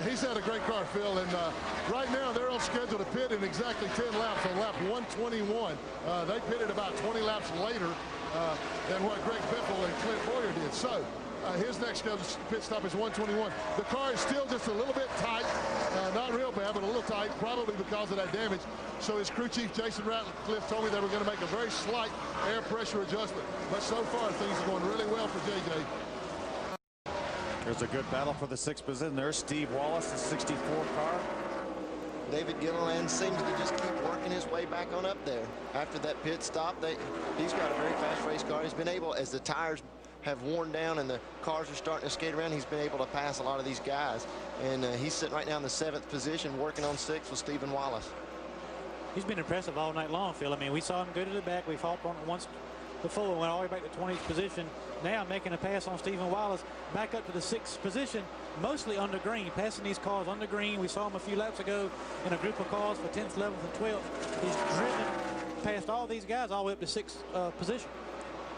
He's had a great car, Phil, and right now they're on schedule to pit in exactly 10 laps on lap 121. They pitted about 20 laps later than what Greg Biffle and Clint Boyer did. So his next scheduled pit stop is 121. The car is still just a little bit tight, not real bad, but a little tight, probably because of that damage. So his crew chief, Jason Ratcliffe, told me they were going to make a very slight air pressure adjustment. But so far, things are going really well for JJ. There's a good battle for the 6th position. There's Steve Wallace, the 64 car. David Gilliland seems to just keep working his way back on up there. After that pit stop, he's got a very fast race car. He's been able, as the tires have worn down and the cars are starting to skate around, he's been able to pass a lot of these guys. And he's sitting right now in the 7th position, working on 6th with Stephen Wallace. He's been impressive all night long, Phil. I mean, we saw him go to the back. We've hopped on it once before, went all the way back to 20th position. Now making a pass on Stephen Wallace back up to the 6th position, mostly under green, passing these cars under green. We saw him a few laps ago in a group of cars for 10th, 11th, and 12th. He's driven past all these guys all the way up to 6th position.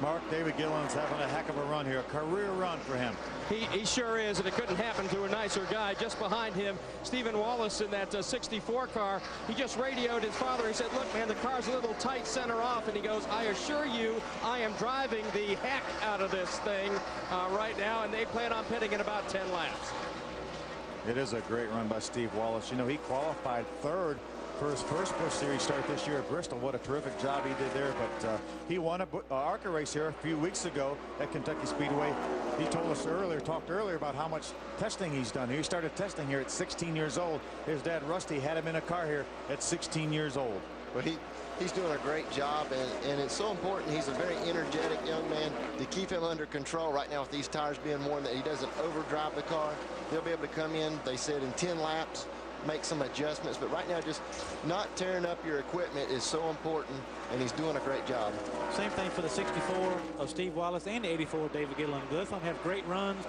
Mark, David Gilliland's having a heck of a run here, a career run for him. He sure is, and it couldn't happen to a nicer guy. Just behind him, Stephen Wallace in that 64 car. He just radioed his father. He said, look, man, the car's a little tight center off. And he goes, I assure you, I am driving the heck out of this thing right now. And they plan on pitting in about 10 laps. It is a great run by Steve Wallace. You know, he qualified third for his first Busch Series start this year at Bristol. What a terrific job he did there. But he won a ARCA race here a few weeks ago at Kentucky Speedway. He told us earlier, talked earlier about how much testing he's done. He started testing here at 16 years old. His dad, Rusty, had him in a car here at 16 years old. But he's doing a great job, and it's so important. He's a very energetic young man. To keep him under control right now with these tires being worn, that he doesn't overdrive the car. They'll be able to come in, they said, in 10 laps, make some adjustments. But right now, just not tearing up your equipment is so important, and he's doing a great job. Same thing for the 64 of Steve Wallace and the 84 of David Gilliland. Both of them have great runs,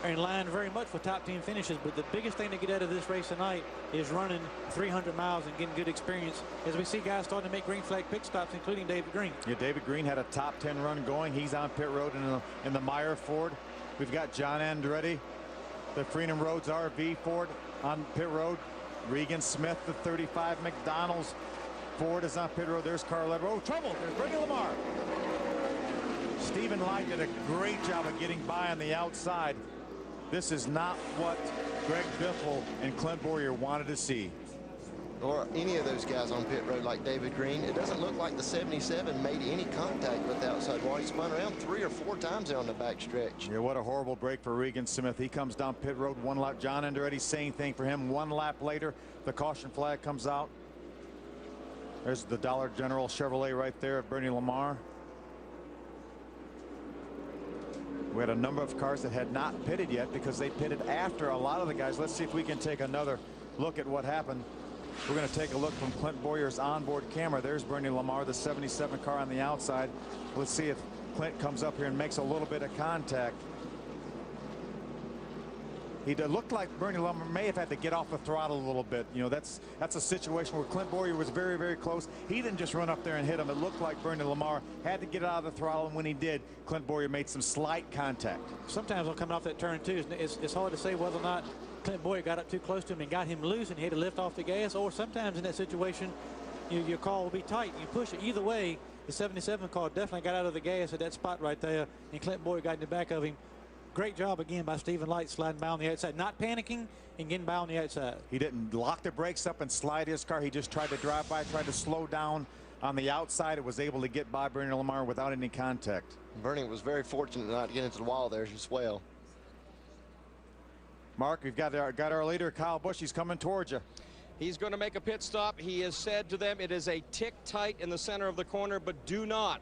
are in line very much for top 10 finishes. But the biggest thing to get out of this race tonight is running 300 miles and getting good experience, as we see guys starting to make green flag pit stops, including David Green. Yeah, David Green had a top 10 run going. He's on pit road in the Meijer Ford. We've got John Andretti, the Freedom Roads RV Ford, on pit road. Regan Smith, the 35 McDonald's Ford, is on pit road. There's Carl Edwards. Oh, trouble. There's Bernie Lamar. Stephen Light did a great job of getting by on the outside. This is not what Greg Biffle and Clint Boyer wanted to see. Or any of those guys on pit road like David Green. It doesn't look like the 77 made any contact with the outside wall. He spun around 3 or 4 times there on the back stretch. Yeah, what a horrible break for Regan Smith. He comes down pit road 1 lap. John Andretti, same thing for him. 1 lap later, the caution flag comes out. There's the Dollar General Chevrolet right there of Bernie Lamar. We had a number of cars that had not pitted yet because they pitted after a lot of the guys. Let's see if we can take another look at what happened. We're going to take a look from Clint Boyer's onboard camera. There's Bernie Lamar, the 77 car on the outside. Let's see if Clint comes up here and makes a little bit of contact. He looked like Bernie Lamar may have had to get off the throttle a little bit. You know, that's a situation where Clint Boyer was very, very close. He didn't just run up there and hit him. It looked like Bernie Lamar had to get out of the throttle, and when he did, Clint Boyer made some slight contact. Sometimes on coming off that turn, too, it's hard to say whether or not Clint Boyer got up too close to him and got him loose and he had to lift off the gas, or sometimes in that situation, your car will be tight. You push it either way. The 77 car definitely got out of the gas at that spot right there, and Clint Boyer got in the back of him. Great job again by Stephen Light sliding by on the outside, not panicking and getting by on the outside. He didn't lock the brakes up and slide his car. He just tried to drive by, tried to slow down on the outside. It was able to get by Bernie Lamar without any contact. Bernie was very fortunate not to get into the wall there as well. Mark, we've got our leader, Kyle Busch. He's coming towards you. He's going to make a pit stop. He has said to them it is a tick tight in the center of the corner, but do not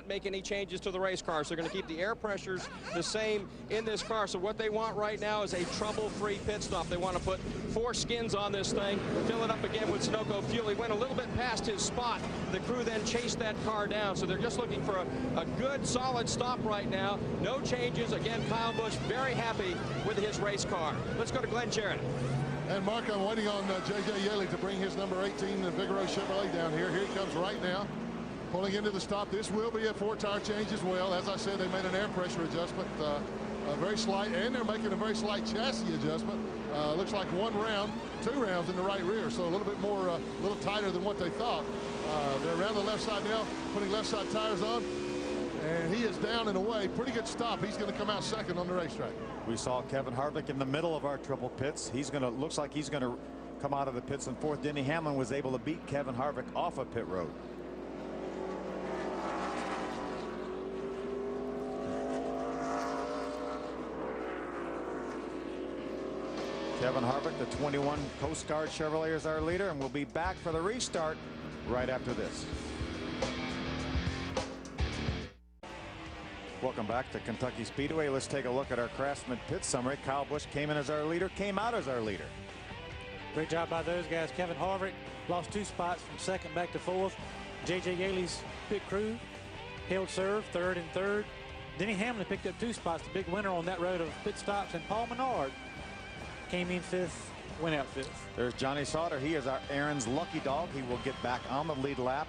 make any changes to the race car. So they're going to keep the air pressures the same in this car. So what they want right now is a trouble-free pit stop. They want to put 4 skins on this thing, fill it up again with Sunoco fuel. He went a little bit past his spot. The crew then chased that car down. So they're just looking for a good, solid stop right now. No changes. Again, Kyle Busch very happy with his race car. Let's go to Glenn Sheridan. And Mark, I'm waiting on J.J. Yaley to bring his number 18, the Big Rose Chevrolet, down here. Here he comes right now, pulling into the stop. This will be a 4-tire change as well. As I said, they made an air pressure adjustment, very slight, and they're making a very slight chassis adjustment. Looks like 1 round, 2 rounds in the right rear, so a little bit more, a little tighter than what they thought. They're around the left side now, putting left side tires on. And he is down and away. Pretty good stop. He's going to come out second on the racetrack. We saw Kevin Harvick in the middle of our triple pits. He's going to, looks like he's going to come out of the pits in 4th. Denny Hamlin was able to beat Kevin Harvick off of pit road. Kevin Harvick, the 21 Coast Guard Chevrolet, is our leader, and we'll be back for the restart right after this. Welcome back to Kentucky Speedway. Let's take a look at our Craftsman pit summary. Kyle Busch came in as our leader, came out as our leader. Great job by those guys. Kevin Harvick lost 2 spots from 2nd back to 4th. J.J. Yaley's pit crew held serve 3rd and 3rd. Denny Hamlin picked up 2 spots, the big winner on that road of pit stops, and Paul Menard came in 5th, went out 5th. There's Johnny Sauter. He is our Aaron's lucky dog. He will get back on the lead lap.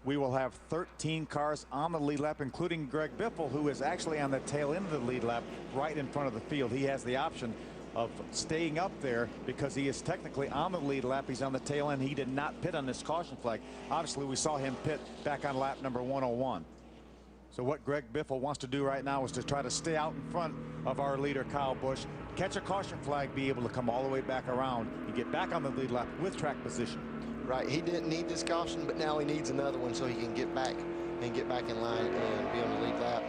We will have 13 cars on the lead lap, including Greg Biffle, who is actually on the tail end of the lead lap right in front of the field. He has the option of staying up there because he is technically on the lead lap. He's on the tail end. He did not pit on this caution flag. Obviously, we saw him pit back on lap number 101. So what Greg Biffle wants to do right now is to try to stay out in front of our leader, Kyle Busch, catch a caution flag, be able to come all the way back around and get back on the lead lap with track position. Right, he didn't need this caution, but now he needs another one so he can get back in line and be on the lead lap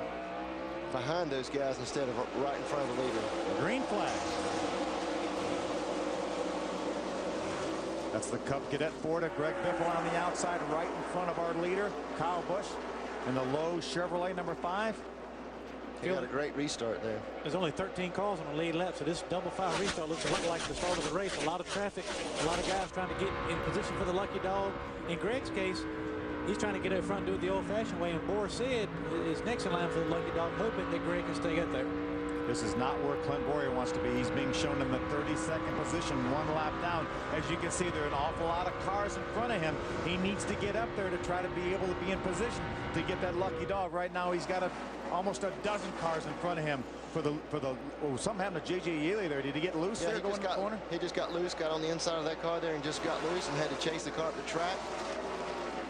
behind those guys instead of right in front of the leader. Green flag. That's the Cup Cadet Ford of Greg Biffle on the outside, right in front of our leader, Kyle Busch, in the low Chevrolet number 5. He got a great restart there. There's only 13 cars on the lead lap, so this double file restart looks a lot like the start of the race. A lot of traffic, a lot of guys trying to get in position for the lucky dog. In Greg's case, he's trying to get up front and do it the old-fashioned way, and Boris said is next in line for the lucky dog, hoping that Greg can stay up there. This is not where Clint Boyer wants to be. He's being shown in the 32nd position, 1 lap down. As you can see, there are an awful lot of cars in front of him. He needs to get up there to try to be able to be in position to get that lucky dog. Right now, he's got almost a dozen cars in front of him for the oh, something happened to J.J. Yaley there. Did he get loose there going in the corner? He just got loose, got on the inside of that car there and just got loose and had to chase the car up the track.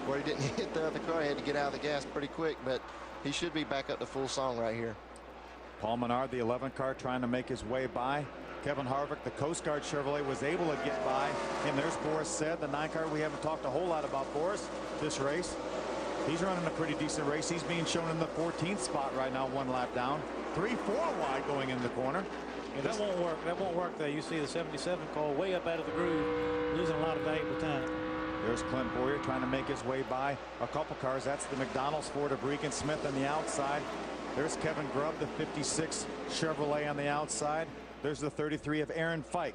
Where he didn't hit the other car, he had to get out of the gas pretty quick, but he should be back up to full song right here. Paul Menard, the 11 car, trying to make his way by. Kevin Harvick, the Coast Guard Chevrolet, was able to get by him. There's Boris Said, the 9 car. We haven't talked a whole lot about Boris this race. He's running a pretty decent race. He's being shown in the 14th spot right now, 1 lap down. 3-4 wide going in the corner. Yeah, that won't work. That won't work there. You see the 77 car way up out of the groove, losing a lot of valuable time. There's Clint Boyer trying to make his way by a couple cars. That's the McDonald's Ford of Regan Smith on the outside. There's Kevin Grubb, the 56 Chevrolet on the outside. There's the 33 of Aaron Fike.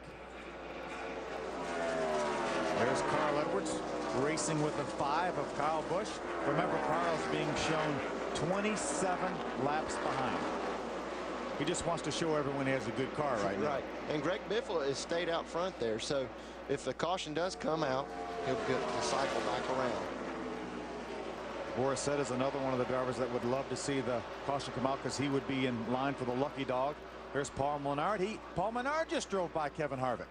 There's Carl Edwards racing with the 5 of Kyle Busch. Remember, Carl's being shown 27 laps behind. He just wants to show everyone he has a good car right now. Right, and Greg Biffle has stayed out front there, so if the caution does come out, he'll get the cycle back around. Boris Said is another one of the drivers that would love to see the caution come out because he would be in line for the lucky dog. There's Paul Menard. Paul Menard just drove by Kevin Harvick.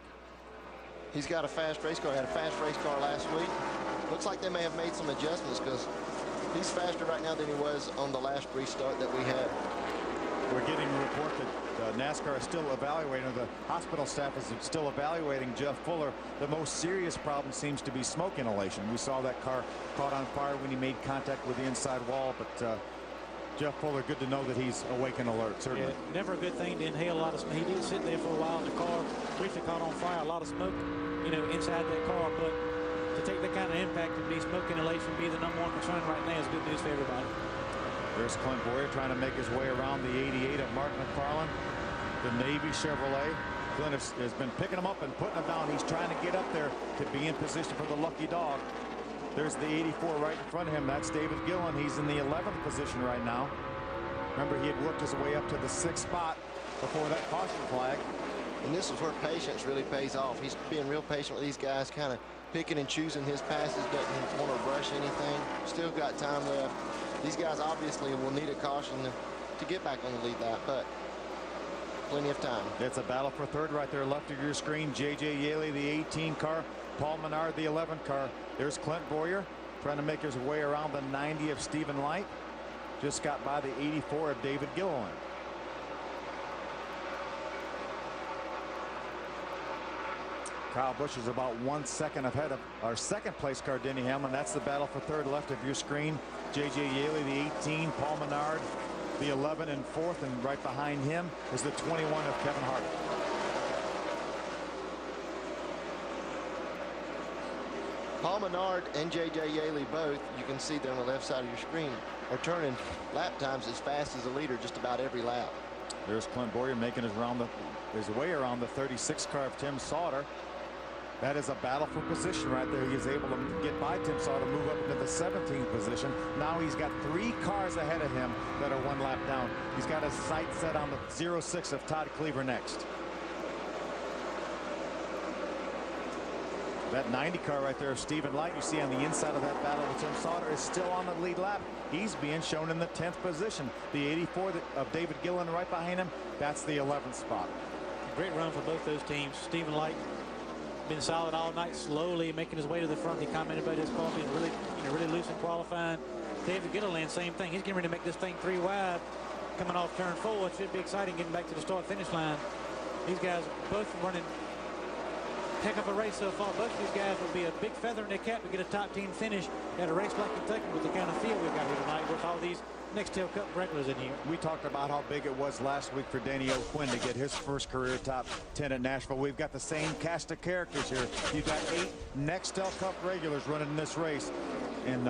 He's got a fast race car. He had a fast race car last week. Looks like they may have made some adjustments because he's faster right now than he was on the last restart that we had. We're getting a report that NASCAR is still evaluating, the hospital staff is still evaluating Jeff Fuller. The most serious problem seems to be smoke inhalation. We saw that car caught on fire when he made contact with the inside wall, but Jeff Fuller, good to know that he's awake and alert, certainly. Yeah, never a good thing to inhale a lot of smoke. He did sit there for a while in the car, briefly caught on fire, a lot of smoke, you know, inside that car, but to take that kind of impact and be smoke inhalation be the #1 concern right now is good news for everybody. There's Clint Boyer trying to make his way around the 88 of Mark McFarland, the Navy Chevrolet. Clint has been picking him up and putting him down. He's trying to get up there to be in position for the lucky dog. There's the 84 right in front of him. That's David Gillen. He's in the 11th position right now. Remember, he had worked his way up to the 6th spot before that caution flag. And this is where patience really pays off. He's being real patient with these guys, kind of picking and choosing his passes, doesn't want to rush anything. Still got time left. These guys obviously will need a caution to get back on the lead lap, but plenty of time. It's a battle for third right there left of your screen. J.J. Yaley, the 18 car. Paul Menard, the 11 car. There's Clint Boyer trying to make his way around the 90 of Stephen Light. Just got by the 84 of David Gilliland. Kyle Busch is about 1 second ahead of our second place car, Denny Hamlin. That's the battle for third left of your screen. J.J. Yaley, the 18. Paul Menard, the 11 and fourth. And right behind him is the 21 of Kevin Harvick. Paul Menard and J.J. Yaley both, you can see there on the left side of your screen, are turning lap times as fast as the leader just about every lap. There's Clint Boyer making his way around the 36 car of Tim Sauter. That is a battle for position right there. He's able to get by Tim Sauter, move up into the 17th position. Now he's got 3 cars ahead of him that are 1 lap down. He's got his sights set on the 06 of Todd Cleaver next. That 90 car right there of Stephen Light, you see on the inside of that battle with Tim Sauter, is still on the lead lap. He's being shown in the 10th position. The 84 of David Gilliland right behind him, that's the 11th spot. Great run for both those teams. Stephen Light been solid all night, slowly making his way to the front. He commented about his car being really loose in qualifying. David Gilliland, same thing. He's getting ready to make this thing 3 wide coming off turn 4. It should be exciting getting back to the start finish line. These guys both running heck of a race so far. Both of these guys will be a big feather in their cap to get a top 10 finish at a race like Kentucky with the kind of field we've got here tonight with all these Nextel Cup regulars in here. We talked about how big it was last week for Danny O'Quinn to get his first career top 10 at Nashville. We've got the same cast of characters here. You've got 8 Nextel Cup regulars running in this race. And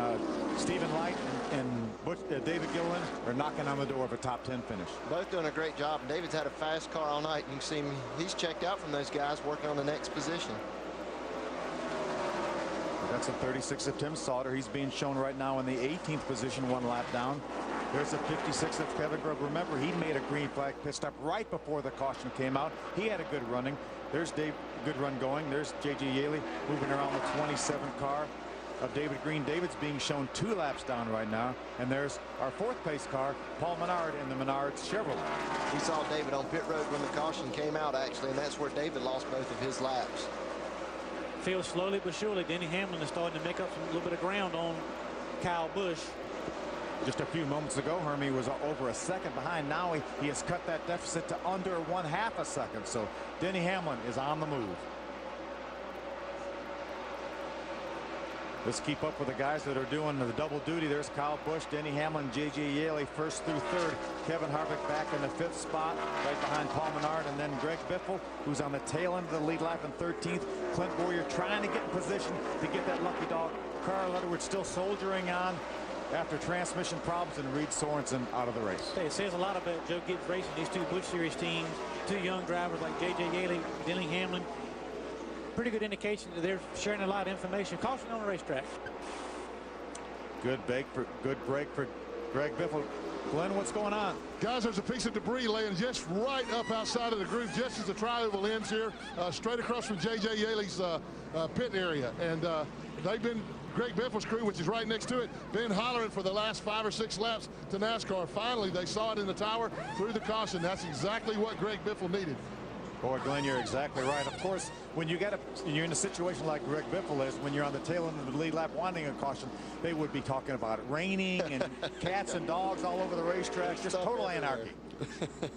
Stephen Light and David Gilliland are knocking on the door of a top 10 finish. Both doing a great job. David's had a fast car all night. You can see him, he's checked out from those guys working on the next position. That's the 36 of Tim Sauter. He's being shown right now in the 18th position, 1 lap down. There's the 56 of Kevin Grove. Remember, he made a green flag pit stop right before the caution came out. He had a good running. There's Dave, good run going. There's J.J. Yaley moving around the 27 car of David Green. David's being shown 2 laps down right now. And there's our 4th pace car, Paul Menard in the Menard's Chevrolet. We saw David on pit road when the caution came out, actually, and that's where David lost both of his laps. Feels slowly but surely Denny Hamlin is starting to make up a little bit of ground on Kyle Busch. Just a few moments ago, Hermie was over a second behind. Now he has cut that deficit to under 1/2 a second. So Denny Hamlin is on the move. Let's keep up with the guys that are doing the double duty. There's Kyle Busch, Denny Hamlin, J.J. Yaley first through third. Kevin Harvick back in the 5th spot, right behind Paul Menard, and then Greg Biffle, who's on the tail end of the lead lap in 13th. Clint Boyer trying to get in position to get that lucky dog. Carl Edwards still soldiering on after transmission problems, and Reed Sorensen out of the race. It says a lot about Joe Gibbs racing these 2 Busch Series teams, 2 young drivers like J.J. Yaley, Denny Hamlin. Pretty good indication that they're sharing a lot of information. Caution on the racetrack. Good break for Greg Biffle. Glenn, what's going on? Guys, there's a piece of debris laying just right up outside of the groove, just as the tri-oval ends here, straight across from J.J. Yaley's pit area. And they've been, Greg Biffle's crew, which is right next to it, been hollering for the last 5 or 6 laps to NASCAR. Finally, they saw it in the tower through the caution. That's exactly what Greg Biffle needed. Boy, Glenn, you're exactly right. Of course, when you're in a situation like Greg Biffle is, when you're on the tail end of the lead lap wanting a caution, they would be talking about it raining and cats and dogs all over the racetrack, just total anarchy.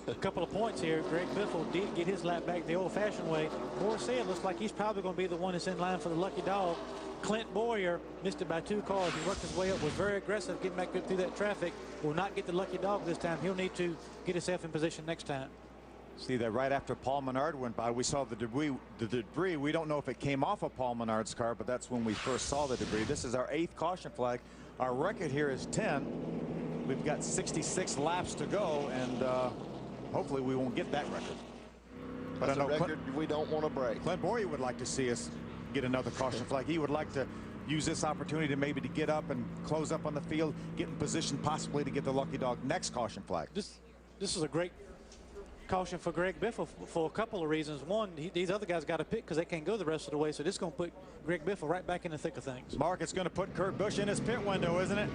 A couple of points here. Greg Biffle did get his lap back the old-fashioned way. Moore said looks like he's probably going to be the one that's in line for the lucky dog. Clint Boyer missed it by 2 cars. He worked his way up, was very aggressive, getting back through that traffic. Will not get the lucky dog this time. He'll need to get himself in position next time. See that right after Paul Menard went by, we saw the debris. We don't know if it came off of Paul Menard's car, but that's when we first saw the debris. This is our 8th caution flag. Our record here is 10. We've got 66 laps to go, and hopefully we won't get that record. But that's a record we don't want to break. Clint Boyer would like to see us get another caution flag. He would like to use this opportunity to maybe to get up and close up on the field, get in position possibly to get the lucky dog next caution flag. This is a great caution for Greg Biffle for a couple of reasons. One, these other guys got to pick because they can't go the rest of the way, so this is going to put Greg Biffle right back in the thick of things. Mark, it's going to put Kurt Busch in his pit window, isn't it?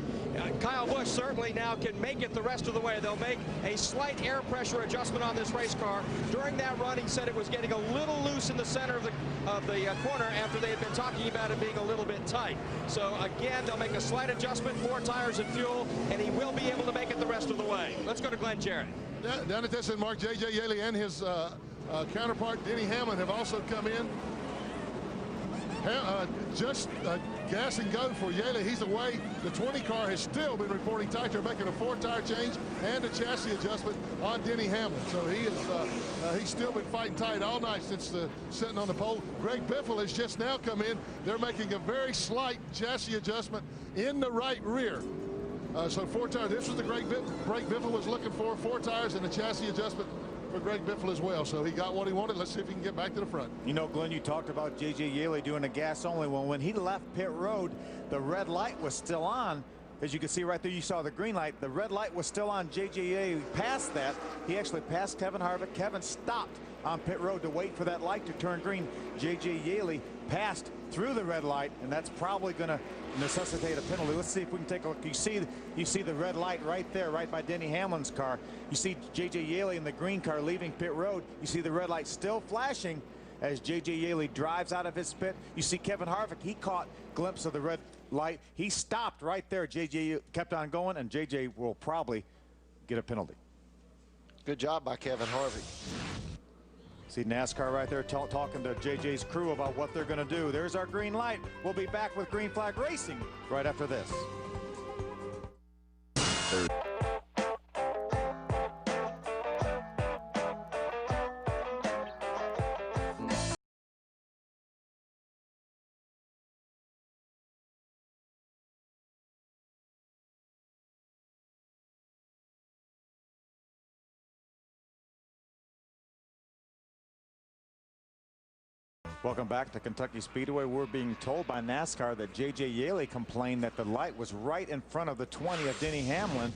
Kyle Busch certainly now can make it the rest of the way. They'll make a slight air pressure adjustment on this race car. During that run, he said it was getting a little loose in the center of the corner after they had been talking about it being a little bit tight. So again, they'll make a slight adjustment, more tires and fuel, and he will be able to make it the rest of the way. Let's go to Glenn Jarrett. Down at this, and Mark, J.J. Yeley and his counterpart Denny Hamlin have also come in. Just gas and go for Yeley. He's away. The 20 car has still been reporting tight. They're making a 4-tire change and a chassis adjustment on Denny Hamlin. So he's still been fighting tight all night since sitting on the pole. Greg Biffle has just now come in. They're making a very slight chassis adjustment in the right rear. So 4 tires. This was the Greg Biffle was looking for, 4 tires and a chassis adjustment for Greg Biffle as well. So he got what he wanted. Let's see if he can get back to the front. You know, Glenn, you talked about J.J. Yeley doing a gas only. Well, when he left pit road, the red light was still on. As you can see right there, you saw the green light. The red light was still on. J.J. Yeley passed that. He actually passed Kevin Harvick. Kevin stopped on pit road to wait for that light to turn green. J.J. Yeley passed through the red light, and that's probably going to necessitate a penalty. Let's see if we can take a look. You see the red light right there, right by Denny Hamlin's car. You see J.J. Yeley in the green car leaving pit road. You see the red light still flashing as J.J. Yeley drives out of his pit. You see Kevin Harvick. He caught a glimpse of the red light. He stopped right there. J.J. kept on going, and J.J. will probably get a penalty. Good job by Kevin Harvick. See NASCAR right there talking to JJ's crew about what they're going to do. There's our green light. We'll be back with Green Flag Racing right after this. Welcome back to Kentucky Speedway. We're being told by NASCAR that J.J. Yeley complained that the light was right in front of the 20 of Denny Hamlin.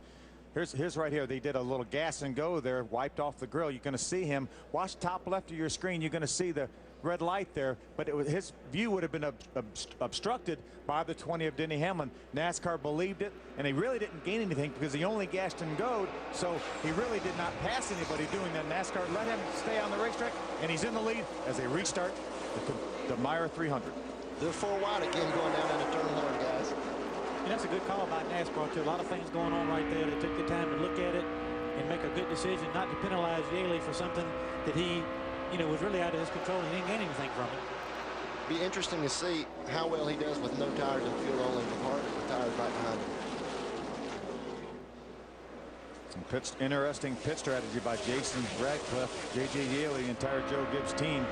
Here's right here. They did a little gas and go there, wiped off the grill. You're going to see him. Watch top left of your screen. You're going to see the red light there, but his view would have been obstructed by the 20 of Denny Hamlin. NASCAR believed it, and he really didn't gain anything because he only gassed and goed, so he really did not pass anybody doing that. NASCAR let him stay on the racetrack, and he's in the lead as they restart the Meijer 300. They're 4 wide again going down into turn 1, guys. And that's a good call by NASCAR, too. A lot of things going on right there. They took the time to look at it and make a good decision not to penalize Yeley for something that he, was really out of his control and he didn't gain anything from it. Be interesting to see how well he does with no tires and fuel only, with Harvick with tires right behind him. Some interesting pit strategy by Jason Radcliffe, J.J. Yeley, the entire Joe Gibbs team.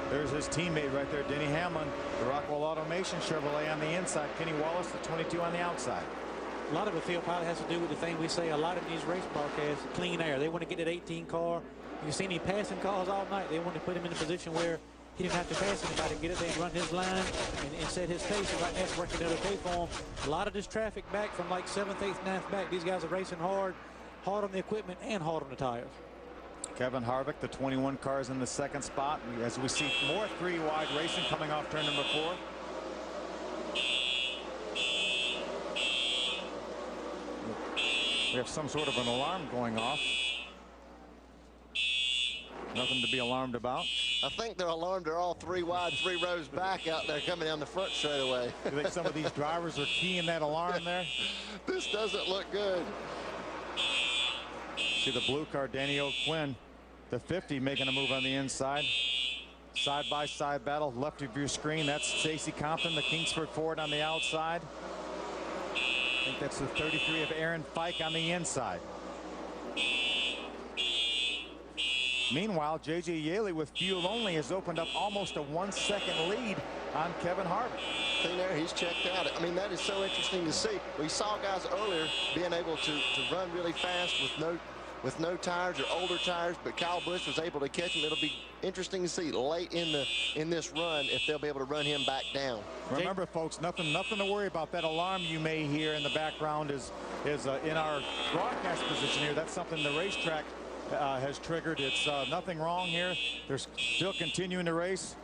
There's his teammate right there, Denny Hamlin, the Rockwell Automation Chevrolet on the inside. Kenny Wallace, the 22 on the outside. A lot of it, Phil, probably has to do with the thing we say a lot in these race broadcasts, clean air. They want to get that 18 car. You've seen him passing cars all night. They want to put him in a position where he didn't have to pass anybody, get it there and run his line and set his pace. And right now it's working out okay for him. A lot of this traffic back from like 7th, 8th, 9th back. These guys are racing hard on the equipment and hard on the tires. Kevin Harvick, the 21 cars in the second spot, as we see more 3-wide racing coming off turn number 4. We have some sort of an alarm going off. Nothing to be alarmed about. I think they're alarmed. They're all 3 wide, 3 rows back out there coming down the front straight away. You think some of these drivers are keying that alarm there? This doesn't look good. See the blue car, Danny O'Quinn, the 50, making a move on the inside. Side-by-side battle, left of your screen. That's Stacey Compton, the Kingsford Ford on the outside. I think that's the 33 of Aaron Fike on the inside. Meanwhile, J.J. Yeley with fuel only has opened up almost a 1-second lead on Kevin Harvick. See there, he's checked out. I mean, that is so interesting to see. We saw guys earlier being able to run really fast with no tires or older tires, but Kyle Busch was able to catch him. It'll be interesting to see late in this run if they'll be able to run him back down. Remember, folks, nothing to worry about. That alarm you may hear in the background is in our broadcast position here. That's something the racetrack has triggered. It's nothing wrong here. They're still continuing to race.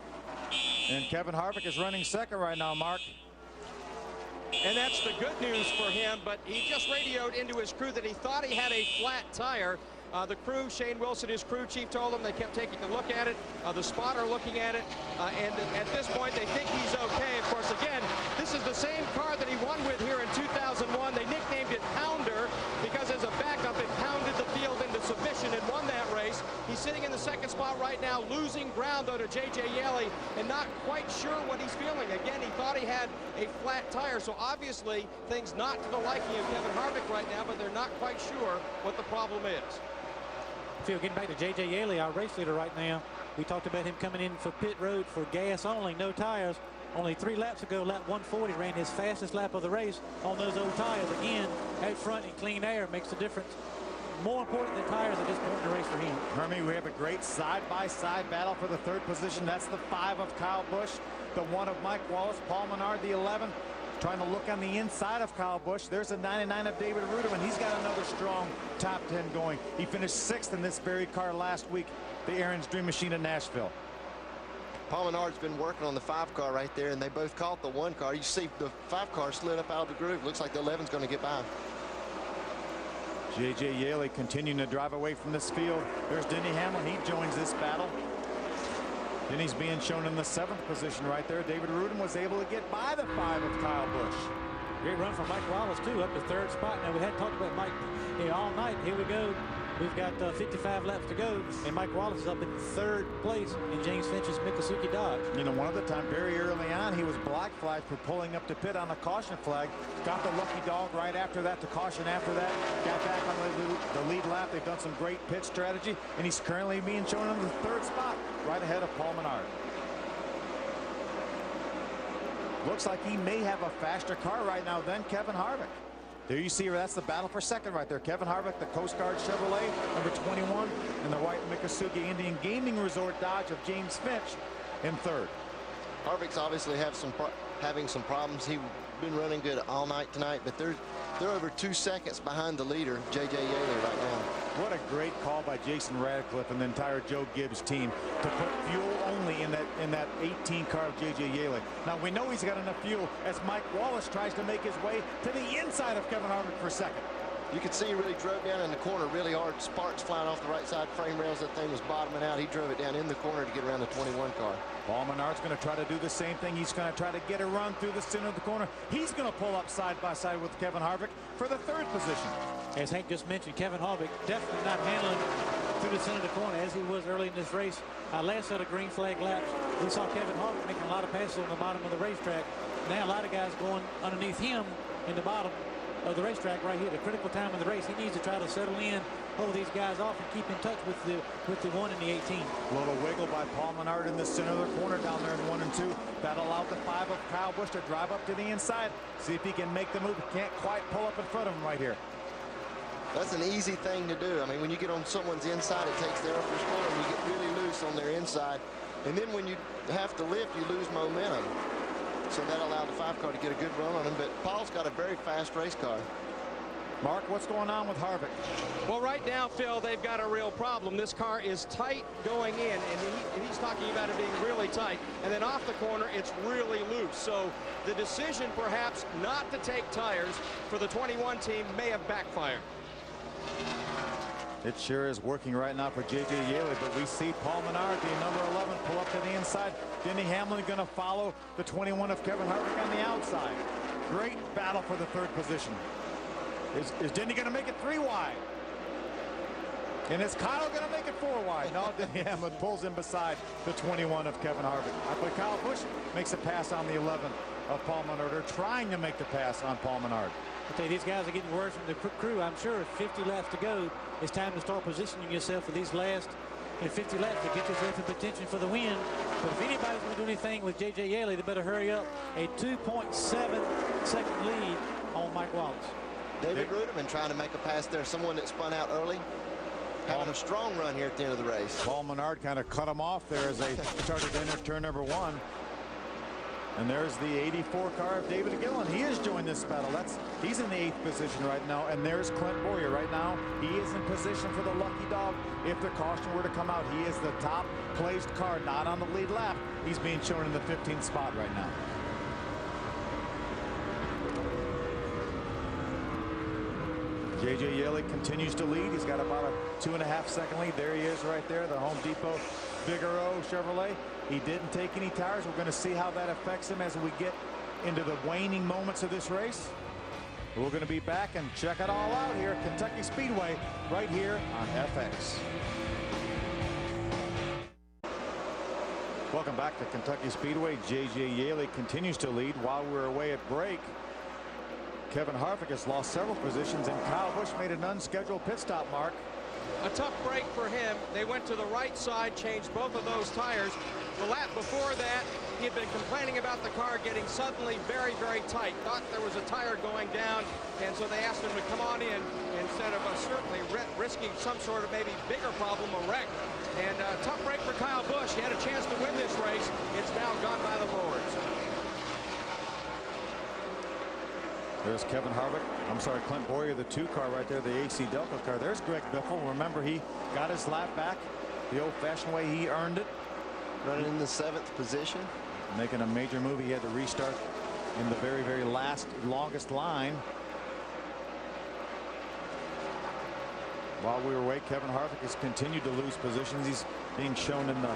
And Kevin Harvick is running second right now, Mark. And that's the good news for him, but he just radioed into his crew that he thought he had a flat tire. The crew, Shane Wilson, his crew chief, told him they kept taking a look at it. The spotter looking at it, and at this point they think he's okay. Of course, again, this is the same car that he won with here in 2001. They nicknamed it Pounder because as a backup it pounded the field into submission and won that race. He's sitting in the second spot right now, losing ground though to J.J. Yeley and not quite sure what he's feeling. Again, he thought he had a flat tire, so obviously things not to the liking of Kevin Harvick right now, but they're not quite sure what the problem is. Phil, getting back to J.J. Yeley, our race leader right now. We talked about him coming in for pit road for gas only, no tires. Only 3 laps ago, lap 140, ran his fastest lap of the race on those old tires. Again, out front in clean air makes a difference. More important than tires at this point in the race for him. Hermie, we have a great side-by-side battle for the 3rd position. That's the 5 of Kyle Busch, the 1 of Mike Wallace, Paul Menard, the 11. Trying to look on the inside of Kyle Busch. There's a 99 of David Ruderman. He's got another strong top 10 going. He finished 6th in this very car last week, the Aaron's Dream Machine in Nashville. Paul Menard's been working on the 5 car right there, and they both caught the 1 car. You see the 5 car slid up out of the groove. Looks like the 11's going to get by. J.J. Yeley continuing to drive away from this field. There's Denny Hamlin. He joins this battle. Denny's being shown in the 7th position right there. David Rudin was able to get by the 5 of Kyle Busch. Great run from Mike Wallace, too, up to 3rd spot. Now, we hadn't talked about Mike all night. Here we go. We've got 55 laps to go, and Mike Wallace is up in 3rd place in James Finch's Miccosukee Dodge. You know, one of the time very early on, he was black flagged for pulling up to pit on the caution flag. Got the lucky dog right after that, the caution after that. Got back on the lead lap. They've done some great pit strategy, and he's currently being shown in the 3rd spot, right ahead of Paul Menard. Looks like he may have a faster car right now than Kevin Harvick. There you see, that's the battle for second right there. Kevin Harvick, the Coast Guard Chevrolet, number 21, and the white Miccosukee Indian Gaming Resort Dodge of James Finch in 3rd. Harvick's obviously having some problems. He's been running good all night tonight, but they're over 2 seconds behind the leader, J.J. Yeley, right now. What a great call by Jason Radcliffe and the entire Joe Gibbs team to put fuel only in that 18 car of J.J. Yeley. Now we know he's got enough fuel as Mike Wallace tries to make his way to the inside of Kevin Harvick for second. You could see he really drove down in the corner really hard. Sparks flying off the right side frame rails. That thing was bottoming out. He drove it down in the corner to get around the 21 car. Paul Menard's going to try to do the same thing. He's going to try to get a run through the center of the corner. He's going to pull up side by side with Kevin Harvick for the 3rd position. As Hank just mentioned, Kevin Harvick definitely not handling through the center of the corner as he was early in this race. Last set of green flag laps, we saw Kevin Harvick making a lot of passes on the bottom of the racetrack. Now a lot of guys going underneath him in the bottom of the racetrack right here, the critical time of the race. He needs to try to settle in, hold these guys off, and keep in touch with the 1 and the 18. A little wiggle by Paul Menard in the center of the corner down there in 1 and 2. That allowed the 5 of Kyle Busch to drive up to the inside, see if he can make the move. He can't quite pull up in front of him right here. That's an easy thing to do. I mean, when you get on someone's inside, it takes their upper spot and you get really loose on their inside. And then when you have to lift, you lose momentum. So that allowed the 5 car to get a good run on him, but Paul's got a very fast race car. Mark, what's going on with Harvick? Well, right now, Phil, they've got a real problem. This car is tight going in, and he's talking about it being really tight. And then off the corner, it's really loose. So the decision, perhaps, not to take tires for the 21 team may have backfired. It sure is working right now for J.J. Yeley, but we see Paul Menard, the number 11, pull up to the inside. Denny Hamlin going to follow the 21 of Kevin Harvick on the outside. Great battle for the 3rd position. Is Denny going to make it 3 wide? And is Kyle going to make it 4 wide? No, Denny Hamlin pulls in beside the 21 of Kevin Harvick. But Kyle Busch makes a pass on the 11 of Paul Menard. They're trying to make the pass on Paul Menard. I tell you, these guys are getting worse from the crew. I'm sure 50 laps to go. It's time to start positioning yourself for these last 50 laps to get yourself in contention for the win. But if anybody's going to do anything with J.J. Yeley, they better hurry up. A 2.7 second lead on Mike Wallace. David Ruderman trying to make a pass there. Someone that spun out early. Having a strong run here at the end of the race. Paul Menard kind of cut him off there as they started to enter turn number 1. And there's the 84 car of David Gillen. He has joined this battle. He's in the 8th position right now. And there's Clint Boyer right now. He is in position for the lucky dog. If the caution were to come out, he is the top placed car, not on the lead lap. He's being shown in the 15th spot right now. J.J. Yeley continues to lead. He's got about a 2.5-second lead. There he is right there, the Home Depot Figaro Chevrolet. He didn't take any tires. We're going to see how that affects him as we get into the waning moments of this race. We're going to be back and check it all out here at Kentucky Speedway right here on FX. Welcome back to Kentucky Speedway. J.J. Yeley continues to lead while we're away at break. Kevin Harvick has lost several positions, and Kyle Busch made an unscheduled pit stop, Mark. A tough break for him. They went to the right side, changed both of those tires. The lap before that, he had been complaining about the car getting suddenly very, very tight. Thought there was a tire going down, and so they asked him to come on in instead of certainly risking some sort of maybe bigger problem, a wreck. And a tough break for Kyle Busch. He had a chance to win this race. It's now gone by the boards. There's Kevin Harvick. I'm sorry, Clint Boyer, the 2 car right there, the AC Delta car. There's Greg Biffle. Remember, he got his lap back the old-fashioned way. He earned it. Running in the 7th position. Making a major move. He had to restart in the very, very longest line. While we were away, Kevin Harvick has continued to lose positions. He's being shown in the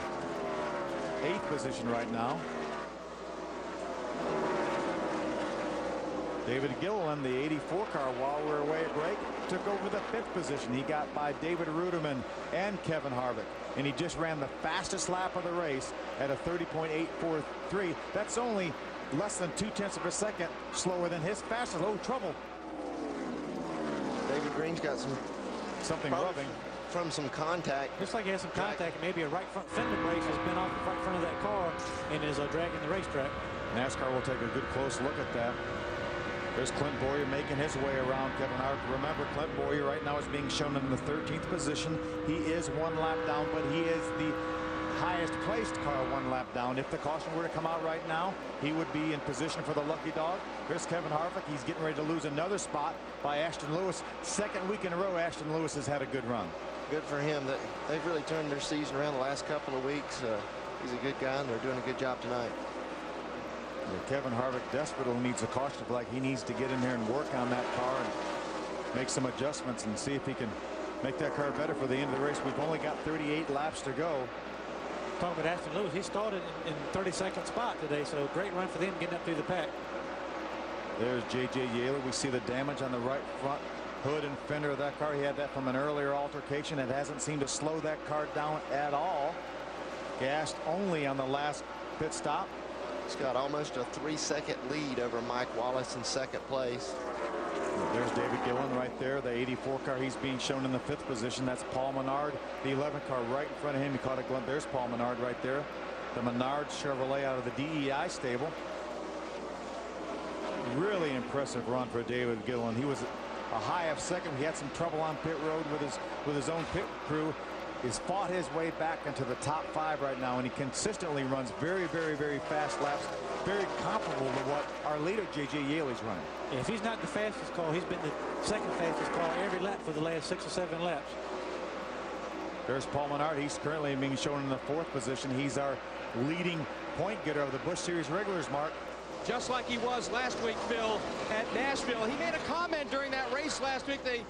8th position right now. David Gilliland, the 84 car, while we're away at break, took over the 5th position. He got by David Ruderman and Kevin Harvick, and he just ran the fastest lap of the race at a 30.843. That's only less than 0.2 of a second slower than his fastest. Oh, trouble. David Green's got something rubbing from some contact. Looks like he has some contact. Maybe a right front fender brakes has been off the right front of that car and is dragging the racetrack. NASCAR will take a good close look at that. There's Clint Boyer making his way around Kevin Harvick. Remember, Clint Boyer right now is being shown in the 13th position. He is 1 lap down, but he is the highest placed car 1 lap down. If the caution were to come out right now, he would be in position for the lucky dog. There's Kevin Harvick. He's getting ready to lose another spot by Ashton Lewis. 2nd week in a row, Ashton Lewis has had a good run. Good for him. They've really turned their season around the last couple of weeks. He's a good guy, and they're doing a good job tonight. Yeah, Kevin Harvick desperately needs a caution flag. He needs to get in there and work on that car and make some adjustments and see if he can make that car better for the end of the race. We've only got 38 laps to go. Talking about Ashton Lewis, he started in 32nd spot today, so great run for them getting up through the pack. There's J.J. Yeley. We see the damage on the right front hood and fender of that car. He had that from an earlier altercation. It hasn't seemed to slow that car down at all. Gassed only on the last pit stop. He's got almost a 3-second lead over Mike Wallace in 2nd place. There's David Gillen right there, the 84 car. He's being shown in the 5th position. That's Paul Menard, the 11 car right in front of him. He caught a glimpse. There's Paul Menard right there, the Menard Chevrolet out of the DEI stable. Really impressive run for David Gillen. He was a high of 2nd. He had some trouble on pit road with his own pit crew. He's fought his way back into the top 5 right now, and he consistently runs very, very, very fast laps, very comparable to what our leader J.J. Yeley's running. If he's not the fastest car, he's been the 2nd fastest car every lap for the last 6 or 7 laps. There's Paul Menard. He's currently being shown in the 4th position. He's our leading point getter of the Busch Series regulars, Mark. Just like he was last week, Phil, at Nashville. He made a comment during that race last week. They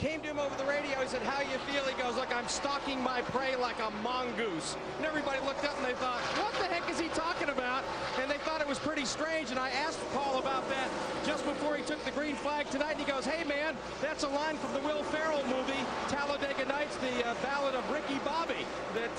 came to him over the radio. He said, "How you feel?" He goes, "Look, I'm stalking my prey like a mongoose." And everybody looked up and they thought, what the heck is he talking about? And they thought it was pretty strange. And I asked Paul about that just before he took the green flag tonight. And he goes, "Hey, man, that's a line from the Will Ferrell movie, Talladega Nights, the Ballad of Ricky Bobby, that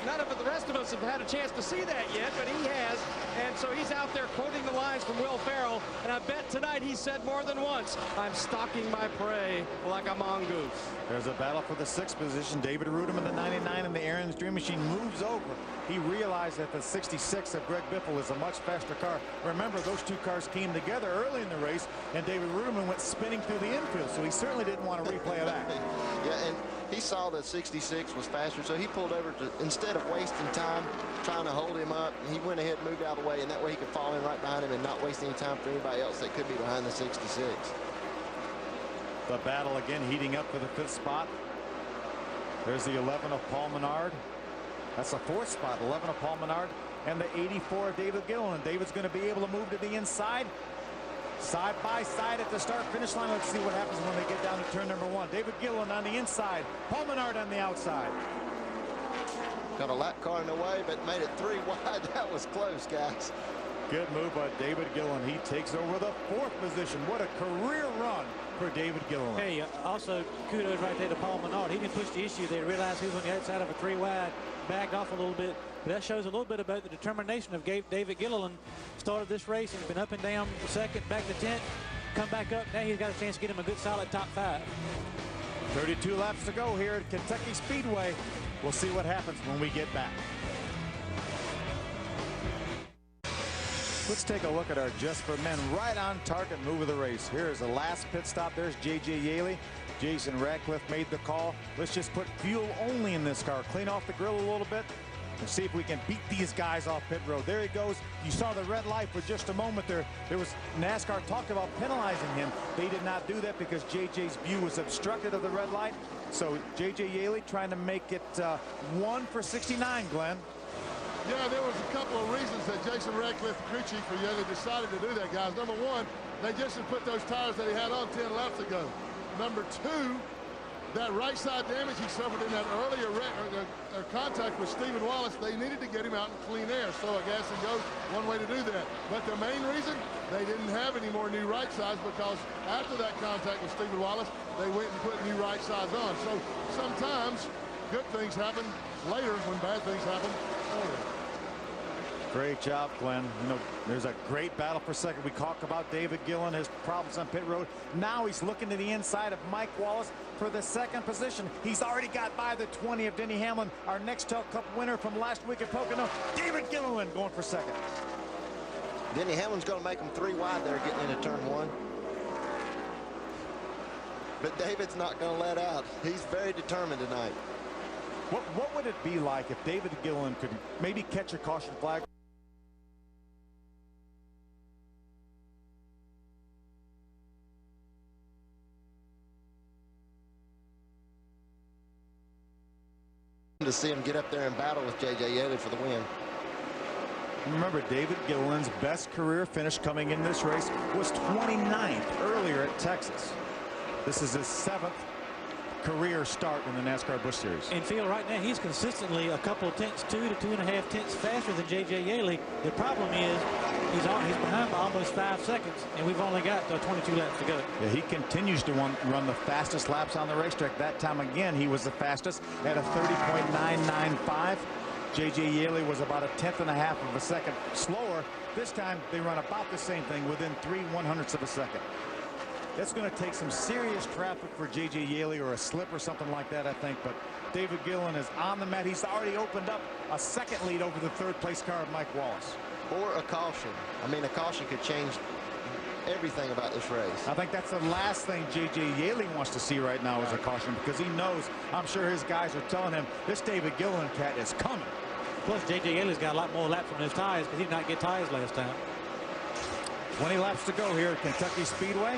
none of the rest of us have had a chance to see that yet, but he has." And so he's out there quoting the lines from Will Ferrell. And I bet tonight he said more than once, "I'm stalking my prey like a mongoose." Mongoose. There's a battle for the 6th position. David Ruderman, the 99, and the Aaron's Dream Machine moves over. He realized that the 66 of Greg Biffle is a much faster car. Remember, those two cars came together early in the race, and David Ruderman went spinning through the infield, so he certainly didn't want to replay of that. Yeah, and he saw that 66 was faster, so he pulled over to, instead of wasting time trying to hold him up, he went ahead and moved out of the way, and that way he could fall in right behind him and not waste any time for anybody else that could be behind the 66. The battle again heating up for the 5th spot. There's the 11 of Paul Menard. That's the 4th spot, 11 of Paul Menard, and the 84 of David Gilliland. David's going to be able to move to the inside. Side by side at the start-finish line. Let's see what happens when they get down to turn number 1. David Gilliland on the inside, Paul Menard on the outside. Got a lap car in the way, but made it 3 wide. That was close, guys. Good move by David Gilliland. He takes over the 4th position. What a career run for David Gilliland. Hey, also kudos right there to Paul Menard. He didn't push the issue there. Realized he was on the outside of a 3 wide, backed off a little bit. But that shows a little bit about the determination of David Gilliland. Started this race and been up and down the 2nd, back to 10th, come back up. Now he's got a chance to get him a good solid top 5. 32 laps to go here at Kentucky Speedway. We'll see what happens when we get back. Let's take a look at our Just for Men right on target move of the race. Here's the last pit stop. There's J.J. Yaley. Jason Radcliffe made the call. Let's just put fuel only in this car. Clean off the grill a little bit and see if we can beat these guys off pit road. There he goes. You saw the red light for just a moment there. There was NASCAR talked about penalizing him. They did not do that because JJ's view was obstructed of the red light. So J.J. Yaley trying to make it 1 for 69, Glenn. Yeah, there was a couple of reasons that Jason Radcliffe, crew chief for Yaley, decided to do that, guys. Number 1, they just had put those tires that he had on 10 laps ago. Number 2, that right side damage he suffered in that earlier contact with Stephen Wallace, they needed to get him out in clean air. So a gas and go, one way to do that. But the main reason, they didn't have any more new right sides because after that contact with Stephen Wallace, they went and put new right sides on. So sometimes good things happen later when bad things happen earlier. Great job, Glenn. You know, there's a great battle for second. We talk about David Gilliland, his problems on pit road. Now he's looking to the inside of Mike Wallace for the 2nd position. He's already got by the 20 of Denny Hamlin, our Nextel Cup winner from last week at Pocono. David Gilliland going for 2nd. Denny Hamlin's going to make him 3 wide there getting into turn 1. But David's not going to let out. He's very determined tonight. What would it be like if David Gilliland could maybe catch a caution flag? To see him get up there and battle with J.J. Yaley for the win. Remember, David Gilliland's best career finish coming in this race was 29th earlier at Texas. This is his 7th career start in the NASCAR Busch Series. And Phil, right now he's consistently a couple of tenths, 2 to 2.5 tenths faster than J.J. Yaley. The problem is he's behind by almost 5 seconds, and we've only got 22 laps to go. Yeah, he continues to run the fastest laps on the racetrack. That time again, he was the fastest at a 30.995. J.J. Yaley was about a 1/10.5 of a second slower. This time they run about the same thing within 3/100ths of a second. That's going to take some serious traffic for J.J. Yaley or a slip or something like that, I think. But David Gilliland is on the mat. He's already opened up a 2nd lead over the 3rd place car of Mike Wallace. Or a caution. I mean, a caution could change everything about this race. I think that's the last thing J.J. Yaley wants to see right now is a caution, because he knows, I'm sure his guys are telling him, this David Gilliland cat is coming. Plus, J.J. Yaley's got a lot more laps on his tires because he did not get tires last time. 20 laps to go here at Kentucky Speedway.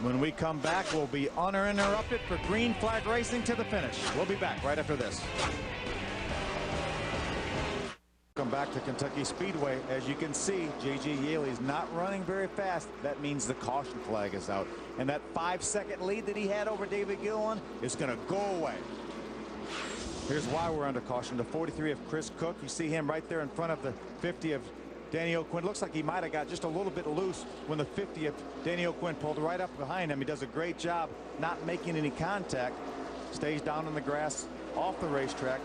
When we come back, we'll be uninterrupted for green flag racing to the finish. We'll be back right after this. Welcome back to Kentucky Speedway. As you can see, J.J. Yaley's not running very fast. That means the caution flag is out. And that 5-second lead that he had over David Gilliland is going to go away. Here's why we're under caution. The 43 of Chris Cook. You see him right there in front of the 50 of Danny O'Quinn. Looks like he might have got just a little bit loose when the 50 of Danny O'Quinn pulled right up behind him. He does a great job not making any contact. Stays down in the grass off the racetrack.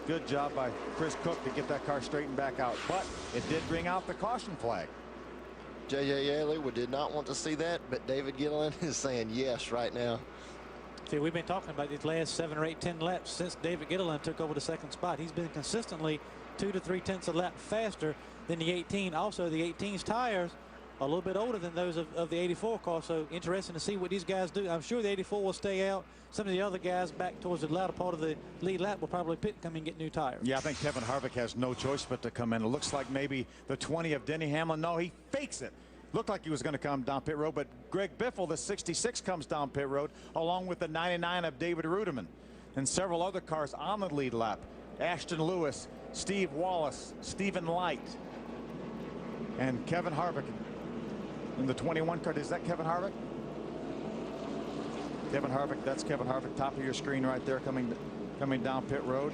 Good job by Chris Cook to get that car straightened back out. But it did bring out the caution flag. J.J. Yaley did not want to see that, but David Gilliland is saying yes right now. See, we've been talking about these last 7 or 8, 10 laps since David Gilliland took over the second spot. He's been consistently 2 to 3 tenths a lap faster than the 18. Also, the 18's tires are a little bit older than those of the 84 car, so interesting to see what these guys do. I'm sure the 84 will stay out. Some of the other guys back towards the latter part of the lead lap will probably come in and get new tires. Yeah, I think Kevin Harvick has no choice but to come in. It looks like maybe the 20 of Denny Hamlin. No, he fakes it. Looked like he was going to come down pit road, but Greg Biffle, the 66, comes down pit road along with the 99 of David Rudiman and several other cars on the lead lap. Ashton Lewis, Steve Wallace, Stephen Light, and Kevin Harvick in the 21 car. Is that Kevin Harvick? Kevin Harvick, that's Kevin Harvick, top of your screen right there, coming down pit road.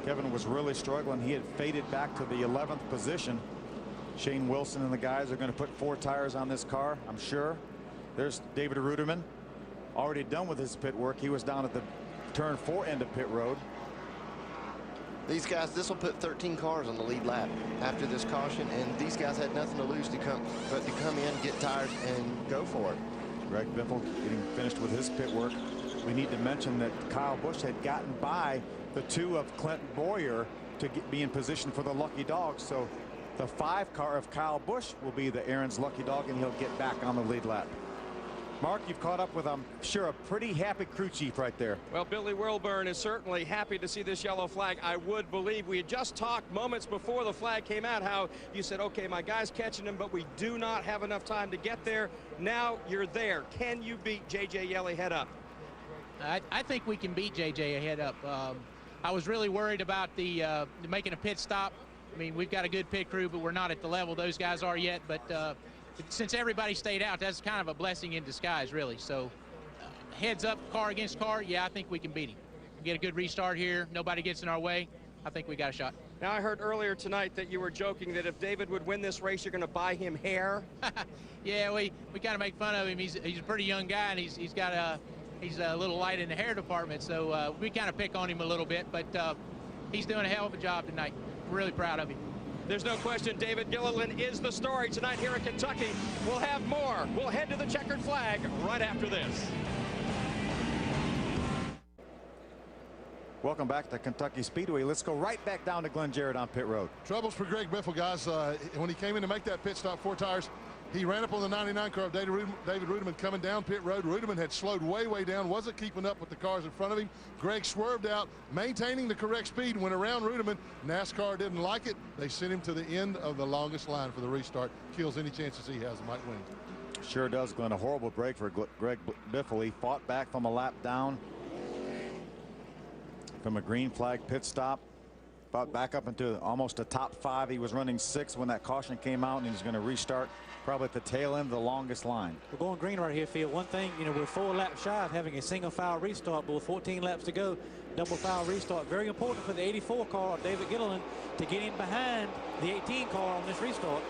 Kevin was really struggling. He had faded back to the 11th position. Shane Wilson and the guys are going to put 4 tires on this car, I'm sure. There's David Rudiman, already done with his pit work. He was down at the turn 4 end of pit road. These guys, this will put 13 cars on the lead lap after this caution, and these guys had nothing to lose but to come in, get tires, and go for it. Greg Biffle getting finished with his pit work. We need to mention that Kyle Busch had gotten by the 2 of Clint Boyer to be in position for the lucky dog. So the 5 car of Kyle Busch will be the Aaron's lucky dog, and he'll get back on the lead lap. Mark, you've caught up with, I'm sure, a pretty happy crew chief right there. Well, Billy Wilburn is certainly happy to see this yellow flag. I would believe we had just talked moments before the flag came out how you said, okay, my guy's catching him, but we do not have enough time to get there. Now you're there. Can you beat J.J. Yeley head up? I think we can beat J.J. head up. I was really worried about the making a pit stop. I mean, we've got a good pit crew, but we're not at the level those guys are yet. But since everybody stayed out, that's kind of a blessing in disguise, really. So heads up, car against car, yeah, I think we can beat him. Get a good restart here. Nobody gets in our way. I think we got a shot. Now, I heard earlier tonight that you were joking that if David would win this race, you're going to buy him hair. Yeah, we kind of make fun of him. He's a pretty young guy, and he's a little light in the hair department. So we kind of pick on him a little bit, but he's doing a hell of a job tonight. We're really proud of him. There's no question David Gilliland is the story tonight here in Kentucky. We'll have more. We'll head to the checkered flag right after this. Welcome back to Kentucky Speedway. Let's go right back down to Glenn Jarrett on pit road. Troubles for Greg Biffle, guys. When he came in to make that pit stop, 4 tires, he ran up on the 99 car of David Rudiman coming down pit road. Rudiman had slowed way down, wasn't keeping up with the cars in front of him. Greg swerved out, maintaining the correct speed, went around Rudiman. NASCAR didn't like it. They sent him to the end of the longest line for the restart. Kills any chances he has, might win. Sure does, Glenn. A horrible break for Greg Biffle. He fought back from a lap down from a green flag pit stop. Fought back up into almost a top 5. He was running 6 when that caution came out, and he's going to restart probably at the tail end of the longest line. We're going green right here, Phil. One thing, we're 4 laps shy of having a single file restart, but with 14 laps to go, double file restart. Very important for the 84 car, David Gilliland, to get in behind the 18 car on this restart.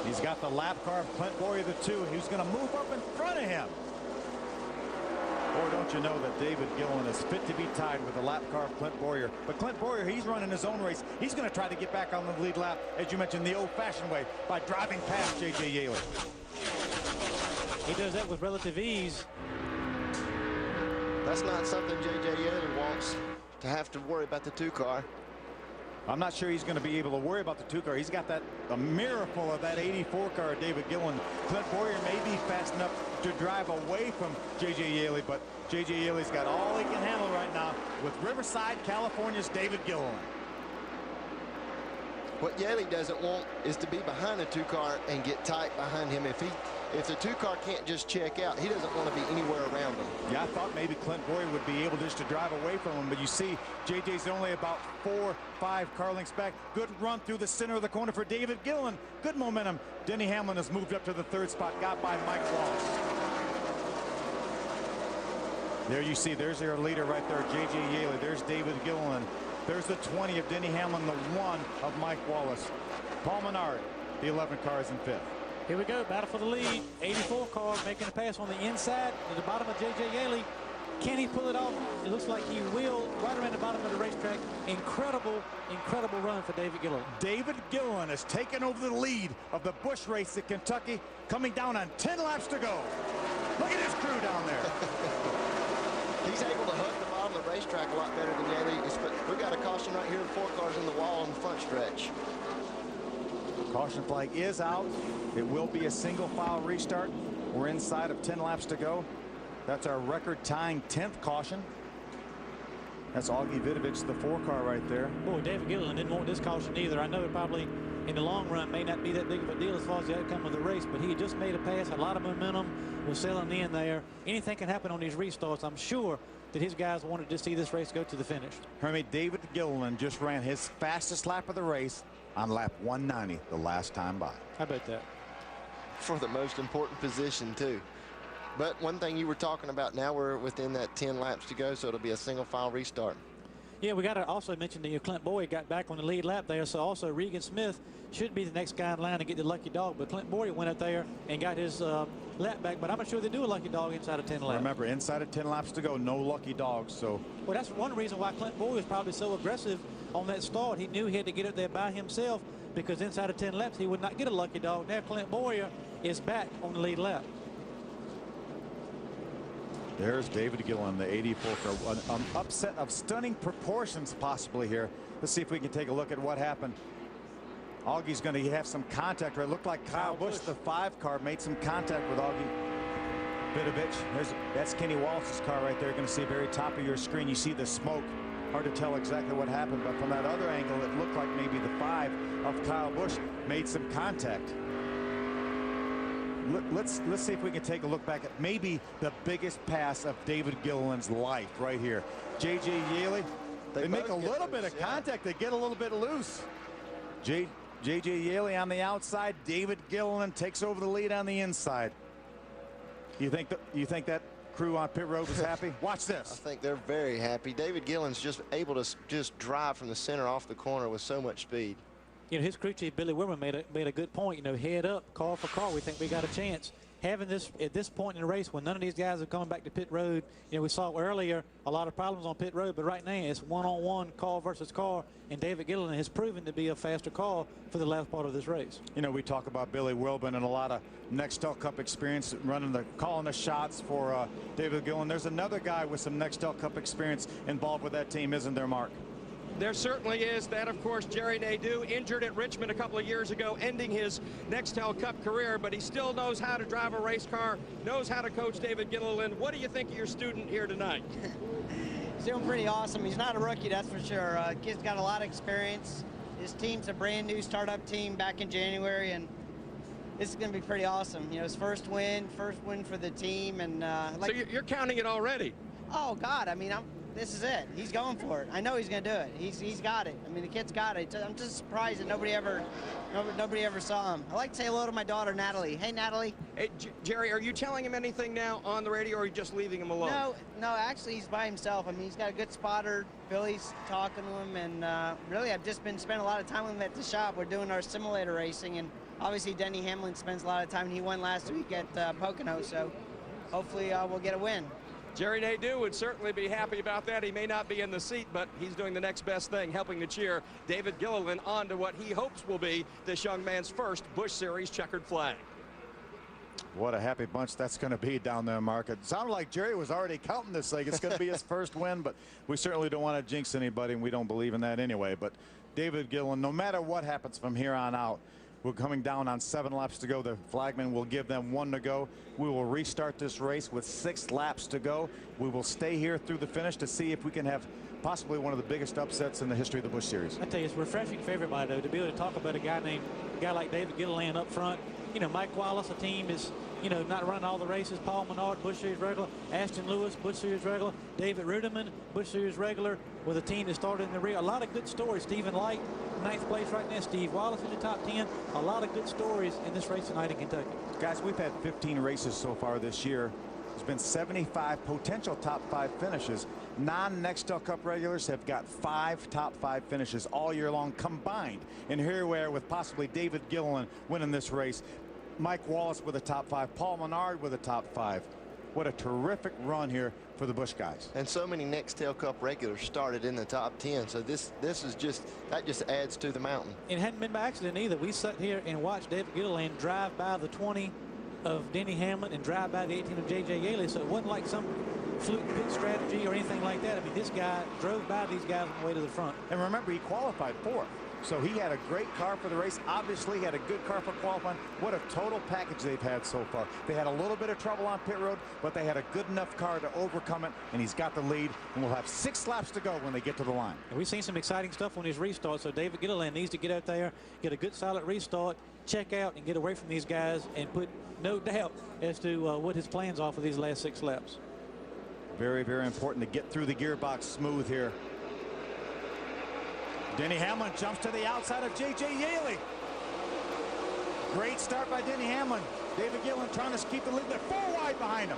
He's got the lap car of Clint Boyer, the 2, and he's going to move up in front of him. Or don't you know that David Gilliland is fit to be tied with the lap car of Clint Boyer. But Clint Boyer, he's running his own race. He's going to try to get back on the lead lap, as you mentioned, the old-fashioned way, by driving past J.J. Yaley. He does that with relative ease. That's not something J.J. Yaley wants, to have to worry about the 2 car. I'm not sure he's going to be able to worry about the 2 car. He's got a miracle of that 84 car of David Gilliland. Clint Boyer may be fast enough to drive away from J.J. Yaley, but J.J. Yaley's got all he can handle right now with Riverside, California's David Gilliland. What Yaley doesn't want is to be behind the 2 car and get tight behind him. If the 2 car can't just check out, he doesn't want to be anywhere around him. Yeah, I thought maybe Clint Boyer would be able just to drive away from him, but you see JJ's only about 4-5 car lengths back. Good run through the center of the corner for David Gilliland. Good momentum. Denny Hamlin has moved up to the 3rd spot, got by Mike Wallace. There you see, there's their leader right there, J.J. Yaley. There's David Gilliland. There's the 20 of Denny Hamlin, the 1 of Mike Wallace. Paul Menard, the 11 car, is in 5th. Here we go, battle for the lead. 84 car making a pass on the inside to the bottom of J.J. Yaley. Can he pull it off? It looks like he will, right around the bottom of the racetrack. Incredible run for David Gilliland. David Gilliland has taken over the lead of the Busch race at Kentucky, coming down on 10 laps to go. Look at his crew down there. He's able to hug the bottom of the racetrack a lot better than Yaley. We've got a caution right here, 4 cars in the wall on the front stretch. Caution flag is out. It will be a single file restart. We're inside of 10 laps to go. That's our record tying 10th caution. That's Augie Vidovich, the 4 car right there. Boy, David Gilliland didn't want this caution either. I know it probably in the long run may not be that big of a deal as far as the outcome of the race, but he just made a pass, a lot of momentum, was selling in there. Anything can happen on these restarts. I'm sure that his guys wanted to see this race go to the finish. Hermie, David Gilliland just ran his fastest lap of the race on lap 190 the last time by. How about that? For the most important position, too. But one thing you were talking about, now we're within that 10 laps to go, so it'll be a single file restart. Yeah, we got to also mention that Clint Boyer got back on the lead lap there, so also Regan Smith should be the next guy in line to get the lucky dog. But Clint Boyer went up there and got his lap back, but I'm not sure they do a lucky dog inside of 10 laps. Remember, inside of 10 laps to go, no lucky dogs. So, well, that's one reason why Clint Boyer was probably so aggressive on that start. He knew he had to get up there by himself because inside of 10 laps he would not get a lucky dog. Now Clint Boyer is back on the lead lap. There's David Gilliland, the 84 car. An upset of stunning proportions possibly here. Let's see if we can take a look at what happened. Augie's going to have some contact. Right? It looked like Kyle Busch, the 5 car, made some contact with Augie Vidovich. That's Kenny Wallace's car right there. You're going to see very top of your screen. You see the smoke. Hard to tell exactly what happened, but from that other angle, it looked like maybe the 5 of Kyle Busch made some contact. Let's see if we can take a look back at maybe the biggest pass of David Gilliland's life right here. J.J. Yaley, they make a little bit of contact. They get a little bit loose. J.J. Yaley on the outside. David Gilliland takes over the lead on the inside. You think that crew on pit road was happy? Watch this. I think they're very happy. David Gilliland's just able to just drive from the center off the corner with so much speed. You know, his crew chief, Billy Wilmer, made a good point. You know, head up, car for car. We think we got a chance. Having this at this point in the race when none of these guys are coming back to pit road, you know, we saw earlier a lot of problems on pit road, but right now it's one-on-one, car versus car, and David Gilliland has proven to be a faster car for the last part of this race. You know, we talk about Billy Wilburn and a lot of Nextel Cup experience calling the shots for David Gilliland. There's another guy with some Nextel Cup experience involved with that team, isn't there, Mark? There certainly is. That, of course, Jerry Nadeau, injured at Richmond a couple of years ago, ending his Nextel Cup career, but he still knows how to drive a race car, knows how to coach David Gilliland. What do you think of your student here tonight? He's doing pretty awesome. He's not a rookie, that's for sure. Kid's got a lot of experience. His team's a brand new startup team back in January, and this is going to be pretty awesome. You know, his first win for the team. And so you're counting it already? Oh, God. I mean, this is it. He's going for it. I know he's going to do it. He's got it. I mean, the kid's got it. I'm just surprised that nobody ever saw him. I like to say hello to my daughter, Natalie. Hey, Natalie. Hey, Jerry, are you telling him anything now on the radio, or are you just leaving him alone? No, actually, he's by himself. I mean, he's got a good spotter. Billy's talking to him, and really, I've just been spending a lot of time with him at the shop. We're doing our simulator racing, and obviously, Denny Hamlin spends a lot of time, and he won last week at Pocono, so hopefully we'll get a win. Jerry Nadeau would certainly be happy about that. He may not be in the seat, but he's doing the next best thing, helping to cheer David Gilliland on to what he hopes will be this young man's first Busch Series checkered flag. What a happy bunch that's going to be down there, Mark. It sounded like Jerry was already counting this thing. It's going to be his first win, but we certainly don't want to jinx anybody, and we don't believe in that anyway. But David Gilliland, no matter what happens from here on out, we're coming down on 7 laps to go. The flagman will give them 1 to go. We will restart this race with 6 laps to go. We will stay here through the finish to see if we can have possibly one of the biggest upsets in the history of the Busch Series. I tell you, it's refreshing for everybody, though, to be able to talk about a guy like David Gilliland up front. You know, Mike Wallace, a team is, you know, not running all the races. Paul Menard, Busch Series regular. Ashton Lewis, Busch Series regular. David Ruderman, Busch Series regular, with a team that started in the rear. A lot of good stories. Stephen Light, 9th place right now. Steve Wallace in the top 10. A lot of good stories in this race tonight in Kentucky. Guys, we've had 15 races so far this year. There's been 75 potential top 5 finishes. Non-Nextel Cup regulars have got 5 top 5 finishes all year long combined. And here we are with possibly David Gilliland winning this race. Mike Wallace with a top 5. Paul Menard with a top 5. What a terrific run here for the Busch guys. And so many Nextel Cup regulars started in the top 10. So this is just adds to the mountain. It hadn't been by accident either. We sat here and watched David Gilliland drive by the 20 of Denny Hamlin and drive by the 18 of J.J. Yaley. So it wasn't like some fluke pit strategy or anything like that. I mean, this guy drove by these guys on the way to the front. And remember, he qualified fourth. So he had a great car for the race. Obviously, he had a good car for qualifying. What a total package they've had so far. They had a little bit of trouble on pit road, but they had a good enough car to overcome it, and he's got the lead, and we'll have 6 laps to go when they get to the line. And we've seen some exciting stuff on his restart, so David Gilliland needs to get out there, get a good solid restart, check out, and get away from these guys, and put no doubt as to what his plans are for these last 6 laps. Very, very important to get through the gearbox smooth here. Denny Hamlin jumps to the outside of J.J. Yaley. Great start by Denny Hamlin. David Gilliland trying to keep the lead. They're 4 wide behind him.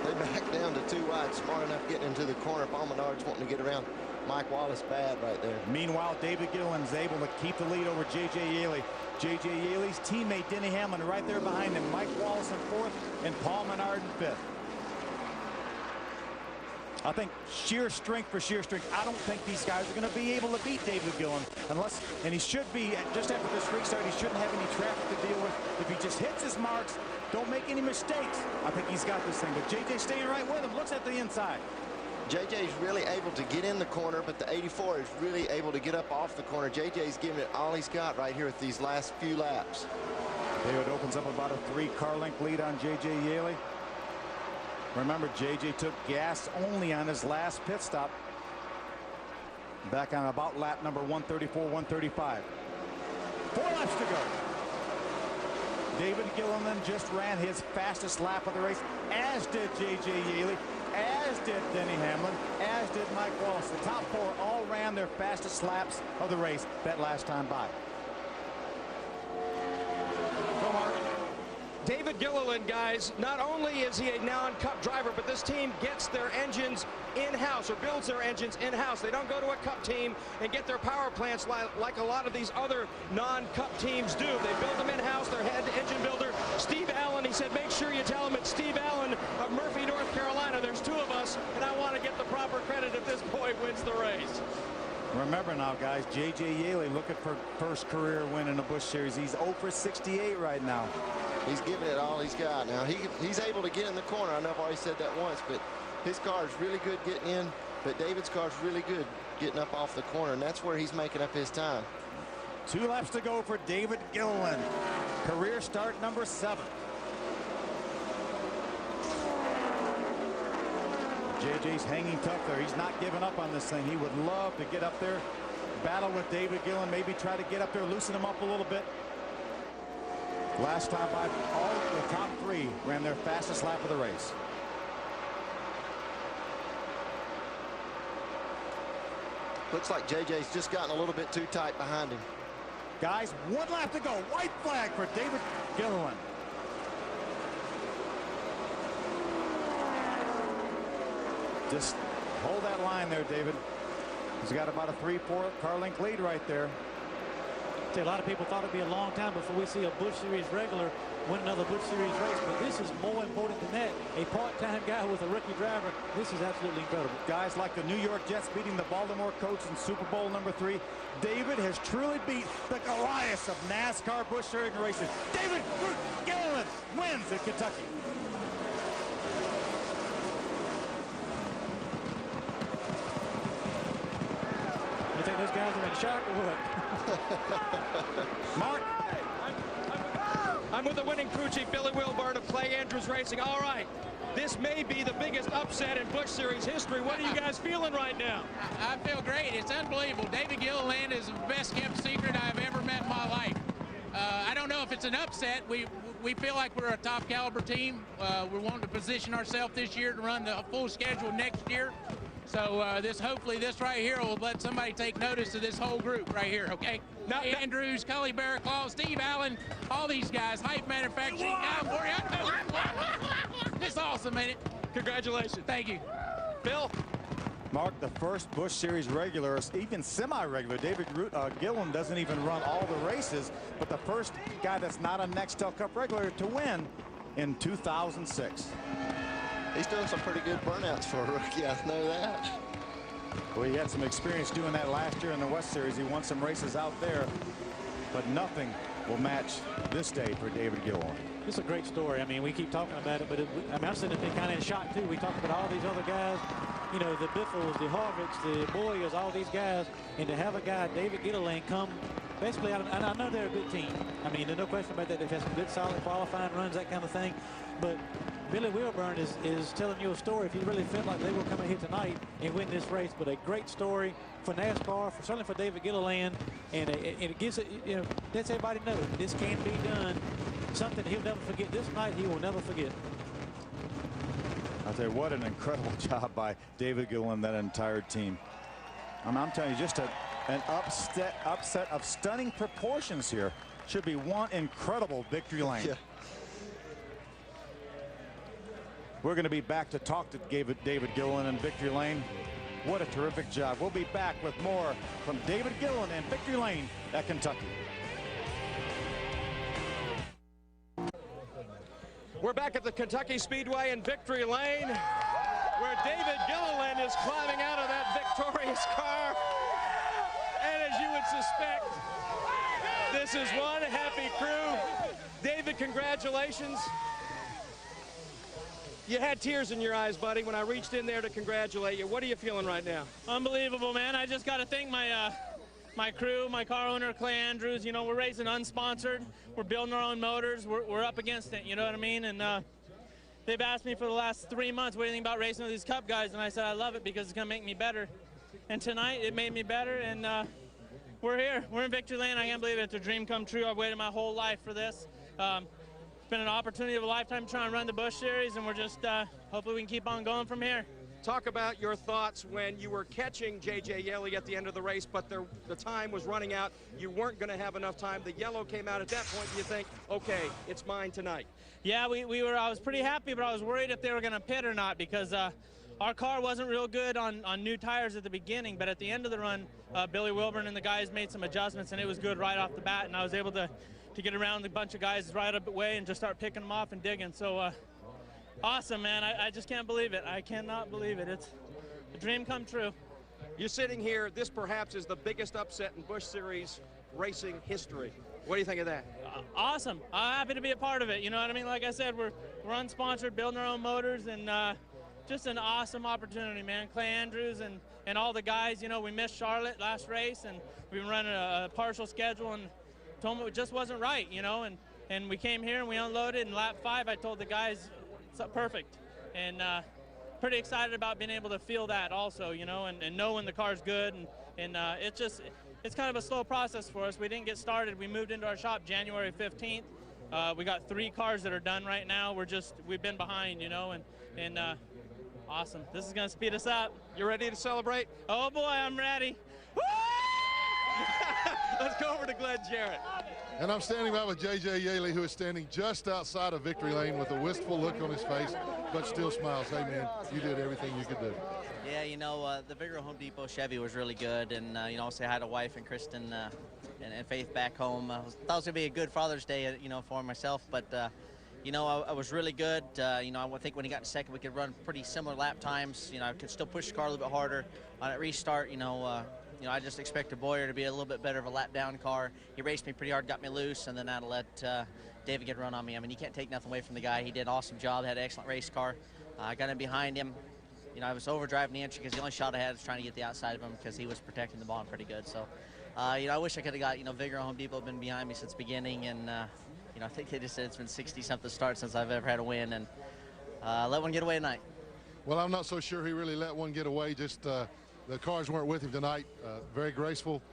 They back down to 2 wide, smart enough getting into the corner. Paul Menard's wanting to get around Mike Wallace bad right there. Meanwhile, David Gilliland's able to keep the lead over J.J. Yaley. J.J. Yaley's teammate Denny Hamlin right there behind him. Mike Wallace in 4th and Paul Menard in 5th. I think sheer strength for sheer strength. I don't think these guys are going to be able to beat David Gilliland unless, and he should be, just after this restart, he shouldn't have any traffic to deal with. If he just hits his marks, don't make any mistakes, I think he's got this thing. But JJ staying right with him, looks at the inside. JJ's really able to get in the corner, but the 84 is really able to get up off the corner. JJ's giving it all he's got right here with these last few laps. David opens up about a 3-car length lead on J.J. Yaley. Remember, J.J. took gas only on his last pit stop back on about lap number 134, 135. 4 laps to go. David Gilliland just ran his fastest lap of the race, as did J.J. Yaley, as did Denny Hamlin, as did Mike Wallace. The top 4 all ran their fastest laps of the race that last time by. David Gilliland, guys, not only is he a non-cup driver, but this team gets their engines in-house or builds their engines in-house. They don't go to a cup team and get their power plants like a lot of these other non-cup teams do. They build them in-house. Their head engine builder, Steve Allen, he said, make sure you tell him it's Steve Allen of Murphy, North Carolina. There's 2 of us, and I want to get the proper credit if this boy wins the race. Remember now, guys, J.J. Yaley looking for first career win in the Busch Series. He's 0 for 68 right now. He's giving it all he's got. Now, he's able to get in the corner. I know I've already said that once, but his car is really good getting in, but David's car is really good getting up off the corner, and that's where he's making up his time. 2 laps to go for David Gilliland. Career start number 7. JJ's hanging tough there. He's not giving up on this thing. He would love to get up there, battle with David Gilliland, maybe try to get up there, loosen him up a little bit. Last time by, all the top 3 ran their fastest lap of the race. Looks like JJ's just gotten a little bit too tight behind him. Guys, 1 lap to go. White flag for David Gilliland. Just hold that line there, David. He's got about a 3-4 car length lead right there. A lot of people thought it'd be a long time before we see a Busch Series regular win another Busch Series race, but this is more important than that. A part-time guy with a rookie driver, this is absolutely incredible. Guys like the New York Jets beating the Baltimore Colts in Super Bowl number 3. David has truly beat the Goliath of NASCAR Busch Series races. David Gilliland wins at Kentucky. You think those guys are in shock or what? Mark. I'm with the winning crew chief, Billy Wilburn of Clay Andrews Racing. All right, this may be the biggest upset in Busch Series history. What are you guys feeling right now? I feel great. It's unbelievable. David Gilliland is the best kept secret I've ever met in my life. I don't know if it's an upset. We feel like we're a top caliber team. We're wanting to position ourselves this year to run the full schedule next year. So hopefully this right here will let somebody take notice of this whole group right here, okay? Andrews, Cully Barraclaw, Steve Allen, all these guys, Hype Manufacturing, it's awesome, ain't it? Congratulations. Thank you. Bill? Mark, the first Busch Series regular, even semi-regular, David Gilliland doesn't even run all the races, but the first guy that's not a Nextel Cup regular to win in 2006. He's doing some pretty good burnouts for a rookie, I know that. Well, he had some experience doing that last year in the West Series. He won some races out there, but nothing will match this day for David Gilliland. It's a great story. I mean, we keep talking about it, but I mean, I'm sitting there kind of in shock, too. We talk about all these other guys, you know, the Biffles, the Harvicks, the Boyers, all these guys, and to have a guy, David Gilliland, come basically out of, and I know they're a good team. I mean, there's no question about that. They've had some good, solid qualifying runs, that kind of thing. But Billy Wilburn is telling you a story if he really felt like they were coming here tonight and win this race. But a great story for NASCAR, certainly for David Gilliland, and it gives it, you know, lets everybody know this can be done. Something he'll never forget. This night he will never forget. I'll tell you what, an incredible job by David Gilliland, that entire team. I'm telling you, just an upset of stunning proportions here. Should be one incredible victory lane. Yeah. We're going to be back to talk to David Gilliland and Victory Lane. What a terrific job. We'll be back with more from David Gilliland and Victory Lane at Kentucky. We're back at the Kentucky Speedway in Victory Lane, where David Gilliland is climbing out of that victorious car. And as you would suspect, this is one happy crew. David, congratulations. You had tears in your eyes, buddy, when I reached in there to congratulate you. What are you feeling right now? Unbelievable, man. I just got to thank my crew, my car owner, Clay Andrews. You know, we're racing unsponsored. We're building our own motors. We're up against it, you know what I mean? And they've asked me for the last 3 months, what do you think about racing with these Cup guys? And I said, I love it because it's going to make me better. And tonight, it made me better, and we're here. We're in Victory Lane. I can't believe it. It's a dream come true. I've waited my whole life for this. It's been an opportunity of a lifetime trying to run the Busch Series, and we're just hopefully we can keep on going from here. Talk about your thoughts when you were catching J.J. Yeley at the end of the race, but the time was running out. You weren't going to have enough time. The yellow came out at that point. Do you think, okay, it's mine tonight? Yeah, I was pretty happy, but I was worried if they were going to pit or not because our car wasn't real good on new tires at the beginning, but at the end of the run, Billy Wilburn and the guys made some adjustments, and it was good right off the bat, and I was able to get around a bunch of guys right up the way and just start picking them off and digging. So awesome, man. I just can't believe it. I cannot believe it. It's a dream come true. You're sitting here. This perhaps is the biggest upset in Busch Series racing history. What do you think of that? Awesome. I'm happy to be a part of it. You know what I mean? Like I said, we're unsponsored, building our own motors, and just an awesome opportunity, man. Clay Andrews and all the guys, you know, we missed Charlotte last race, and we've been running a partial schedule, and told me it just wasn't right, you know, and we came here and we unloaded, and lap 5 I told the guys it's perfect, and pretty excited about being able to feel that also, you know, and know when the car's good, and it's kind of a slow process for us. We didn't get started. We moved into our shop January 15th. We got 3 cars that are done right now. We've been behind, you know, and awesome. This is gonna speed us up. You ready to celebrate? Oh boy, I'm ready. Let's go over to Glenn Jarrett. And I'm standing by with J.J. Yeley, who is standing just outside of Victory Lane with a wistful look on his face, but still smiles. Hey, man, you did everything you could do. Yeah, you know, the bigger Home Depot Chevy was really good, and, you know, I'll say hi to wife and Kristen and Faith back home. I thought it was going to be a good Father's Day, you know, for myself, but, you know, I was really good. You know, I think when he got to second, we could run pretty similar lap times. You know, I could still push the car a little bit harder. On that restart, you know, I just expected Boyer to be a little bit better of a lap down car. He raced me pretty hard, got me loose, and then I'd let David get a run on me. I mean, you can't take nothing away from the guy. He did an awesome job, had an excellent race car. I got in behind him. You know, I was overdriving the entry because the only shot I had was trying to get the outside of him because he was protecting the bottom pretty good. So, you know, I wish I could have got, you know, Vigor Home Depot been behind me since the beginning, and, you know, I think they just said it's been 60-something starts since I've ever had a win, and let one get away tonight. Well, I'm not so sure he really let one get away. Just the cars weren't with him tonight. Very graceful,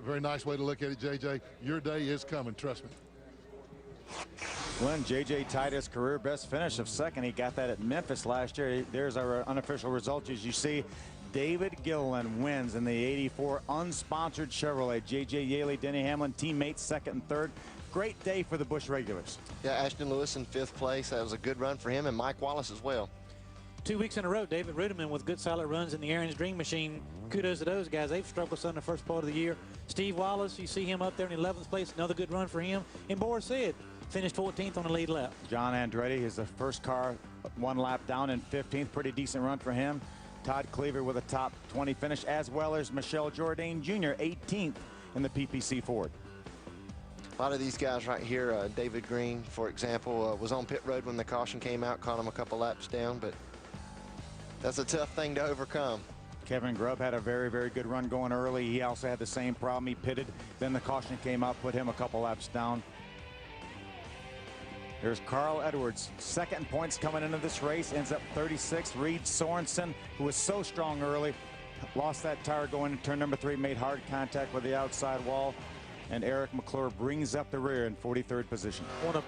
very nice way to look at it, JJ. Your day is coming, trust me. Glenn, JJ tied his career best finish of second. He got that at Memphis last year. There's our unofficial results. As you see, David Gilliland wins in the 84 unsponsored Chevrolet. JJ Yeley, Denny Hamlin, teammates second and third. Great day for the Busch regulars. Yeah, Ashton Lewis in 5th place. That was a good run for him, and Mike Wallace as well. 2 weeks in a row, David Ruderman with good solid runs in the Aaron's Dream Machine. Kudos to those guys. They've struggled some in the first part of the year. Steve Wallace, you see him up there in 11th place. Another good run for him. And Boris Sid finished 14th on the lead lap. John Andretti is the first car 1 lap down in 15th. Pretty decent run for him. Todd Cleaver with a top 20 finish, as well as Michelle Jourdain Jr., 18th in the PPC Ford. A lot of these guys right here, David Green, for example, was on pit road when the caution came out, caught him a couple laps down, but that's a tough thing to overcome. Kevin Grubb had a very, very good run going early. He also had the same problem. He pitted, then the caution came out, put him a couple laps down. Here's Carl Edwards, second points coming into this race, ends up 36th. Reed Sorensen, who was so strong early, lost that tire going into turn number 3, made hard contact with the outside wall. And Eric McClure brings up the rear in 43rd position. I want to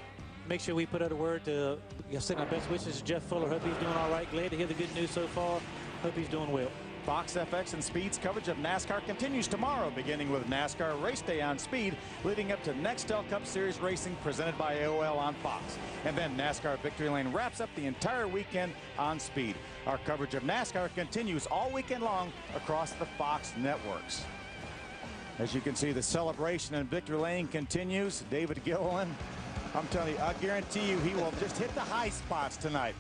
make sure we put out a word to send our best wishes to Jeff Fuller. Hope he's doing all right. Glad to hear the good news so far. Hope he's doing well. Fox FX and Speed's coverage of NASCAR continues tomorrow, beginning with NASCAR Race Day on Speed, leading up to Nextel Cup Series racing presented by AOL on Fox. And then NASCAR Victory Lane wraps up the entire weekend on Speed. Our coverage of NASCAR continues all weekend long across the Fox networks. As you can see, the celebration in Victory Lane continues. David Gilliland, I'm telling you, I guarantee you he will just hit the high spots tonight.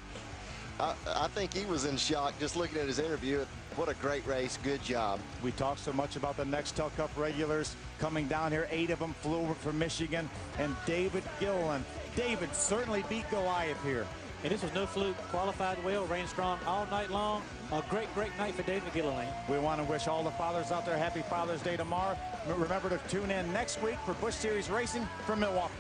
I think he was in shock just looking at his interview. What a great race. Good job. We talked so much about the Nextel Cup regulars coming down here. 8 of them flew over from Michigan. And David Gilliland. David certainly beat Goliath here. And this was no fluke. Qualified well, ran strong all night long. A great, great night for David Gilliland. We want to wish all the fathers out there happy Father's Day tomorrow. Remember to tune in next week for Busch Series Racing from Milwaukee.